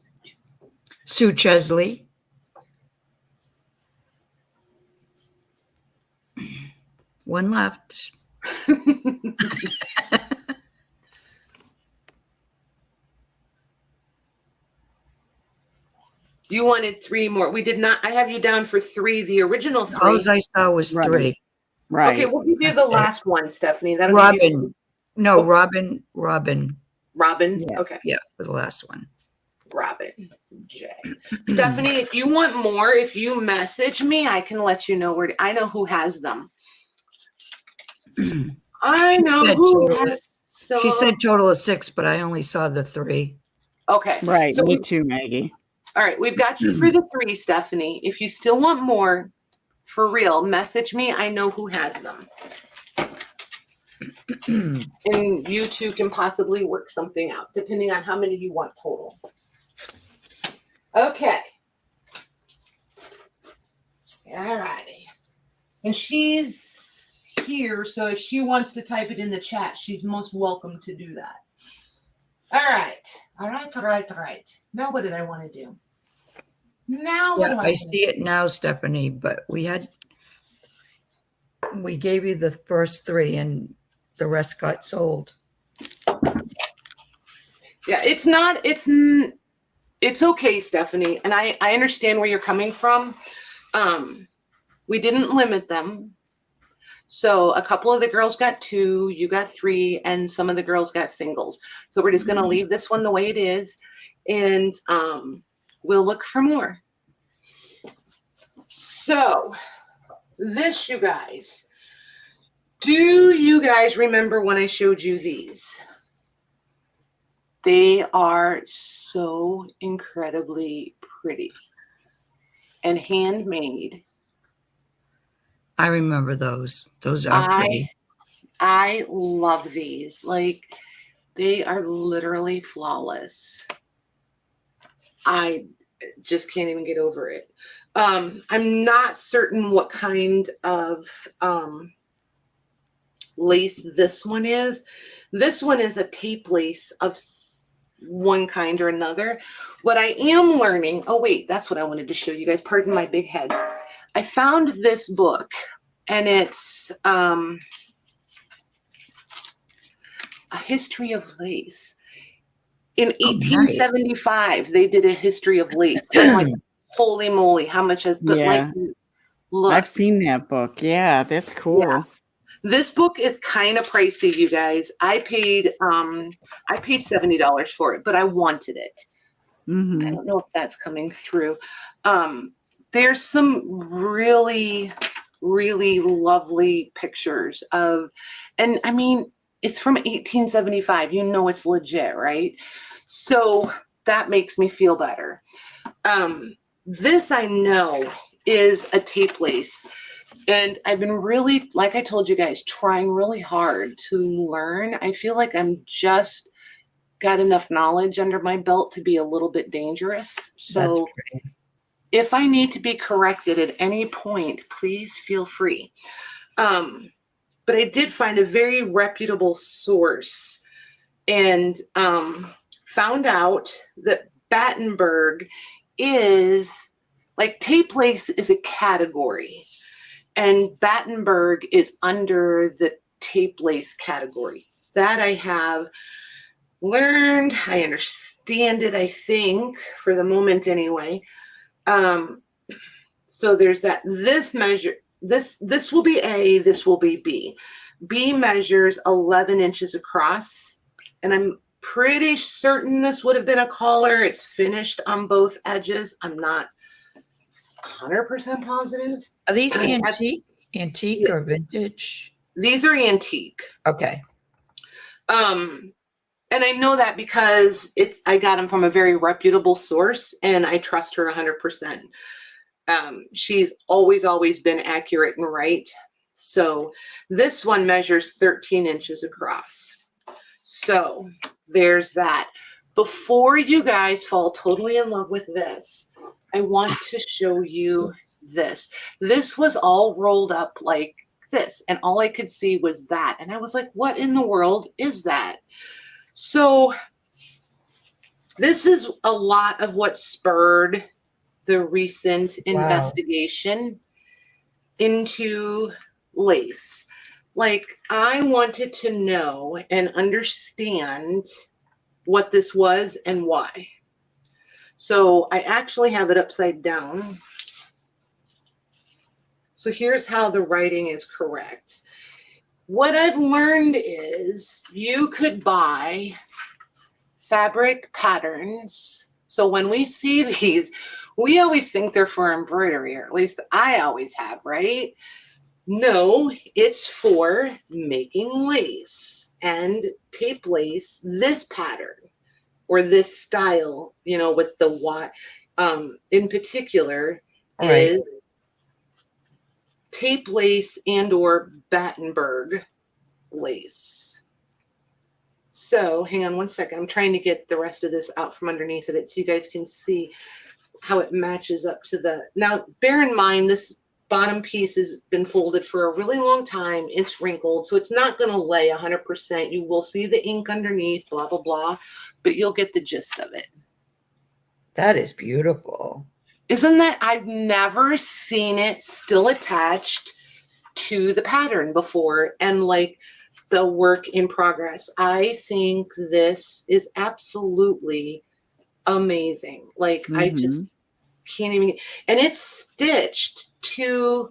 [SPEAKER 2] Sue Chesley. One left.
[SPEAKER 1] You wanted 3 more. We did not. I have you down for 3. The original 3.
[SPEAKER 2] All I saw was
[SPEAKER 3] Right.
[SPEAKER 2] 3.
[SPEAKER 3] Right.
[SPEAKER 1] Okay, we'll give you the last one, Stephanie. That'll give you
[SPEAKER 2] Robin. No,
[SPEAKER 1] Oh.
[SPEAKER 2] Robin.
[SPEAKER 1] Robin.
[SPEAKER 3] Yeah.
[SPEAKER 1] Okay.
[SPEAKER 2] Yeah, for the last one.
[SPEAKER 1] Robin J. Stephanie, if you want more, if you message me, I can let you know where. I know who has them. I know
[SPEAKER 2] said
[SPEAKER 1] who
[SPEAKER 2] total-
[SPEAKER 1] has. So,
[SPEAKER 2] She said total of 6, but I only saw the 3.
[SPEAKER 1] okay.
[SPEAKER 3] Right.
[SPEAKER 1] So
[SPEAKER 3] Me too, Maggie.
[SPEAKER 1] all right, we've got you for the 3, Stephanie. If you still want more, for real, message me. I know who has them. And you two can possibly work something out, depending on how many you want total. Okay. All righty. And she's here, so if she wants to type it in the chat, she's most welcome to do that. All right. All right. Now what did I want to do? Now what
[SPEAKER 2] Yeah,
[SPEAKER 1] do I
[SPEAKER 2] I see it now, Stephanie, but we gave you the first 3 and the rest got sold.
[SPEAKER 1] Yeah, it's okay, Stephanie. And I understand where you're coming from. We didn't limit them. So a couple of the girls got 2, you got 3, and some of the girls got singles. So we're just going to leave this one the way it is. And we'll look for more. So this, you guys, do you guys remember when I showed you these? They are so incredibly pretty and handmade.
[SPEAKER 2] I remember those. Those are pretty.
[SPEAKER 1] I love these. Like, they are literally flawless. I just can't even get over it. I'm not certain what kind of lace this one is. This one is a tape lace of one kind or another. What I am learning, oh wait, that's what I wanted to show you guys. Pardon my big head. I found this book, and it's a history of lace. In 1875, they did a history of lace. I'm like, holy moly, how much has, but like, look.
[SPEAKER 3] I've seen that book. Yeah, that's cool.
[SPEAKER 1] Yeah. This book is kind of pricey, you guys. I paid $70 for it, but I wanted it. I don't know if that's coming through. There's some really, really lovely pictures of, and I mean, it's from 1875. You know it's legit, right? So that makes me feel better. This I know is a tape lace. And I've been really, like I told you guys, trying really hard to learn. I feel like I'm just got enough knowledge under my belt to be a little bit dangerous. So if I need to be corrected at any point, please feel free. But I did find a very reputable source and found out that Battenberg is, like, tape lace is a category. And Battenberg is under the tape lace category. That I have learned. I understand it, I think, for the moment anyway. So there's that. This measure, this will be A, this will be B. B measures 11 inches across. And I'm pretty certain this would have been a collar. It's finished on both edges. I'm not 100% positive.
[SPEAKER 2] Are these antique or vintage?
[SPEAKER 1] These are antique.
[SPEAKER 2] Okay.
[SPEAKER 1] And I know that because I got them from a very reputable source, and I trust her 100%. She's always been accurate and right. So this one measures 13 inches across. So there's that. Before you guys fall totally in love with this, I want to show you this. This was all rolled up like this, and all I could see was that. And I was like, what in the world is that? So this is a lot of what spurred the recent investigation into lace. Like, I wanted to know and understand what this was and why. So I actually have it upside down. So here's how the writing is correct. What I've learned is you could buy fabric patterns. So when we see these, we always think they're for embroidery, or at least I always have, right? No, it's for making lace and tape lace, this pattern or this style, you know, with the what in particular is tape lace and or Battenberg lace. So hang on one second. I'm trying to get the rest of this out from underneath of it so you guys can see how it matches up to the, now bear in mind this bottom piece has been folded for a really long time. It's wrinkled, so it's not going to lay 100%. You will see the ink underneath, blah, blah, blah, but you'll get the gist of it.
[SPEAKER 2] That is beautiful.
[SPEAKER 1] Isn't that? I've never seen it still attached to the pattern before, and like the work in progress. I think this is absolutely amazing. Like, I just can't even, and it's stitched to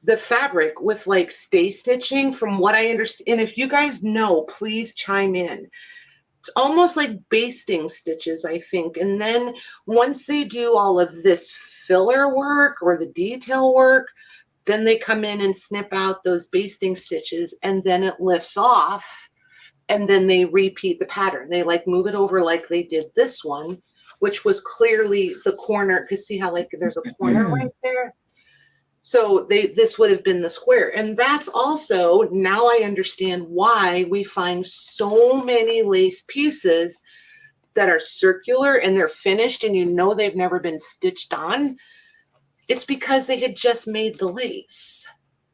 [SPEAKER 1] the fabric with like stay stitching from what I understand. And if you guys know, please chime in. It's almost like basting stitches, I think. And then once they do all of this filler work or the detail work, then they come in and snip out those basting stitches, and then it lifts off, and then they repeat the pattern. They like move it over like they did this one, which was clearly the corner, because see how like there's a corner right there? So this would have been the square. And that's also, now I understand why we find so many lace pieces that are circular and they're finished and you know they've never been stitched on. It's because they had just made the lace,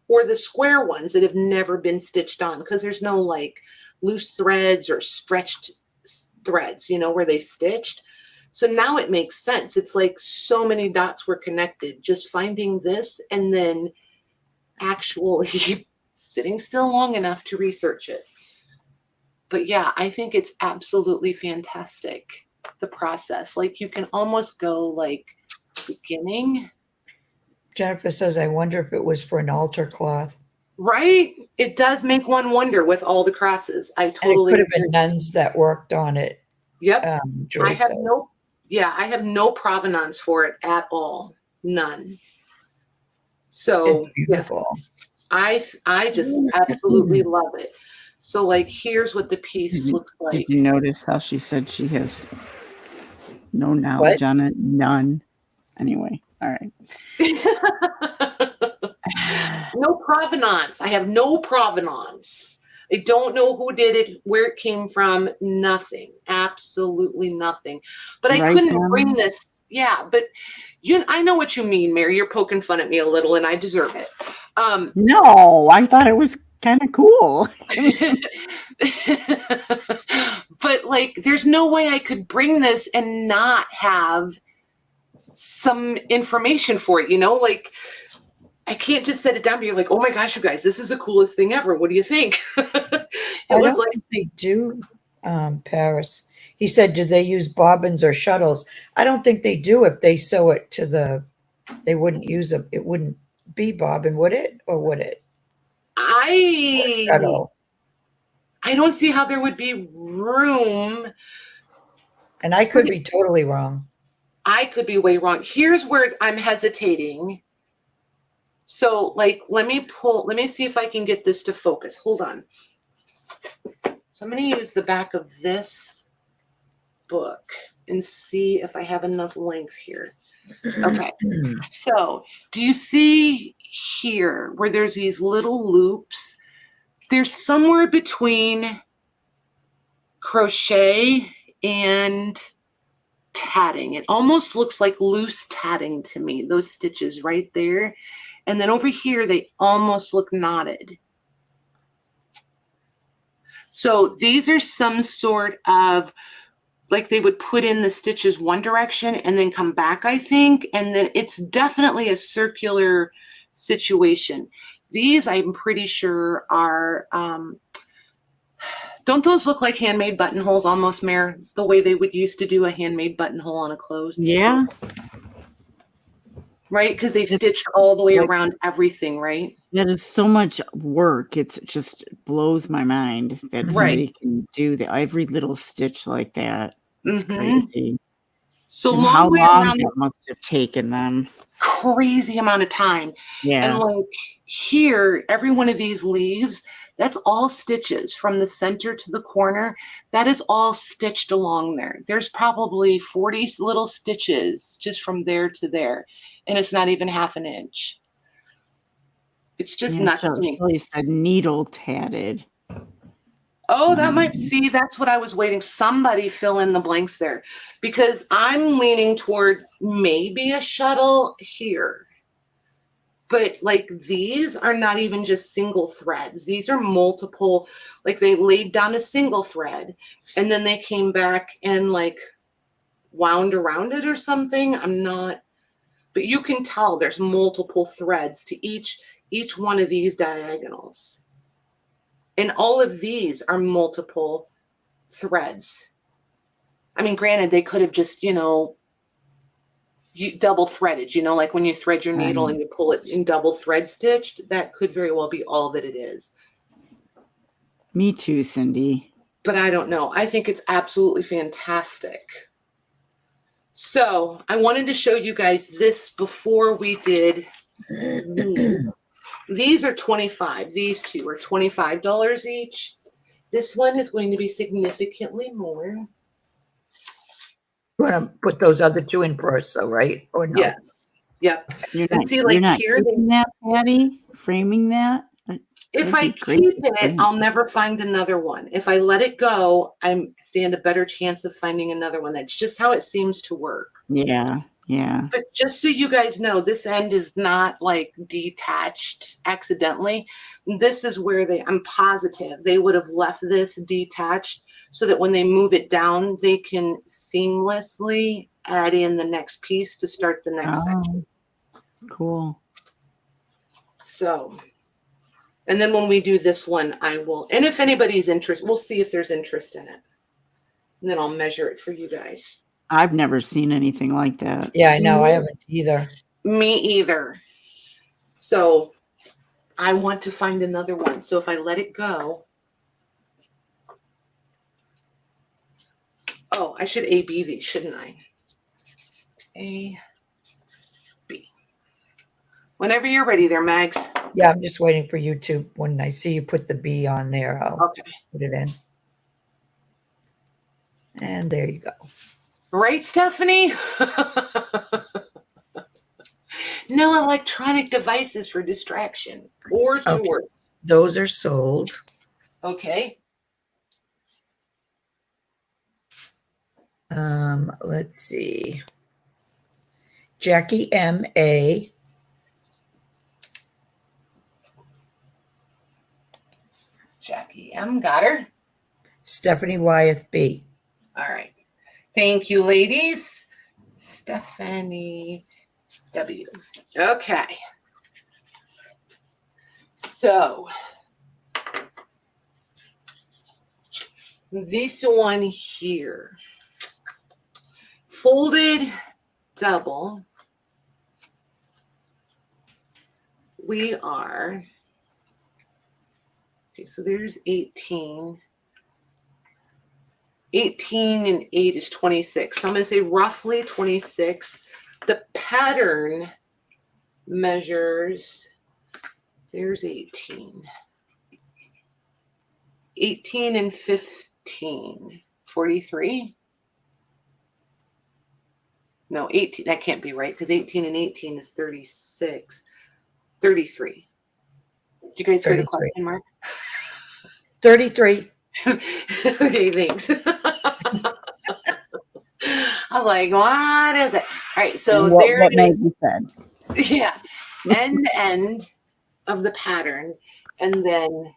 [SPEAKER 1] or the square ones that have never been stitched on, because there's no like loose threads or stretched threads, where they stitched. So now it makes sense. It's like so many dots were connected, just finding this and then actually sitting still long enough to research it. But yeah, I think it's absolutely fantastic, the process. Like, you can almost go like beginning.
[SPEAKER 2] Jennifer says, I wonder if it was for an altar cloth.
[SPEAKER 1] Right? It does make one wonder with all the crosses. I
[SPEAKER 2] And
[SPEAKER 1] totally
[SPEAKER 2] it could have
[SPEAKER 1] agree.
[SPEAKER 2] been nuns that worked on it.
[SPEAKER 1] Yep. I
[SPEAKER 2] Joyce
[SPEAKER 1] have
[SPEAKER 2] said.
[SPEAKER 1] I have no provenance for it at all. None. So
[SPEAKER 2] It's beautiful.
[SPEAKER 1] I just absolutely love it. So like, here's what the piece looks like.
[SPEAKER 3] Did you notice how she said she has no knowledge on it? None. Anyway, all right.
[SPEAKER 1] No provenance. I have no provenance. I don't know who did it, where it came from. Nothing. Absolutely nothing. But I couldn't bring this. Yeah, but I know what you mean, Mary. You're poking fun at me a little, and I deserve it.
[SPEAKER 3] No, I thought it was kind of cool.
[SPEAKER 1] But like, there's no way I could bring this and not have some information for it, like, I can't just set it down and be like, oh my gosh, you guys, this is the coolest thing ever. What do you think?
[SPEAKER 2] I don't think they do, Paris. He said, do they use bobbins or shuttles? I don't think they do. If they sew it to they wouldn't use it wouldn't be bobbin, would it? Or would it?
[SPEAKER 1] Shuttle. I don't see how there would be room.
[SPEAKER 2] And I could be totally wrong.
[SPEAKER 1] I could be way wrong. Here's where I'm hesitating. So like, let me see if I can get this to focus. Hold on. So I'm going to use the back of this book and see if I have enough length here. Okay. So do you see here where there's these little loops? There's somewhere between crochet and tatting. It almost looks like loose tatting to me, those stitches right there. And then over here, they almost look knotted. So these are some sort of, like, they would put in the stitches one direction and then come back, I think. And then it's definitely a circular situation. These, I'm pretty sure, are, don't those look like handmade buttonholes almost, Mare? The way they would used to do a handmade buttonhole on a clothes?
[SPEAKER 3] Yeah.
[SPEAKER 1] Right? Because they stitched all the way around everything, right?
[SPEAKER 3] That is so much work. It just blows my mind that somebody can do every little stitch like that. It's crazy.
[SPEAKER 1] So
[SPEAKER 3] and
[SPEAKER 1] long
[SPEAKER 3] how
[SPEAKER 1] way
[SPEAKER 3] long
[SPEAKER 1] around
[SPEAKER 3] it must have taken them.
[SPEAKER 1] Crazy amount of time.
[SPEAKER 3] Yeah.
[SPEAKER 1] And like here, every one of these leaves, that's all stitches from the center to the corner. That is all stitched along there. There's probably 40 little stitches just from there to there. And it's not even half an inch. It's just nuts to me.
[SPEAKER 3] Shelley said needle tatted.
[SPEAKER 1] Oh, that might, see, that's what I was waiting. Somebody fill in the blanks there, because I'm leaning toward maybe a shuttle here. But like, these are not even just single threads. These are multiple, like they laid down a single thread and then they came back and like wound around it or something. I'm not, but you can tell there's multiple threads to each one of these diagonals. And all of these are multiple threads. I mean, granted, they could have just, you double threaded, like when you thread your needle and you pull it in double thread stitched, that could very well be all that it is.
[SPEAKER 3] Me too, Cindy.
[SPEAKER 1] But I don't know. I think it's absolutely fantastic. So I wanted to show you guys this before we did these. These are $25. These two are $25 each. This one is going to be significantly more.
[SPEAKER 2] You want to put those other two in first, though, right? Or no?
[SPEAKER 1] Yes. Yep.
[SPEAKER 3] You're
[SPEAKER 1] And
[SPEAKER 3] not
[SPEAKER 1] here,
[SPEAKER 3] keeping that, Patty? Framing that?
[SPEAKER 1] if I keep it, I'll never find another one. If I let it go, I stand a better chance of finding another one. That's just how it seems to work.
[SPEAKER 3] Yeah. Yeah.
[SPEAKER 1] But just so you guys know, this end is not like detached accidentally. This is where I'm positive they would have left this detached so that when they move it down, they can seamlessly add in the next piece to start the next section.
[SPEAKER 3] Cool.
[SPEAKER 1] So, and then when we do this one, I will, and if anybody's interested, we'll see if there's interest in it. And then I'll measure it for you guys.
[SPEAKER 3] I've never seen anything like that.
[SPEAKER 2] Yeah, I know. I haven't either.
[SPEAKER 1] Me either. So I want to find another one. So if I let it go. Oh, I should A-B these, shouldn't I? A-B. Whenever you're ready there, Mags.
[SPEAKER 2] Yeah, I'm just waiting for you to, when I see you put the B on there, I'll put it in. And there you go.
[SPEAKER 1] Right, Stephanie? No electronic devices for distraction. For sure.
[SPEAKER 2] Okay. Those are sold.
[SPEAKER 1] Okay.
[SPEAKER 2] Let's see. Jackie M.A.
[SPEAKER 1] Jackie M. Got her.
[SPEAKER 2] Stephanie Wyeth B.
[SPEAKER 1] All right. Thank you, ladies. Stephanie W. Okay. So this one here, folded double. We are, okay, so there's 18. 18 and 8 is 26. So I'm going to say roughly 26. The pattern measures, there's 18. 18 and 15, 43. No, 18, that can't be right because 18 and 18 is 36. 33. Did you guys hear the question mark?
[SPEAKER 2] 33.
[SPEAKER 1] Okay, thanks. I was like, what is it? All right, so there
[SPEAKER 3] what
[SPEAKER 1] it
[SPEAKER 3] Maggie
[SPEAKER 1] is.
[SPEAKER 3] said.
[SPEAKER 1] Yeah, end of the pattern, and then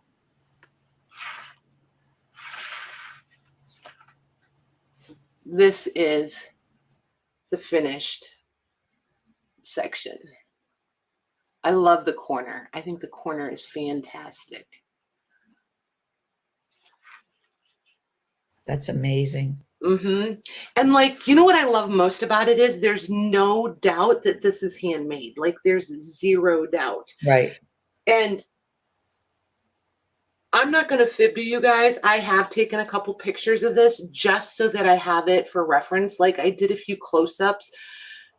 [SPEAKER 1] this is the finished section. I love the corner. I think the corner is fantastic.
[SPEAKER 2] That's amazing.
[SPEAKER 1] Mm-hmm. And like, you know what I love most about it is there's no doubt that this is handmade. Like there's zero doubt.
[SPEAKER 2] Right.
[SPEAKER 1] And I'm not going to fib to you guys. I have taken a couple pictures of this just so that I have it for reference. Like I did a few close-ups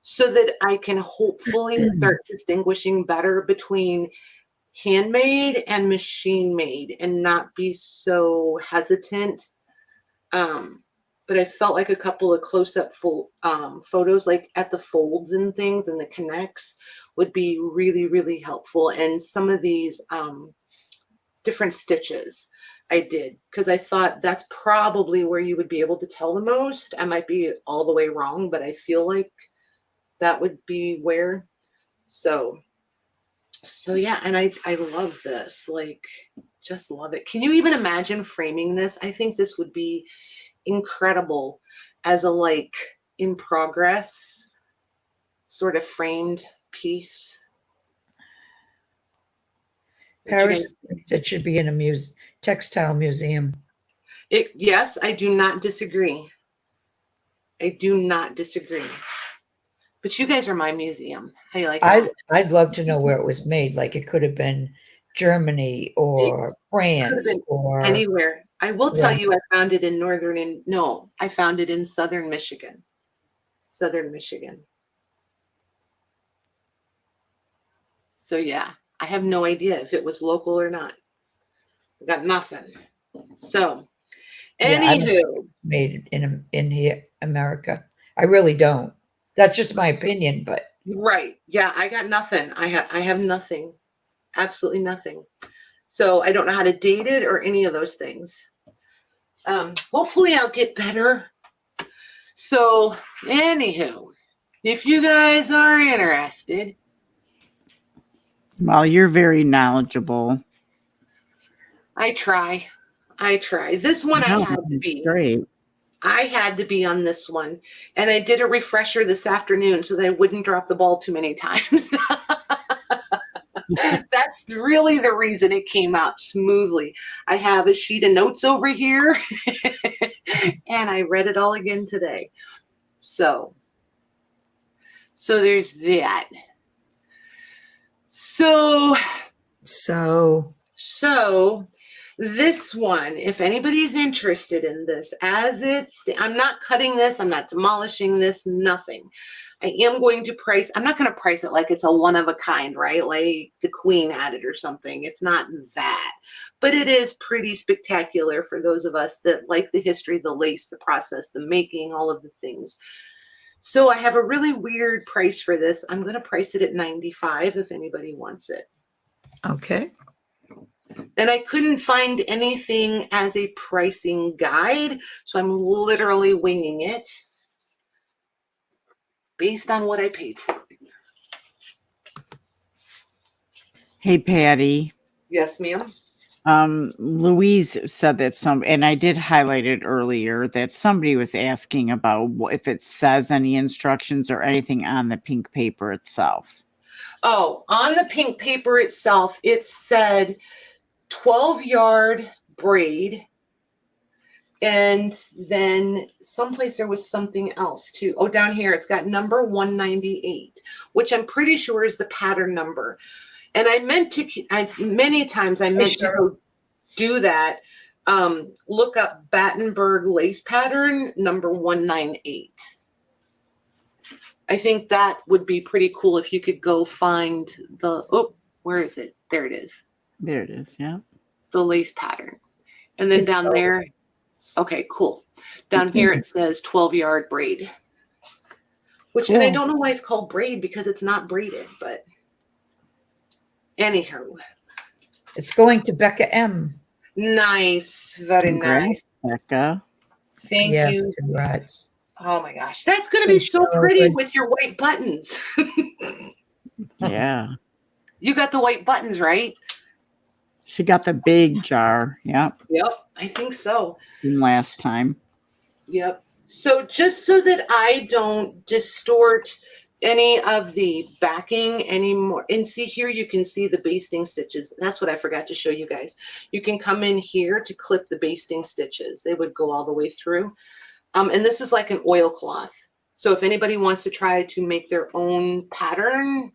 [SPEAKER 1] so that I can hopefully start distinguishing better between handmade and machine made and not be so hesitant. But I felt like a couple of close-up photos, like at the folds and things and the connects would be really, really helpful. And some of these different stitches I did, because I thought that's probably where you would be able to tell the most. I might be all the way wrong, but I feel like that would be where. So yeah, and I love this, like, just love it. Can you even imagine framing this? I think this would be incredible as a like in progress sort of framed piece.
[SPEAKER 2] Paris thinks it should be in a textile museum.
[SPEAKER 1] Yes, I do not disagree. I do not disagree. But you guys are my museum. How you like that?
[SPEAKER 2] I'd love to know where it was made. Like it could have been Germany or France or
[SPEAKER 1] anywhere. I will tell you, I found it in I found it in southern Michigan. Southern Michigan. So yeah, I have no idea if it was local or not. I got nothing. So, anywho,
[SPEAKER 2] made in here, America. I really don't. That's just my opinion, but
[SPEAKER 1] right. Yeah, I got nothing. I have nothing. Absolutely nothing. So I don't know how to date it or any of those things. Hopefully I'll get better. So, anywho, if you guys are interested.
[SPEAKER 3] Well, you're very knowledgeable.
[SPEAKER 1] I try. This one I had to be.
[SPEAKER 3] Great.
[SPEAKER 1] I had to be on this one. And I did a refresher this afternoon so that I wouldn't drop the ball too many times. That's really the reason it came out smoothly. I have a sheet of notes over here and I read it all again today. So there's that. So this one, if anybody's interested in this, I'm not cutting this, I'm not demolishing this, nothing. I am going to price, I'm not going to price it like it's a one of a kind, right? Like the Queen had it or something. It's not that, but it is pretty spectacular for those of us that like the history, the lace, the process, the making, all of the things. So I have a really weird price for this. I'm going to price it at $95 if anybody wants it.
[SPEAKER 2] Okay.
[SPEAKER 1] And I couldn't find anything as a pricing guide, so I'm literally winging it based on what I paid for.
[SPEAKER 3] Hey, Patty.
[SPEAKER 1] Yes, ma'am.
[SPEAKER 3] Louise said that and I did highlight it earlier, that somebody was asking about if it says any instructions or anything on the pink paper itself.
[SPEAKER 1] Oh, on the pink paper itself, it said 12-yard braid. And then someplace there was something else too. Oh, down here, it's got number 198, which I'm pretty sure is the pattern number. And many times I meant to go do that. Look up Battenberg lace pattern number 198. I think that would be pretty cool if you could go find where is it? There it is.
[SPEAKER 3] There it is. Yeah.
[SPEAKER 1] The lace pattern. And then down there. Okay, cool. Down here it says 12-yard braid. And I don't know why it's called braid because it's not braided, but anywho.
[SPEAKER 2] It's going to Becca M.
[SPEAKER 1] Nice. Very nice.
[SPEAKER 3] Becca.
[SPEAKER 1] Thank you.
[SPEAKER 2] Congrats.
[SPEAKER 1] Oh my gosh. That's going to be so pretty with your white buttons.
[SPEAKER 3] Yeah.
[SPEAKER 1] You got the white buttons, right?
[SPEAKER 3] She got the big jar. Yep.
[SPEAKER 1] I think so.
[SPEAKER 3] Last time.
[SPEAKER 1] Yep. So just so that I don't distort any of the backing anymore. And see here, you can see the basting stitches. That's what I forgot to show you guys. You can come in here to clip the basting stitches. They would go all the way through. And this is like an oilcloth. So if anybody wants to try to make their own pattern,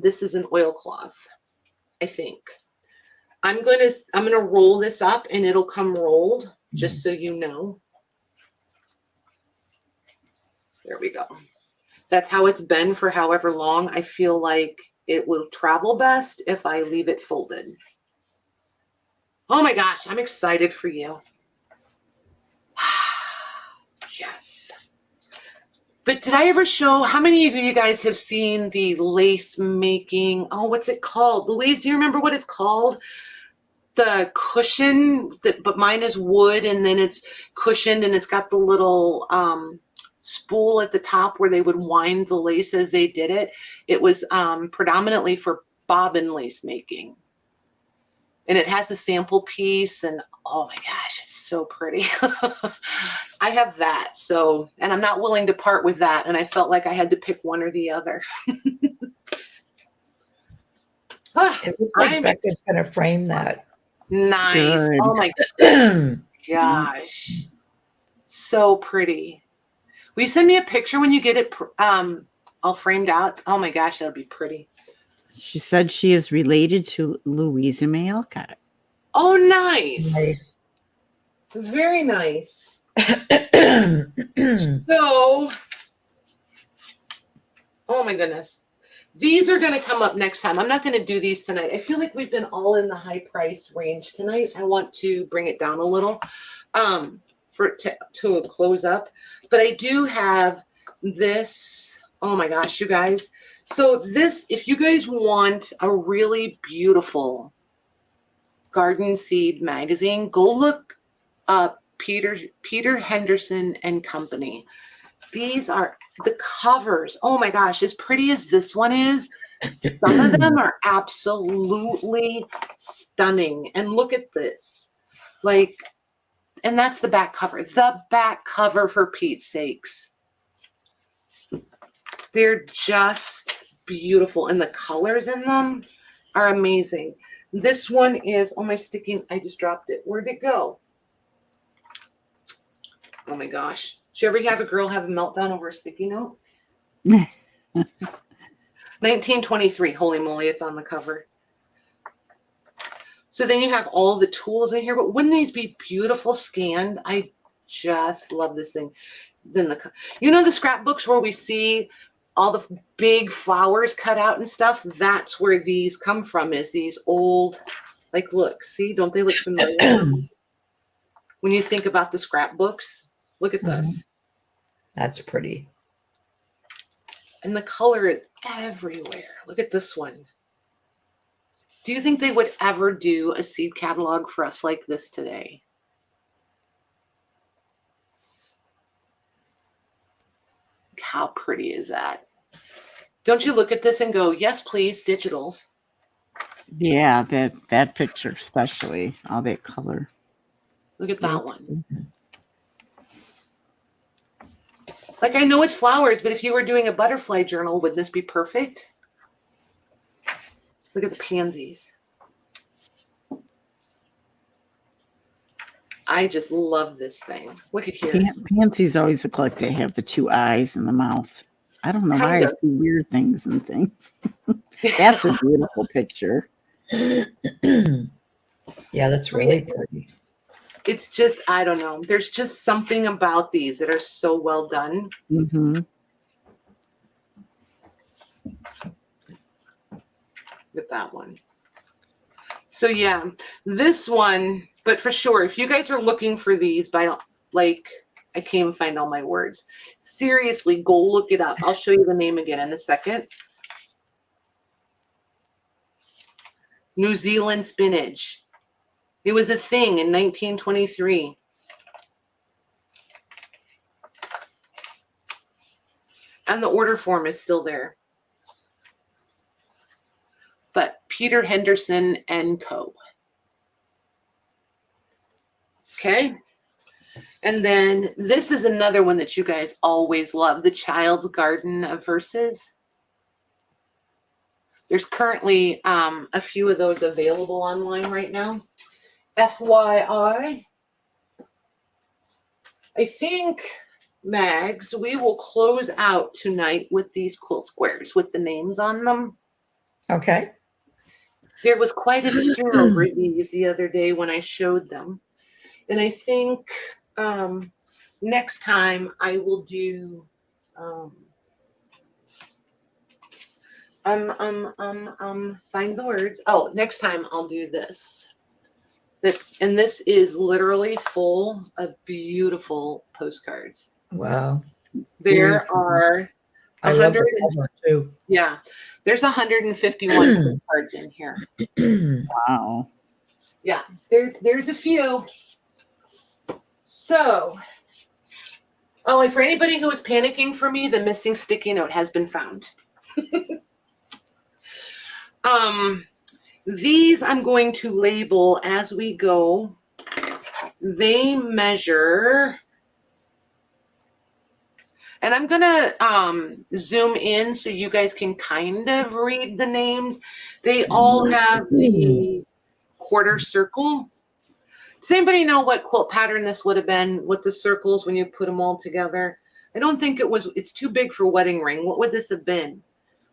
[SPEAKER 1] this is an oilcloth, I think. I'm gonna roll this up and it'll come rolled, just so you know. There we go. That's how it's been for however long. I feel like it will travel best if I leave it folded. Oh my gosh, I'm excited for you. Yes. But did I ever show, how many of you guys have seen the lace making? Oh, what's it called? Louise, do you remember what it's called? The cushion, but mine is wood and then it's cushioned and it's got the little spool at the top where they would wind the lace as they did it. It was predominantly for bobbin lace making. And it has a sample piece and oh my gosh, it's so pretty. I have that. So, and I'm not willing to part with that. And I felt like I had to pick one or the other.
[SPEAKER 2] It looks like Becca's going to frame that.
[SPEAKER 1] Nice.
[SPEAKER 3] Good.
[SPEAKER 1] Oh my gosh. So pretty. Will you send me a picture when you get it all framed out? Oh my gosh, that'll be pretty.
[SPEAKER 3] She said she is related to Louisa May Alcott.
[SPEAKER 1] Oh, nice.
[SPEAKER 2] Nice.
[SPEAKER 1] Very nice. So, oh my goodness. These are going to come up next time. I'm not going to do these tonight. I feel like we've been all in the high price range tonight. I want to bring it down a little for it to close up. But I do have this. Oh my gosh, you guys. So this, if you guys want a really beautiful garden seed magazine, go look up Peter Henderson and Company. These are the covers. Oh my gosh, as pretty as this one is, some of them are absolutely stunning. And look at this. Like, and that's the back cover. The back cover, for Pete's sakes. They're just beautiful. And the colors in them are amazing. This one is, oh, my sticking, I just dropped it. Where'd it go? Oh my gosh. Did you ever have a girl have a meltdown over a sticky note? 1923. Holy moly, it's on the cover. So then you have all the tools in here, but wouldn't these be beautiful scanned? I just love this thing. Then the scrapbooks where we see all the big flowers cut out and stuff? That's where these come from, is these old, like, look, see, don't they look familiar? When you think about the scrapbooks, look at this.
[SPEAKER 2] That's pretty.
[SPEAKER 1] And the color is everywhere. Look at this one. Do you think they would ever do a seed catalog for us like this today? How pretty is that? Don't you look at this and go, yes, please, digitals.
[SPEAKER 3] Yeah, that picture especially, all that color.
[SPEAKER 1] Look at that one. Like, I know it's flowers, but if you were doing a butterfly journal, wouldn't this be perfect? Look at the pansies. I just love this thing. Look at here.
[SPEAKER 3] Pansies always look like they have the two eyes in the mouth. I don't know why I see weird things and things. That's a beautiful picture.
[SPEAKER 2] Yeah, that's really pretty.
[SPEAKER 1] It's just, I don't know. There's just something about these that are so well done.
[SPEAKER 3] Mm-hmm.
[SPEAKER 1] With that one. So yeah, this one, but for sure, if you guys are looking for these by, like, I can't even find all my words. Seriously, go look it up. I'll show you the name again in a second. New Zealand spinach. It was a thing in 1923. And the order form is still there. But Peter Henderson and Co. Okay. And then this is another one that you guys always love, the Child's Garden of Verses. There's currently a few of those available online right now. FYI. I think, Mags, we will close out tonight with these quilt squares with the names on them.
[SPEAKER 2] Okay.
[SPEAKER 1] There was quite a stir over these the other day when I showed them. And I think next time I will do find the words. Oh, next time I'll do this. This is literally full of beautiful postcards.
[SPEAKER 2] Wow.
[SPEAKER 1] There are
[SPEAKER 2] I love the cover too.
[SPEAKER 1] Yeah. There's 151 postcards in here.
[SPEAKER 3] Wow.
[SPEAKER 1] Yeah, there's a few. So, oh, and for anybody who was panicking for me, the missing sticky note has been found. These I'm going to label as we go. They measure, and I'm going to zoom in so you guys can kind of read the names. They all have the quarter circle. Does anybody know what quilt pattern this would have been with the circles when you put them all together? I don't think it was, it's too big for wedding ring. What would this have been?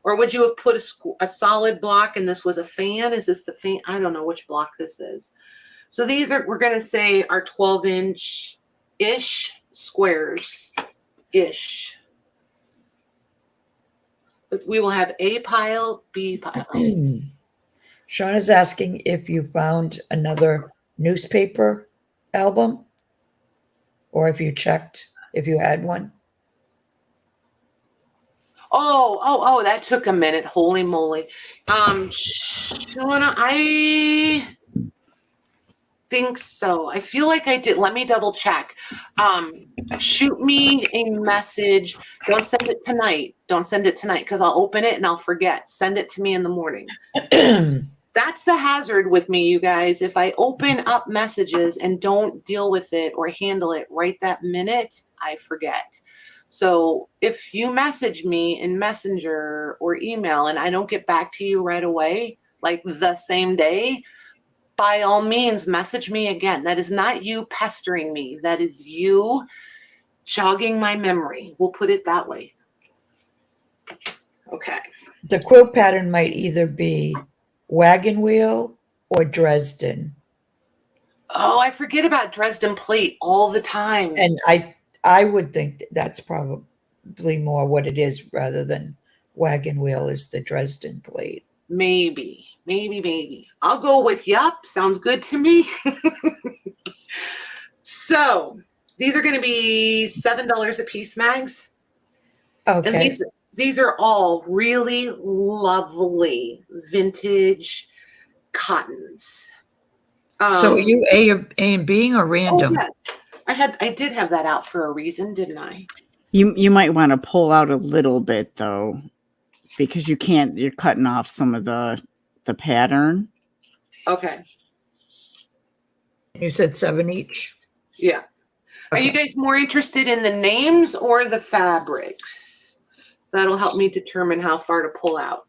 [SPEAKER 1] Or would you have put a solid block and this was a fan? Is this the fan? I don't know which block this is. So these are, we're going to say, are 12-inch-ish squares-ish. But we will have A pile, B pile.
[SPEAKER 2] Sean is asking if you found another newspaper album or if you checked if you had one.
[SPEAKER 1] Oh, that took a minute. Holy moly. Shauna, think so. I feel like I did. Let me double check. Shoot me a message. Don't send it tonight. Don't send it tonight because I'll open it and I'll forget. Send it to me in the morning. That's the hazard with me, you guys. If I open up messages and don't deal with it or handle it right that minute, I forget. So if you message me in Messenger or email and I don't get back to you right away, like the same day, by all means, message me again. That is not you pestering me. That is you jogging my memory. We'll put it that way. Okay.
[SPEAKER 2] The quilt pattern might either be wagon wheel or Dresden.
[SPEAKER 1] Oh, I forget about Dresden plate all the time.
[SPEAKER 2] And I would think that's probably more what it is rather than wagon wheel is the Dresden plate.
[SPEAKER 1] Maybe. I'll go with yup. Sounds good to me. So these are going to be $7 a piece, Mags.
[SPEAKER 2] Okay.
[SPEAKER 1] And these are all really lovely vintage cottons.
[SPEAKER 2] So are you A and B or random?
[SPEAKER 1] Oh, yes. I did have that out for a reason, didn't I?
[SPEAKER 3] You might want to pull out a little bit though, because you're cutting off some of the pattern.
[SPEAKER 1] Okay.
[SPEAKER 2] You said 7 each?
[SPEAKER 1] Yeah. Are you guys more interested in the names or the fabrics? That'll help me determine how far to pull out.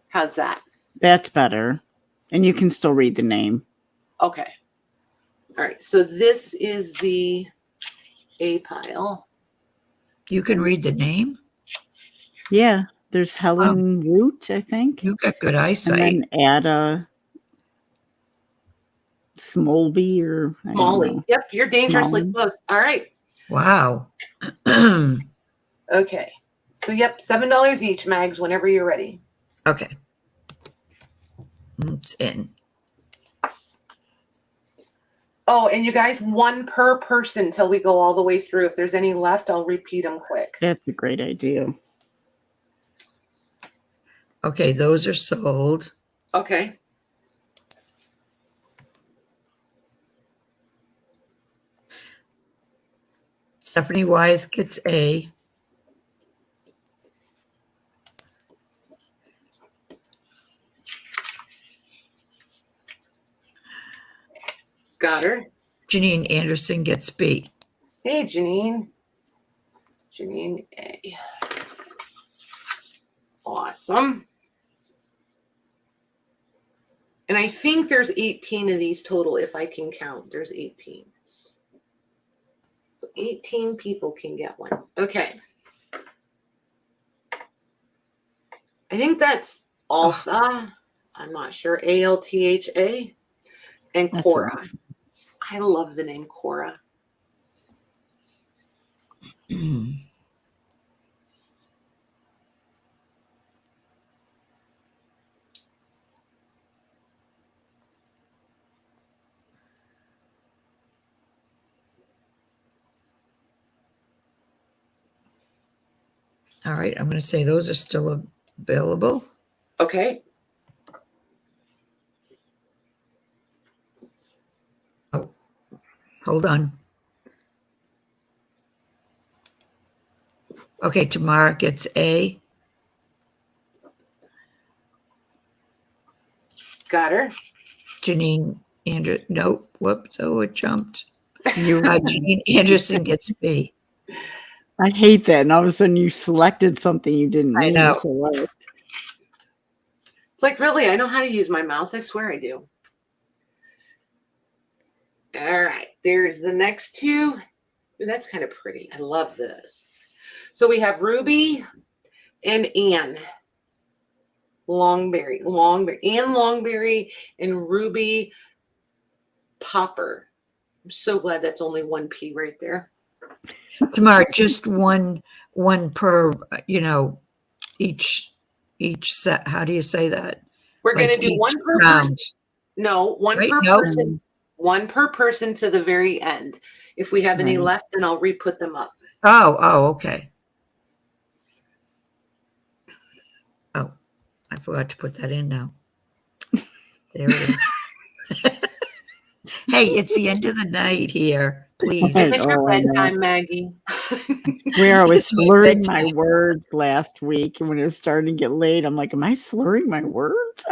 [SPEAKER 1] How's that?
[SPEAKER 3] That's better. And you can still read the name.
[SPEAKER 1] Okay. All right. So this is the A pile.
[SPEAKER 2] You can read the name?
[SPEAKER 3] Yeah. There's Helen Root, I think.
[SPEAKER 2] You got good eyesight.
[SPEAKER 3] And then add a Smolby or
[SPEAKER 1] Smalley. Yep. You're dangerously
[SPEAKER 3] Smalley.
[SPEAKER 1] close. All right.
[SPEAKER 2] Wow.
[SPEAKER 1] Okay. So, yep. $7 each, Mags, whenever you're ready.
[SPEAKER 2] Okay. It's in.
[SPEAKER 1] Oh, and you guys, 1 per person till we go all the way through. If there's any left, I'll repeat them quick.
[SPEAKER 3] That's a great idea.
[SPEAKER 2] Okay, those are sold.
[SPEAKER 1] Okay.
[SPEAKER 2] Stephanie Wyeth gets A.
[SPEAKER 1] Got her.
[SPEAKER 2] Janine Anderson gets B.
[SPEAKER 1] Hey, Janine. Janine A. Awesome. And I think there's 18 of these total, if I can count. There's 18. So 18 people can get one. Okay. I think that's Altha. I'm not sure. Altha. And
[SPEAKER 3] That's
[SPEAKER 1] Cora.
[SPEAKER 3] awesome.
[SPEAKER 1] I love the name Cora.
[SPEAKER 2] All right, I'm going to say those are still available.
[SPEAKER 1] Okay.
[SPEAKER 2] Oh, hold on. Okay, Tamara gets A.
[SPEAKER 1] Got her.
[SPEAKER 2] Janine Anderson, nope, whoops, oh, it jumped. Janine Anderson gets B.
[SPEAKER 3] I hate that. And all of a sudden you selected something you didn't
[SPEAKER 2] I
[SPEAKER 3] mean
[SPEAKER 2] know.
[SPEAKER 3] to select.
[SPEAKER 1] It's like, really, I know how to use my mouse. I swear I do. All right, there's the next two. Ooh, that's kind of pretty. I love this. So we have Ruby and Anne Longberry, Anne Longberry and Ruby Popper. I'm so glad that's only 1 P right there.
[SPEAKER 2] Tamara, just one per, each set. How do you say that?
[SPEAKER 1] We're
[SPEAKER 2] Like
[SPEAKER 1] going to do
[SPEAKER 2] each
[SPEAKER 1] 1 per
[SPEAKER 2] round.
[SPEAKER 1] person. No, one
[SPEAKER 2] Right?
[SPEAKER 1] per
[SPEAKER 2] No.
[SPEAKER 1] person. 1 per person to the very end. If we have any
[SPEAKER 3] Right.
[SPEAKER 1] left, then I'll re-put them up.
[SPEAKER 2] Oh, okay. I forgot to put that in now. There it is. Hey, it's the end of the night here. Please.
[SPEAKER 3] Right.
[SPEAKER 1] It's your
[SPEAKER 3] Oh, I know.
[SPEAKER 1] bedtime, Maggie.
[SPEAKER 3] Where I was
[SPEAKER 2] It's my
[SPEAKER 3] slurring my
[SPEAKER 2] bedtime.
[SPEAKER 3] words last week, and when it was starting to get late, I'm like, am I slurring my words?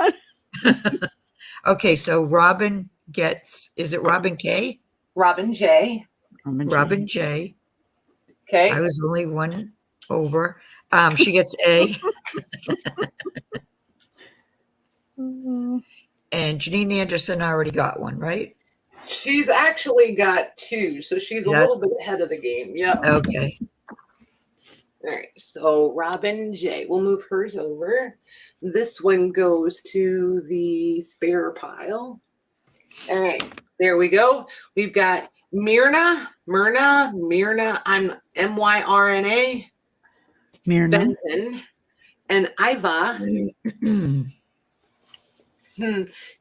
[SPEAKER 2] Okay, so Robin gets, is it Robin K?
[SPEAKER 1] Robin J.
[SPEAKER 2] Robin J.
[SPEAKER 1] Okay.
[SPEAKER 2] I was only one over. She gets A. And Janine Anderson already got one, right?
[SPEAKER 1] She's actually got 2, so she's a
[SPEAKER 2] Yeah.
[SPEAKER 1] little bit ahead of the game. Yep.
[SPEAKER 2] Okay.
[SPEAKER 1] All right. So Robin J. We'll move hers over. This one goes to the spare pile. All right. There we go. We've got Myrna. I'm Myrna.
[SPEAKER 3] Myrna.
[SPEAKER 1] Benton. And Iva.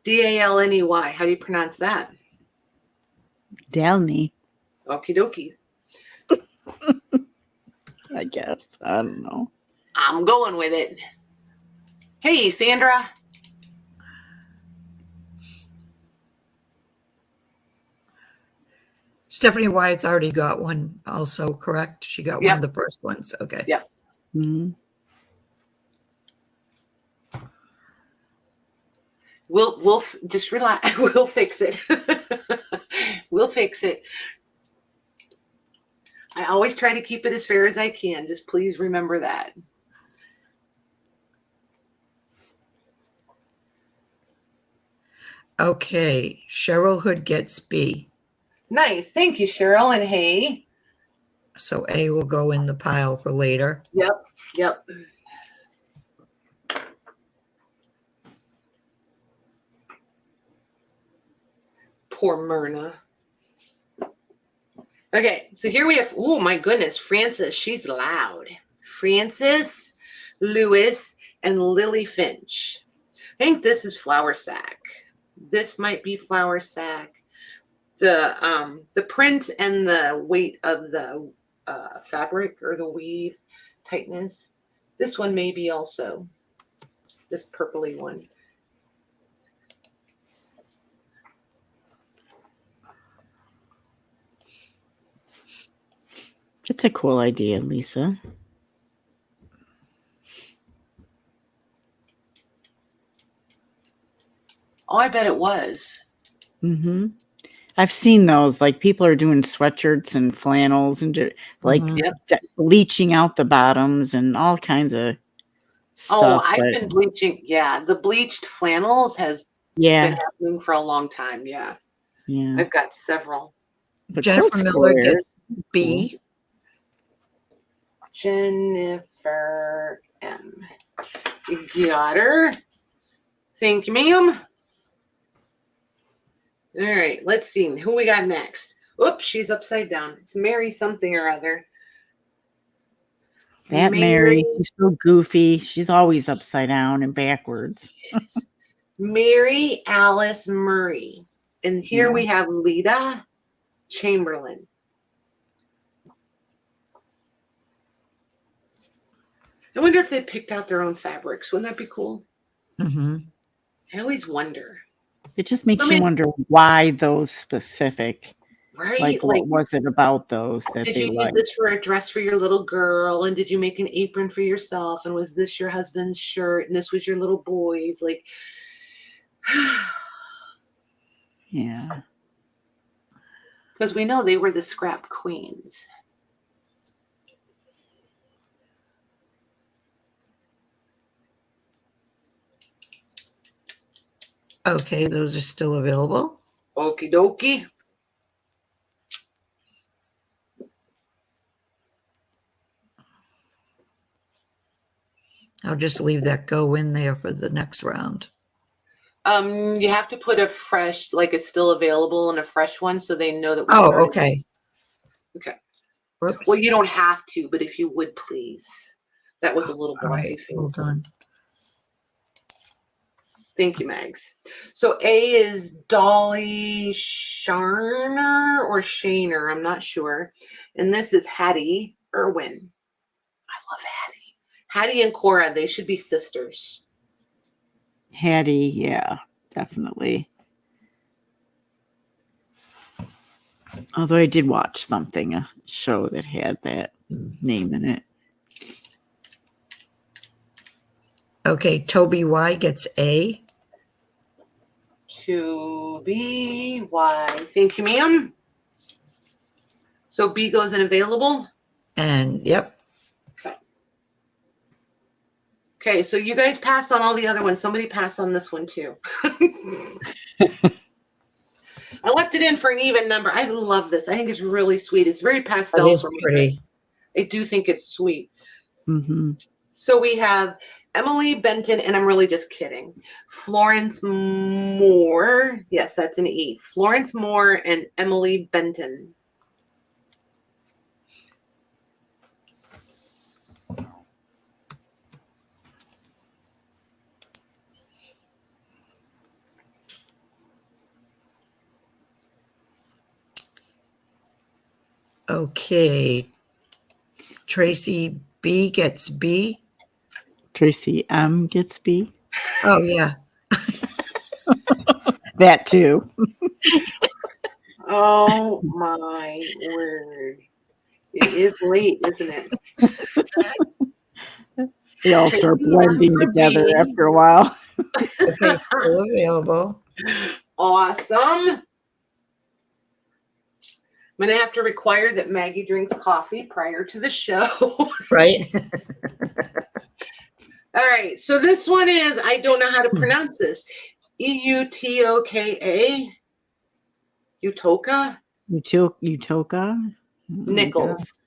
[SPEAKER 1] Dalney. How do you pronounce that?
[SPEAKER 3] Dalney,
[SPEAKER 1] Okie dokie.
[SPEAKER 3] I guess. I don't know.
[SPEAKER 1] I'm going with it. Hey, Sandra.
[SPEAKER 2] Stephanie Wyeth already got one also, correct? She got one of the first ones. Okay.
[SPEAKER 1] Yep.
[SPEAKER 3] Mm-hmm.
[SPEAKER 1] We'll just relax. We'll fix it. We'll fix it. I always try to keep it as fair as I can. Just please remember that.
[SPEAKER 2] Okay. Cheryl Hood gets B.
[SPEAKER 1] Nice. Thank you, Cheryl. And hey.
[SPEAKER 2] So A will go in the pile for later.
[SPEAKER 1] Yep. Poor Myrna. Okay, so here we have, oh my goodness, Frances, she's loud. Frances, Lewis, and Lily Finch. I think this is Flour Sack. This might be Flour Sack. The print and the weight of the fabric or the weave tightness. This one may be also this purpley one.
[SPEAKER 3] It's a cool idea, Lisa.
[SPEAKER 1] Oh, I bet it was.
[SPEAKER 3] Mm-hmm. I've seen those. Like people are doing sweatshirts and flannels and like bleaching out the bottoms and all kinds of stuff.
[SPEAKER 1] Oh, I've been bleaching. Yeah, the bleached flannels has been happening for a long time. Yeah. I've got several.
[SPEAKER 3] But
[SPEAKER 2] Jennifer Miller gets B.
[SPEAKER 1] Jennifer M. You got her. Thank you, ma'am. All right, let's see who we got next. Oops, she's upside down. It's Mary something or other.
[SPEAKER 3] That Mary, she's so goofy. She's always upside down and backwards.
[SPEAKER 1] Yes. Mary Alice Murray. And here we have Lita Chamberlain. I wonder if they picked out their own fabrics. Wouldn't that be cool?
[SPEAKER 2] Mm-hmm.
[SPEAKER 1] I always wonder.
[SPEAKER 3] It just makes you wonder why those specific.
[SPEAKER 1] Right?
[SPEAKER 3] Like what was it about those that
[SPEAKER 1] did
[SPEAKER 3] they
[SPEAKER 1] you
[SPEAKER 3] liked?
[SPEAKER 1] use this for a dress for your little girl? And did you make an apron for yourself? And was this your husband's shirt? And this was your little boy's? Like,
[SPEAKER 3] yeah.
[SPEAKER 1] Because we know they were the scrap queens.
[SPEAKER 2] Okay, those are still available.
[SPEAKER 1] Okie dokie.
[SPEAKER 2] I'll just leave that go in there for the next round.
[SPEAKER 1] You have to put a fresh, like it's still available and a fresh one so they know that we
[SPEAKER 2] Oh,
[SPEAKER 1] started.
[SPEAKER 2] okay.
[SPEAKER 1] Okay.
[SPEAKER 2] Whoops.
[SPEAKER 1] Well, you don't have to, but if you would please. That was a little
[SPEAKER 2] All
[SPEAKER 1] bossy
[SPEAKER 2] right,
[SPEAKER 1] face.
[SPEAKER 2] hold on.
[SPEAKER 1] Thank you, Mags. So A is Dolly Sharner or Shaner, I'm not sure. And this is Hattie Irwin. I love Hattie. Hattie and Cora, they should be sisters.
[SPEAKER 3] Hattie, yeah, definitely. Although I did watch something, a show that had that name in it.
[SPEAKER 2] Okay, Toby Y gets A.
[SPEAKER 1] To B, Y. Thank you, ma'am. So B goes in available.
[SPEAKER 2] And yep.
[SPEAKER 1] Okay, so you guys passed on all the other ones. Somebody passed on this one too. I left it in for an even number. I love this. I think it's really sweet. It's very
[SPEAKER 2] That
[SPEAKER 1] pastel
[SPEAKER 2] is
[SPEAKER 1] for me.
[SPEAKER 2] pretty.
[SPEAKER 1] I do think it's sweet.
[SPEAKER 3] Mm-hmm.
[SPEAKER 1] So we have Emily Benton, and I'm really just kidding. Florence Moore. Yes, that's an E. Florence Moore and Emily Benton.
[SPEAKER 2] Okay. Tracy B gets B.
[SPEAKER 3] Tracy M gets B.
[SPEAKER 2] Oh, yeah.
[SPEAKER 3] That too.
[SPEAKER 1] Oh my word. It is late, isn't it?
[SPEAKER 3] They all start blending together after a while.
[SPEAKER 2] Okay, still available.
[SPEAKER 1] Awesome. I'm going to have to require that Maggie drinks coffee prior to the show.
[SPEAKER 2] Right?
[SPEAKER 1] All right. So this one is, I don't know how to pronounce this. Eutoka. Utoka?
[SPEAKER 3] Utoka?
[SPEAKER 1] Nichols.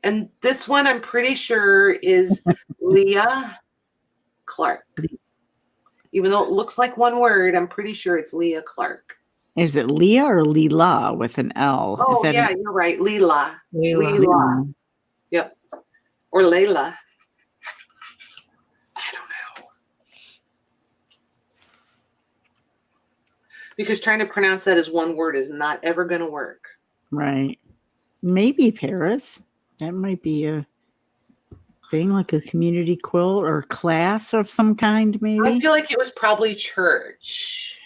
[SPEAKER 1] And this one I'm pretty sure is Leah Clark. Even though it looks like one word, I'm pretty sure it's Leah Clark.
[SPEAKER 3] Is it Leah or Leela with an L?
[SPEAKER 1] Oh,
[SPEAKER 3] Is that
[SPEAKER 1] yeah, you're right. Leela.
[SPEAKER 2] Leela.
[SPEAKER 1] Yep. Or Layla. I don't know. Because trying to pronounce that as one word is not ever going to work.
[SPEAKER 3] Right. Maybe Paris. That might be a thing, like a community quilt or class of some kind, maybe.
[SPEAKER 1] I feel like it was probably church.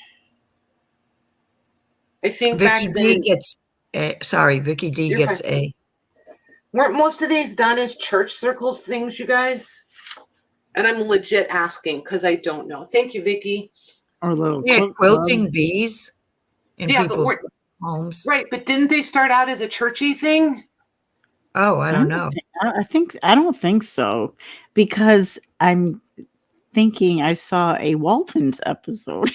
[SPEAKER 1] I think
[SPEAKER 2] Vicky
[SPEAKER 1] back
[SPEAKER 2] D
[SPEAKER 1] then,
[SPEAKER 2] gets A. Sorry, Vicky D
[SPEAKER 1] You're
[SPEAKER 2] gets
[SPEAKER 1] fine.
[SPEAKER 2] A.
[SPEAKER 1] Weren't most of these done as church circles things, you guys? And I'm legit asking because I don't know. Thank you, Vicky.
[SPEAKER 3] Or little
[SPEAKER 2] Yeah,
[SPEAKER 3] quilt
[SPEAKER 2] quilting
[SPEAKER 3] club.
[SPEAKER 2] bees in
[SPEAKER 1] Yeah, but
[SPEAKER 2] people's homes.
[SPEAKER 1] right, but didn't they start out as a churchy thing?
[SPEAKER 2] Oh, I don't know.
[SPEAKER 3] I don't think so, because I'm thinking I saw a Waltons episode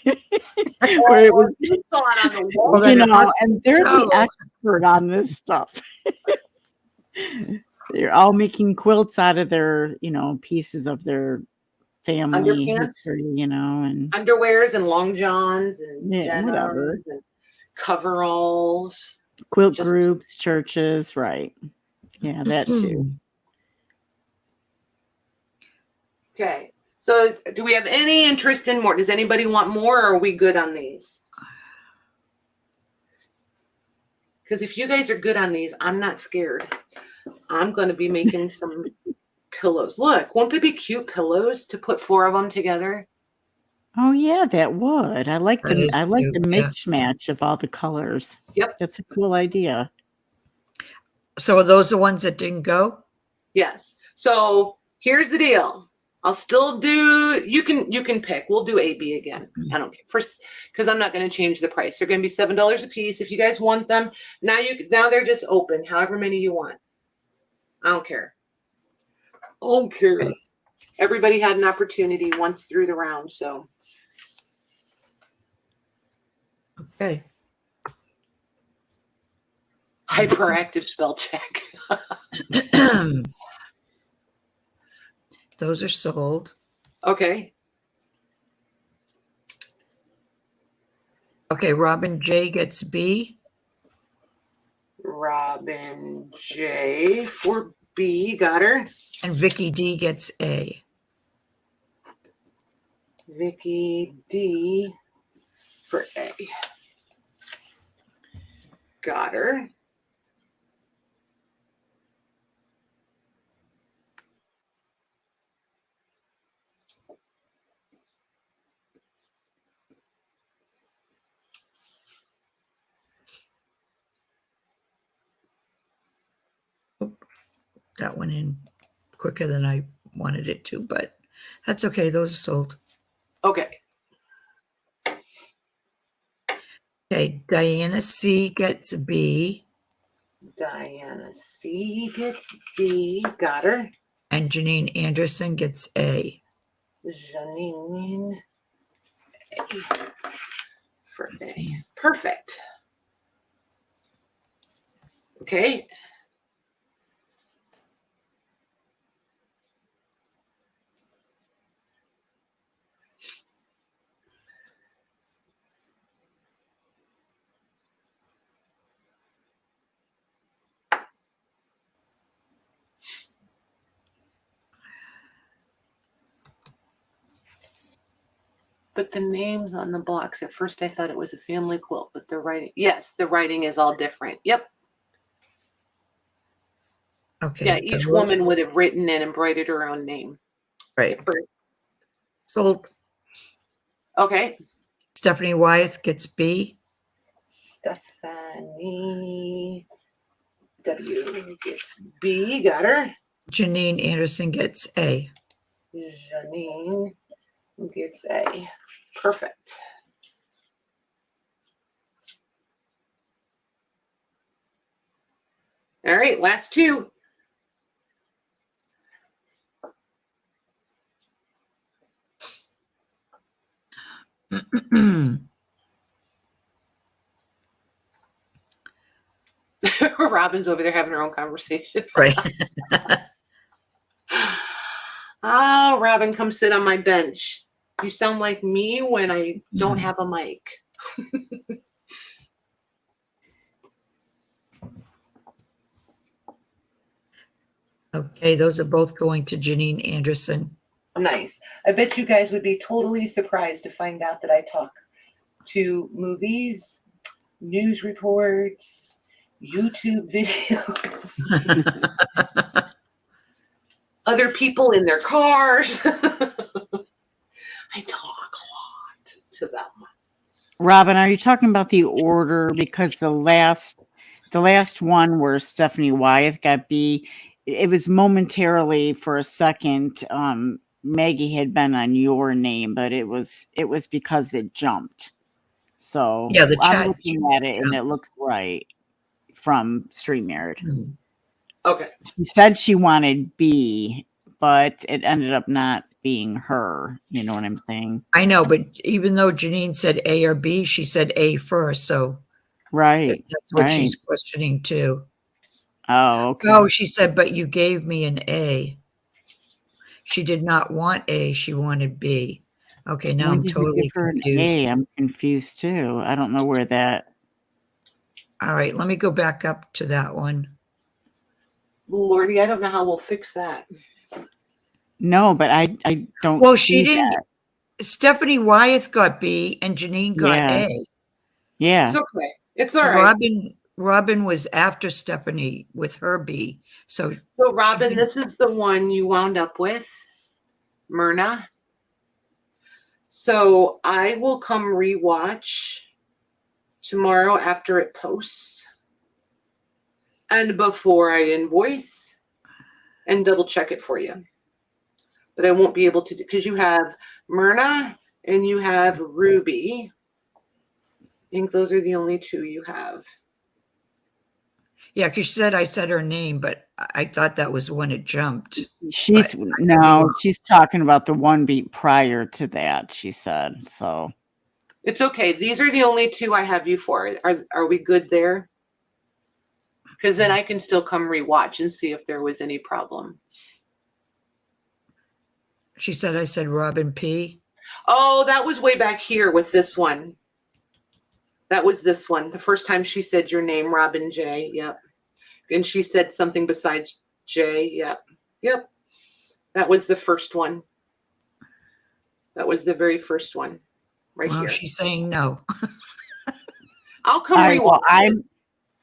[SPEAKER 3] where it was,
[SPEAKER 1] You saw it on the wall.
[SPEAKER 2] Well, then
[SPEAKER 3] you
[SPEAKER 2] it
[SPEAKER 3] know,
[SPEAKER 2] must
[SPEAKER 3] and they're the
[SPEAKER 2] so.
[SPEAKER 3] expert on this stuff. They're all making quilts out of their, pieces of their family
[SPEAKER 1] Underpants?
[SPEAKER 3] history, and
[SPEAKER 1] Underwears and long johns and
[SPEAKER 3] yeah, whatever.
[SPEAKER 1] denims and coveralls.
[SPEAKER 3] Quilt
[SPEAKER 1] Just-
[SPEAKER 3] groups, churches, right? Yeah, that too.
[SPEAKER 1] Okay. So do we have any interest in more? Does anybody want more, or are we good on these? Because if you guys are good on these, I'm not scared. I'm going to be making some pillows. Look, won't they be cute pillows to put 4 of them together?
[SPEAKER 3] Oh yeah, that would. I like
[SPEAKER 2] That is
[SPEAKER 3] the
[SPEAKER 2] cute,
[SPEAKER 3] mix match of all the colors.
[SPEAKER 1] Yep.
[SPEAKER 3] That's a cool idea.
[SPEAKER 2] So are those the ones that didn't go?
[SPEAKER 1] Yes. So here's the deal. I'll still do, you can pick. We'll do A, B again. I don't care. First, because I'm not going to change the price. They're going to be $7 a piece. If you guys want them, now they're just open, however many you want. I don't care. I don't care. Everybody had an opportunity once through the round, so.
[SPEAKER 2] Okay.
[SPEAKER 1] Hyperactive spell check.
[SPEAKER 2] Those are sold.
[SPEAKER 1] Okay.
[SPEAKER 2] Okay, Robin J gets B.
[SPEAKER 1] Robin J for B, got her.
[SPEAKER 2] And Vicky D gets A.
[SPEAKER 1] Vicky D for A. Got her.
[SPEAKER 2] that one in quicker than I wanted it to, but that's okay. Those are sold.
[SPEAKER 1] Okay.
[SPEAKER 2] Okay, Diana C gets a B.
[SPEAKER 1] Diana C gets B. Got her.
[SPEAKER 2] And Janine Anderson gets A.
[SPEAKER 1] Janine A for A. Perfect. Okay. But the names on the blocks, at first I thought it was a family quilt, but the writing, yes, the writing is all different. Yep.
[SPEAKER 2] Okay.
[SPEAKER 1] Yeah, each woman would have written and embroidered her own name.
[SPEAKER 2] Right.
[SPEAKER 1] For,
[SPEAKER 2] Sold.
[SPEAKER 1] okay.
[SPEAKER 2] Stephanie Wyeth gets B.
[SPEAKER 1] Stephanie W gets B. Got her.
[SPEAKER 2] Janine Anderson gets A.
[SPEAKER 1] Janine gets A. Perfect. All right, last two. Robin's over there having her own conversation.
[SPEAKER 2] Right.
[SPEAKER 1] Oh, Robin, come sit on my bench. You sound like me when I don't have a mic.
[SPEAKER 2] Okay, those are both going to Janine Anderson.
[SPEAKER 1] Nice. I bet you guys would be totally surprised to find out that I talk to movies, news reports, YouTube videos, other people in their cars. I talk a lot to them.
[SPEAKER 3] Robin, are you talking about the order? Because the last one where Stephanie Wyeth got B, it was momentarily for a second. Maggie had been on your name, but it was because it jumped. So
[SPEAKER 2] yeah, the chat.
[SPEAKER 3] I'm looking at it and it looks right from Streamyard.
[SPEAKER 2] Mm-hmm.
[SPEAKER 1] Okay.
[SPEAKER 3] She said she wanted B, but it ended up not being her. You know what I'm saying?
[SPEAKER 2] I know, but even though Janine said A or B, she said A first. So
[SPEAKER 3] right,
[SPEAKER 2] that's what
[SPEAKER 3] right.
[SPEAKER 2] she's questioning too.
[SPEAKER 3] Oh, okay.
[SPEAKER 2] Oh, she said, but you gave me an A. She did not want A. She wanted B. Okay, now I'm totally confused.
[SPEAKER 3] I'm confused too. I don't know where that.
[SPEAKER 2] All right, let me go back up to that one.
[SPEAKER 1] Lordy, I don't know how we'll fix that.
[SPEAKER 3] No, but I don't.
[SPEAKER 2] Well, she didn't.
[SPEAKER 3] That.
[SPEAKER 2] Stephanie Wyeth got B and Janine got A.
[SPEAKER 3] Yeah.
[SPEAKER 1] It's okay. It's all right.
[SPEAKER 2] Robin was after Stephanie with her B. So
[SPEAKER 1] Robin, this is the one you wound up with, Myrna. So I will come rewatch tomorrow after it posts and before I invoice and double check it for you. But I won't be able to, because you have Myrna and you have Ruby. I think those are the only two you have.
[SPEAKER 2] Yeah, because I said her name, but I thought that was when it jumped.
[SPEAKER 3] She's talking about the one beat prior to that, she said. So
[SPEAKER 1] it's okay. These are the only two I have you for. Are we good there? Because then I can still come rewatch and see if there was any problem.
[SPEAKER 2] She said I said Robin P.
[SPEAKER 1] Oh, that was way back here with this one. That was this one. The first time she said your name, Robin J. Yep. And she said something besides J. Yep. Yep. That was the first one. That was the very first one. Right here.
[SPEAKER 2] She's saying no.
[SPEAKER 1] I'll come rewatch.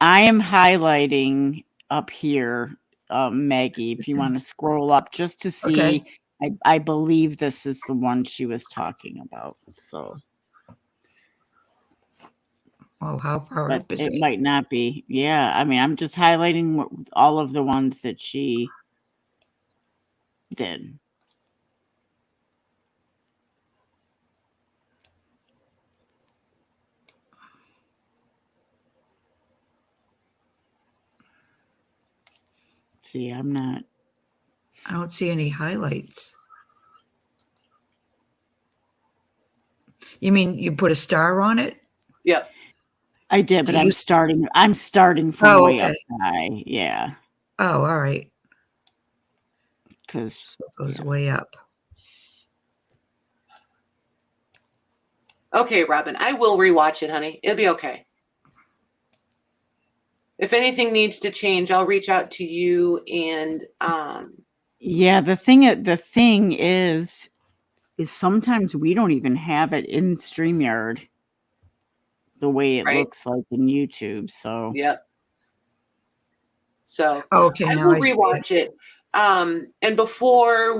[SPEAKER 3] I am highlighting up here, Maggie, if you want to scroll up just to see. Okay. I believe this is the one she was talking about. So.
[SPEAKER 2] Oh, how far up is it?
[SPEAKER 3] It might not be. Yeah. I mean, I'm just highlighting all of the ones that she did. See, I'm not.
[SPEAKER 2] I don't see any highlights. You mean you put a star on it?
[SPEAKER 1] Yep.
[SPEAKER 3] I did, but
[SPEAKER 2] Do
[SPEAKER 3] I'm
[SPEAKER 2] you-
[SPEAKER 3] starting. I'm starting from
[SPEAKER 2] Oh,
[SPEAKER 3] way
[SPEAKER 2] okay.
[SPEAKER 3] up high. Yeah,
[SPEAKER 2] Oh, all right.
[SPEAKER 3] because
[SPEAKER 2] So it goes way up.
[SPEAKER 1] Okay, Robin, I will rewatch it, honey. It'll be okay. If anything needs to change, I'll reach out to you and
[SPEAKER 3] yeah, the thing is sometimes we don't even have it in StreamYard the way it
[SPEAKER 1] Right.
[SPEAKER 3] looks like in YouTube. So
[SPEAKER 1] yep. So
[SPEAKER 2] Oh, okay,
[SPEAKER 1] I
[SPEAKER 2] now
[SPEAKER 1] will
[SPEAKER 2] I see it.
[SPEAKER 1] rewatch it. And before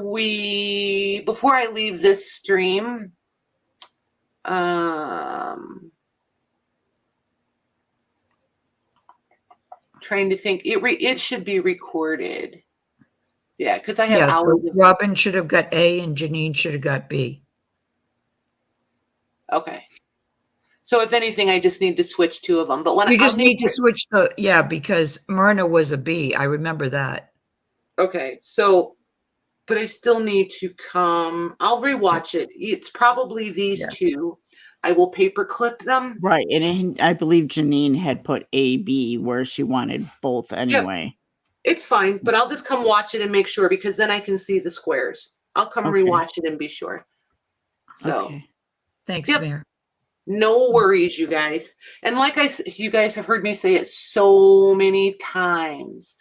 [SPEAKER 1] I leave this stream, trying to think, it should be recorded. Yeah, because I have
[SPEAKER 2] Yeah,
[SPEAKER 1] hours.
[SPEAKER 2] so Robin should have got A and Janine should have got B.
[SPEAKER 1] Okay. So if anything, I just need to switch two of them. But when
[SPEAKER 2] You just
[SPEAKER 1] I'll make
[SPEAKER 2] need to switch because Myrna was a B. I remember that.
[SPEAKER 1] Okay, so, but I still need to I'll rewatch it. It's probably these two. I will paper clip them.
[SPEAKER 3] right, and I believe Janine had put A-B where she wanted both anyway.
[SPEAKER 1] It's fine, but I'll just come watch it and make sure, because then I can see the squares. I'll come
[SPEAKER 3] Okay.
[SPEAKER 1] rewatch it and be sure. So,
[SPEAKER 3] Okay.
[SPEAKER 2] Thanks,
[SPEAKER 1] Yep.
[SPEAKER 2] Mayor.
[SPEAKER 1] no worries, you guys. And like you guys have heard me say it so many times.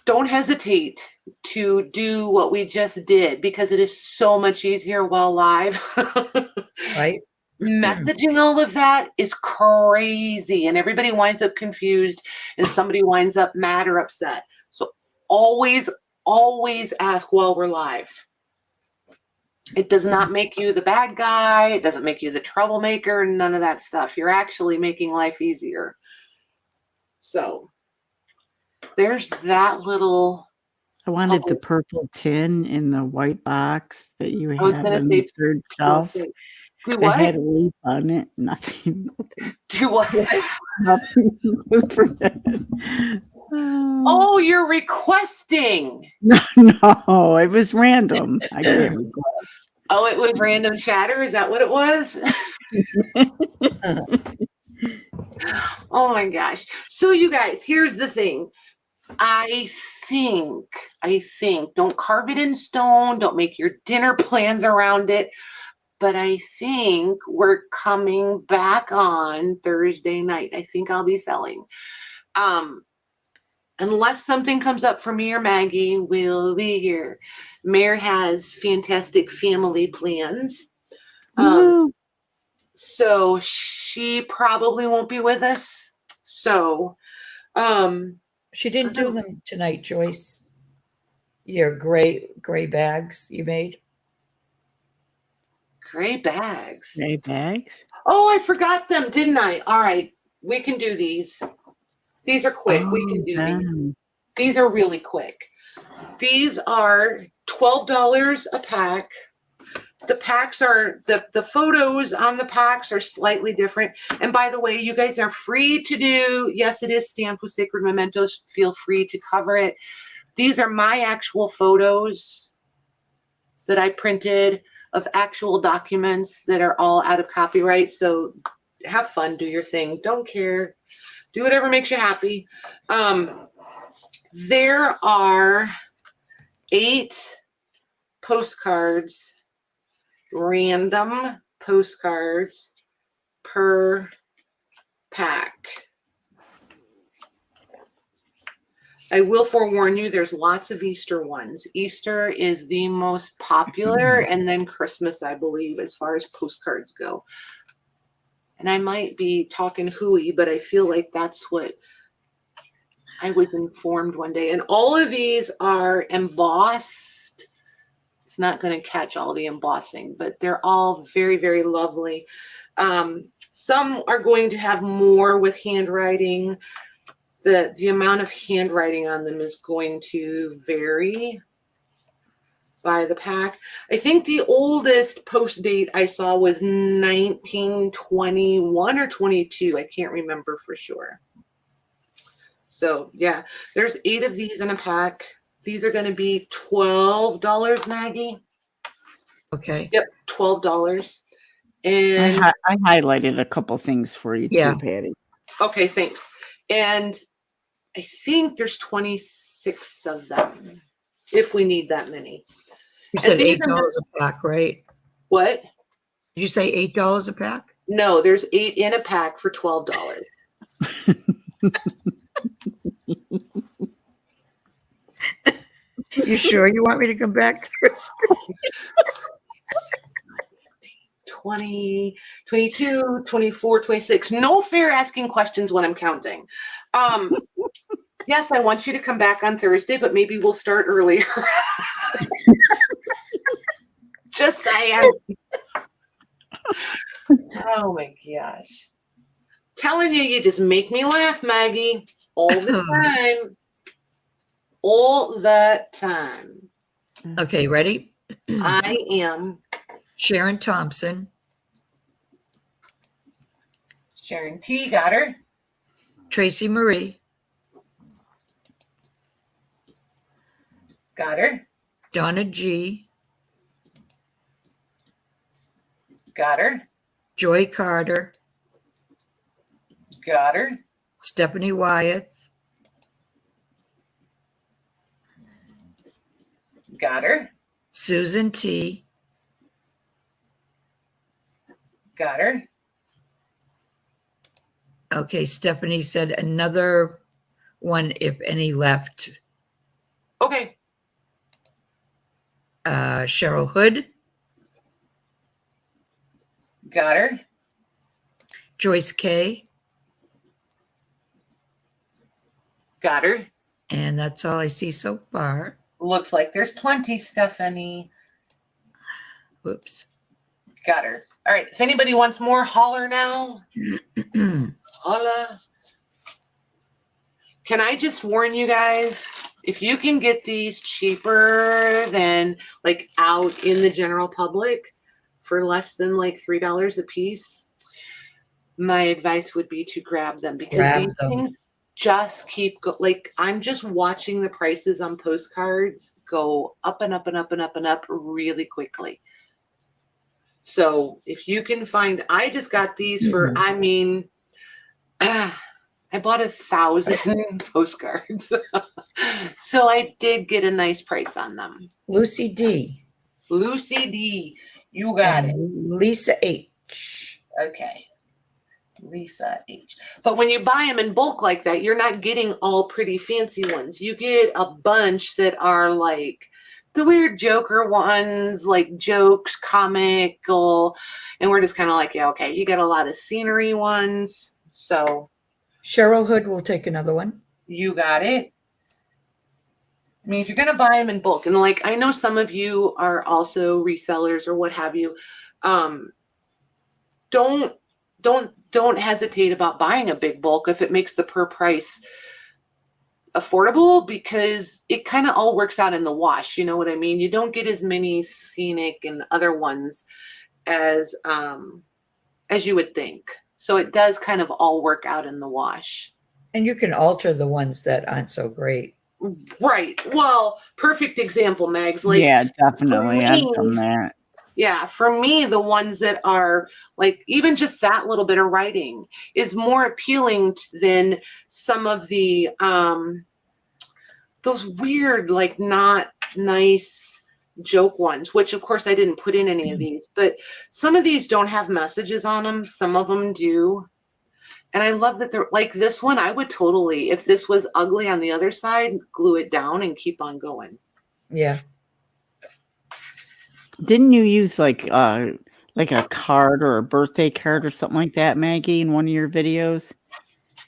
[SPEAKER 1] Don't hesitate to do what we just did, because it is so much easier while live.
[SPEAKER 2] Right?
[SPEAKER 1] Messaging all of that is crazy, and everybody winds up confused, and somebody winds up mad or upset. So always ask while we're live. It does not make you the bad guy. It doesn't make you the troublemaker. None of that stuff. You're actually making life easier. So there's that little.
[SPEAKER 3] I wanted the purple tin in the white box that you
[SPEAKER 1] I was
[SPEAKER 3] had
[SPEAKER 1] gonna
[SPEAKER 3] on
[SPEAKER 1] say,
[SPEAKER 3] the third shelf.
[SPEAKER 1] Do
[SPEAKER 3] It
[SPEAKER 1] what?
[SPEAKER 3] had a leaf on it. Nothing.
[SPEAKER 1] Do what?
[SPEAKER 3] Nothing was for that.
[SPEAKER 1] Oh, you're requesting.
[SPEAKER 3] No, it was random. I can't request.
[SPEAKER 1] Oh, it was random chatter. Is that what it was? Oh my gosh. So you guys, here's the thing. I think, don't carve it in stone. Don't make your dinner plans around it. But I think we're coming back on Thursday night. I think I'll be selling. Unless something comes up for me or Maggie, we'll be here. Mare has fantastic family plans. So she probably won't be with us. So,
[SPEAKER 2] She didn't do them tonight, Joyce. Your gray bags you made.
[SPEAKER 1] gray bags.
[SPEAKER 3] Gray bags?
[SPEAKER 1] Oh, I forgot them, didn't I? All right, we can do these. These are quick. We can do these. These are really quick. These are $12 a pack. The packs are, the photos on the packs are slightly different. And by the way, you guys are free to do, yes, it is stamped with SacredMementos. Feel free to cover it. These are my actual photos that I printed of actual documents that are all out of copyright. So have fun, do your thing. Don't care. Do whatever makes you happy. There are 8 postcards, random postcards per pack. I will forewarn you, there's lots of Easter ones. Easter is the most popular, and then Christmas, I believe, as far as postcards go. And I might be talking hooey, but I feel like that's what I was informed one day. And all of these are embossed. It's not going to catch all the embossing, but they're all very, very lovely. Some are going to have more with handwriting. The amount of handwriting on them is going to vary by the pack. I think the oldest post date I saw was 1921 or 22. I can't remember for sure. So yeah, there's 8 of these in a pack. These are going to be $12, Maggie.
[SPEAKER 2] Okay.
[SPEAKER 1] Yep, $12. And
[SPEAKER 3] I highlighted a couple things for you
[SPEAKER 2] Yeah.
[SPEAKER 3] too, Patty.
[SPEAKER 1] okay, thanks. And I think there's 26 of them, if we need that many.
[SPEAKER 2] You said
[SPEAKER 1] these
[SPEAKER 2] $8 a pack, right?
[SPEAKER 1] What?
[SPEAKER 2] Did you say $8 a pack?
[SPEAKER 1] No, there's 8 in a pack for $12.
[SPEAKER 2] You sure you want me to come back Thursday?
[SPEAKER 1] 20, 22, 24, 26. No fair asking questions when I'm counting. Yes, I want you to come back on Thursday, but maybe we'll start earlier. Just saying. Oh my gosh. Telling you, you just make me laugh, Maggie. All the time. All the time.
[SPEAKER 2] Okay, ready?
[SPEAKER 1] I am
[SPEAKER 2] Sharon Thompson,
[SPEAKER 1] Sharon T. Got her.
[SPEAKER 2] Tracy Marie,
[SPEAKER 1] Got her.
[SPEAKER 2] Donna G,
[SPEAKER 1] Got her.
[SPEAKER 2] Joy Carter,
[SPEAKER 1] Got her.
[SPEAKER 2] Stephanie Wyeth,
[SPEAKER 1] Got her.
[SPEAKER 2] Susan T,
[SPEAKER 1] Got her.
[SPEAKER 2] okay, Stephanie said another one if any left.
[SPEAKER 1] Okay.
[SPEAKER 2] Cheryl Hood,
[SPEAKER 1] Got her.
[SPEAKER 2] Joyce K,
[SPEAKER 1] Got her.
[SPEAKER 2] and that's all I see so far.
[SPEAKER 1] Looks like there's plenty, Stephanie.
[SPEAKER 2] Whoops.
[SPEAKER 1] Got her. All right. If anybody wants more, holler now. Holla. Can I just warn you guys? If you can get these cheaper than like out in the general public for less than like $3 a piece, my advice would be to grab them because
[SPEAKER 2] Grab
[SPEAKER 1] these
[SPEAKER 2] them.
[SPEAKER 1] things just keep like I'm just watching the prices on postcards go up and up and up and up and up really quickly. So if you can find, I just got these for, I mean, I bought 1,000 postcards. So I did get a nice price on them.
[SPEAKER 2] Lucy D,
[SPEAKER 1] Lucy D, you got it.
[SPEAKER 2] and Lisa H.
[SPEAKER 1] Okay. Lisa H. But when you buy them in bulk like that, you're not getting all pretty fancy ones. You get a bunch that are like the weird Joker ones, like jokes, comical. And we're just kind of like, yeah, okay. You got a lot of scenery ones. So
[SPEAKER 2] Cheryl Hood will take another one.
[SPEAKER 1] you got it. I mean, if you're going to buy them in bulk, and like, I know some of you are also resellers or what have you. Don't hesitate about buying a big bulk if it makes the per price affordable, because it kind of all works out in the wash. You know what I mean? You don't get as many scenic and other ones as you would think. So it does kind of all work out in the wash.
[SPEAKER 2] And you can alter the ones that aren't so great.
[SPEAKER 1] Right. Well, perfect example, Mags. Like,
[SPEAKER 3] Yeah, definitely. I've
[SPEAKER 1] me-
[SPEAKER 3] done that.
[SPEAKER 1] yeah, for me, the ones that are like even just that little bit of writing is more appealing than some of the those weird, like not nice joke ones, which of course I didn't put in any of these, but some of these don't have messages on them. Some of them do. And I love that they're like this one. I would totally, if this was ugly on the other side, glue it down and keep on going.
[SPEAKER 2] Yeah.
[SPEAKER 3] Didn't you use like a card or a birthday card or something like that, Maggie, in one of your videos?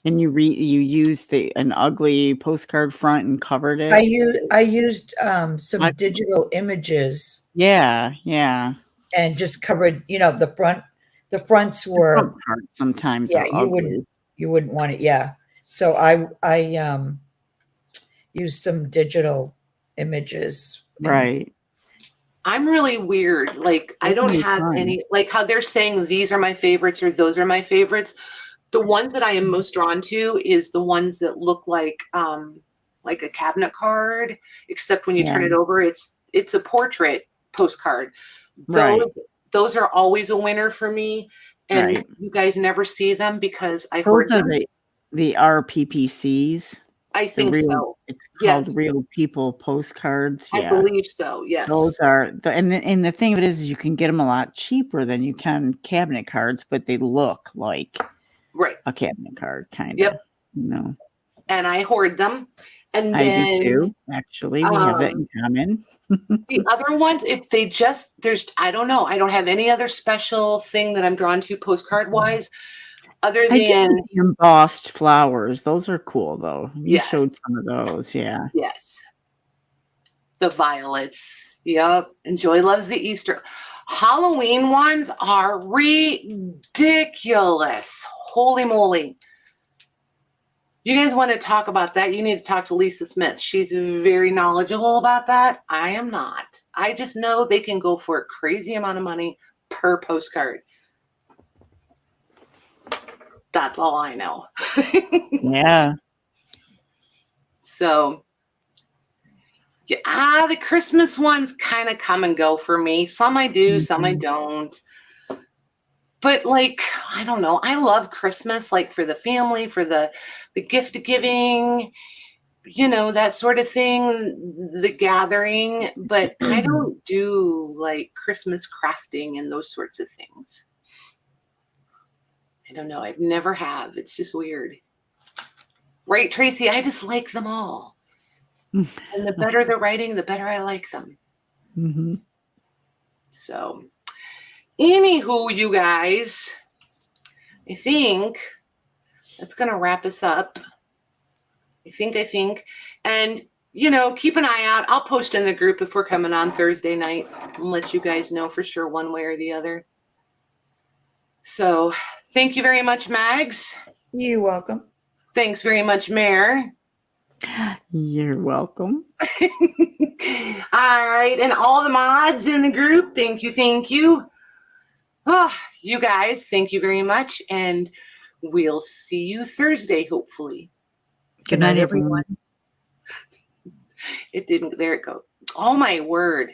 [SPEAKER 3] And you used an ugly postcard front and covered it.
[SPEAKER 2] I used some digital images.
[SPEAKER 3] Yeah.
[SPEAKER 2] And just covered, the front. The fronts were
[SPEAKER 3] Front parts sometimes are ugly.
[SPEAKER 2] you wouldn't want it. Yeah. So I used some digital images.
[SPEAKER 3] Right.
[SPEAKER 1] I'm really weird. Like, I
[SPEAKER 3] Those
[SPEAKER 1] don't
[SPEAKER 3] would be
[SPEAKER 1] have
[SPEAKER 3] fun.
[SPEAKER 1] any, like how they're saying these are my favorites or those are my favorites. The ones that I am most drawn to is the ones that look like a cabinet card, except when you turn
[SPEAKER 3] Yeah.
[SPEAKER 1] it over, it's a portrait postcard.
[SPEAKER 3] Right.
[SPEAKER 1] Those are always a winner for me. And
[SPEAKER 3] Right.
[SPEAKER 1] you guys never see them because I
[SPEAKER 3] Those
[SPEAKER 1] hoard
[SPEAKER 3] are
[SPEAKER 1] them.
[SPEAKER 3] the RPPCs.
[SPEAKER 1] I
[SPEAKER 3] The
[SPEAKER 1] think
[SPEAKER 3] real,
[SPEAKER 1] so.
[SPEAKER 3] it's called
[SPEAKER 1] Yes.
[SPEAKER 3] real people postcards.
[SPEAKER 1] I
[SPEAKER 3] Yeah.
[SPEAKER 1] believe so. Yes.
[SPEAKER 3] Those are and the thing of it is you can get them a lot cheaper than you can cabinet cards, but they look like
[SPEAKER 1] Right.
[SPEAKER 3] a cabinet card, kind of.
[SPEAKER 1] Yep.
[SPEAKER 3] You know,
[SPEAKER 1] And I hoard them. And
[SPEAKER 3] I do
[SPEAKER 1] then
[SPEAKER 3] too. Actually, we have it in common.
[SPEAKER 1] the other ones, if they just I don't know. I don't have any other special thing that I'm drawn to postcard wise, other
[SPEAKER 3] I do
[SPEAKER 1] than
[SPEAKER 3] like the embossed flowers. Those are cool, though. You
[SPEAKER 1] Yes.
[SPEAKER 3] showed some of those, yeah.
[SPEAKER 1] yes, the violets. Yep. And Joy loves the Easter. Halloween ones are ridiculous. Holy moly. You guys want to talk about that? You need to talk to Lisa Smith. She's very knowledgeable about that. I am not. I just know they can go for a crazy amount of money per postcard. That's all I know.
[SPEAKER 3] Yeah.
[SPEAKER 1] So, yeah, the Christmas ones kind of come and go for me. Some I do, some I don't. But like, I don't know. I love Christmas, like for the family, for the gift giving, that sort of thing, the gathering. But I don't do like Christmas crafting and those sorts of things. I don't know. I've never have. It's just weird. Right, Tracy? I just like them all. And the better the writing, the better I like them.
[SPEAKER 3] Mm-hmm.
[SPEAKER 1] So, anywho, you guys, I think that's going to wrap us up. I think. And, keep an eye out. I'll post in the group if we're coming on Thursday night and let you guys know for sure one way or the other. So, thank you very much, Mags.
[SPEAKER 2] You're welcome.
[SPEAKER 1] Thanks very much, Mayor.
[SPEAKER 3] You're welcome.
[SPEAKER 1] All right. And all the mods in the group, thank you. Oh, you guys, thank you very much. And we'll see you Thursday, hopefully.
[SPEAKER 2] Good night, everyone.
[SPEAKER 1] It didn't. There it goes. Oh, my word.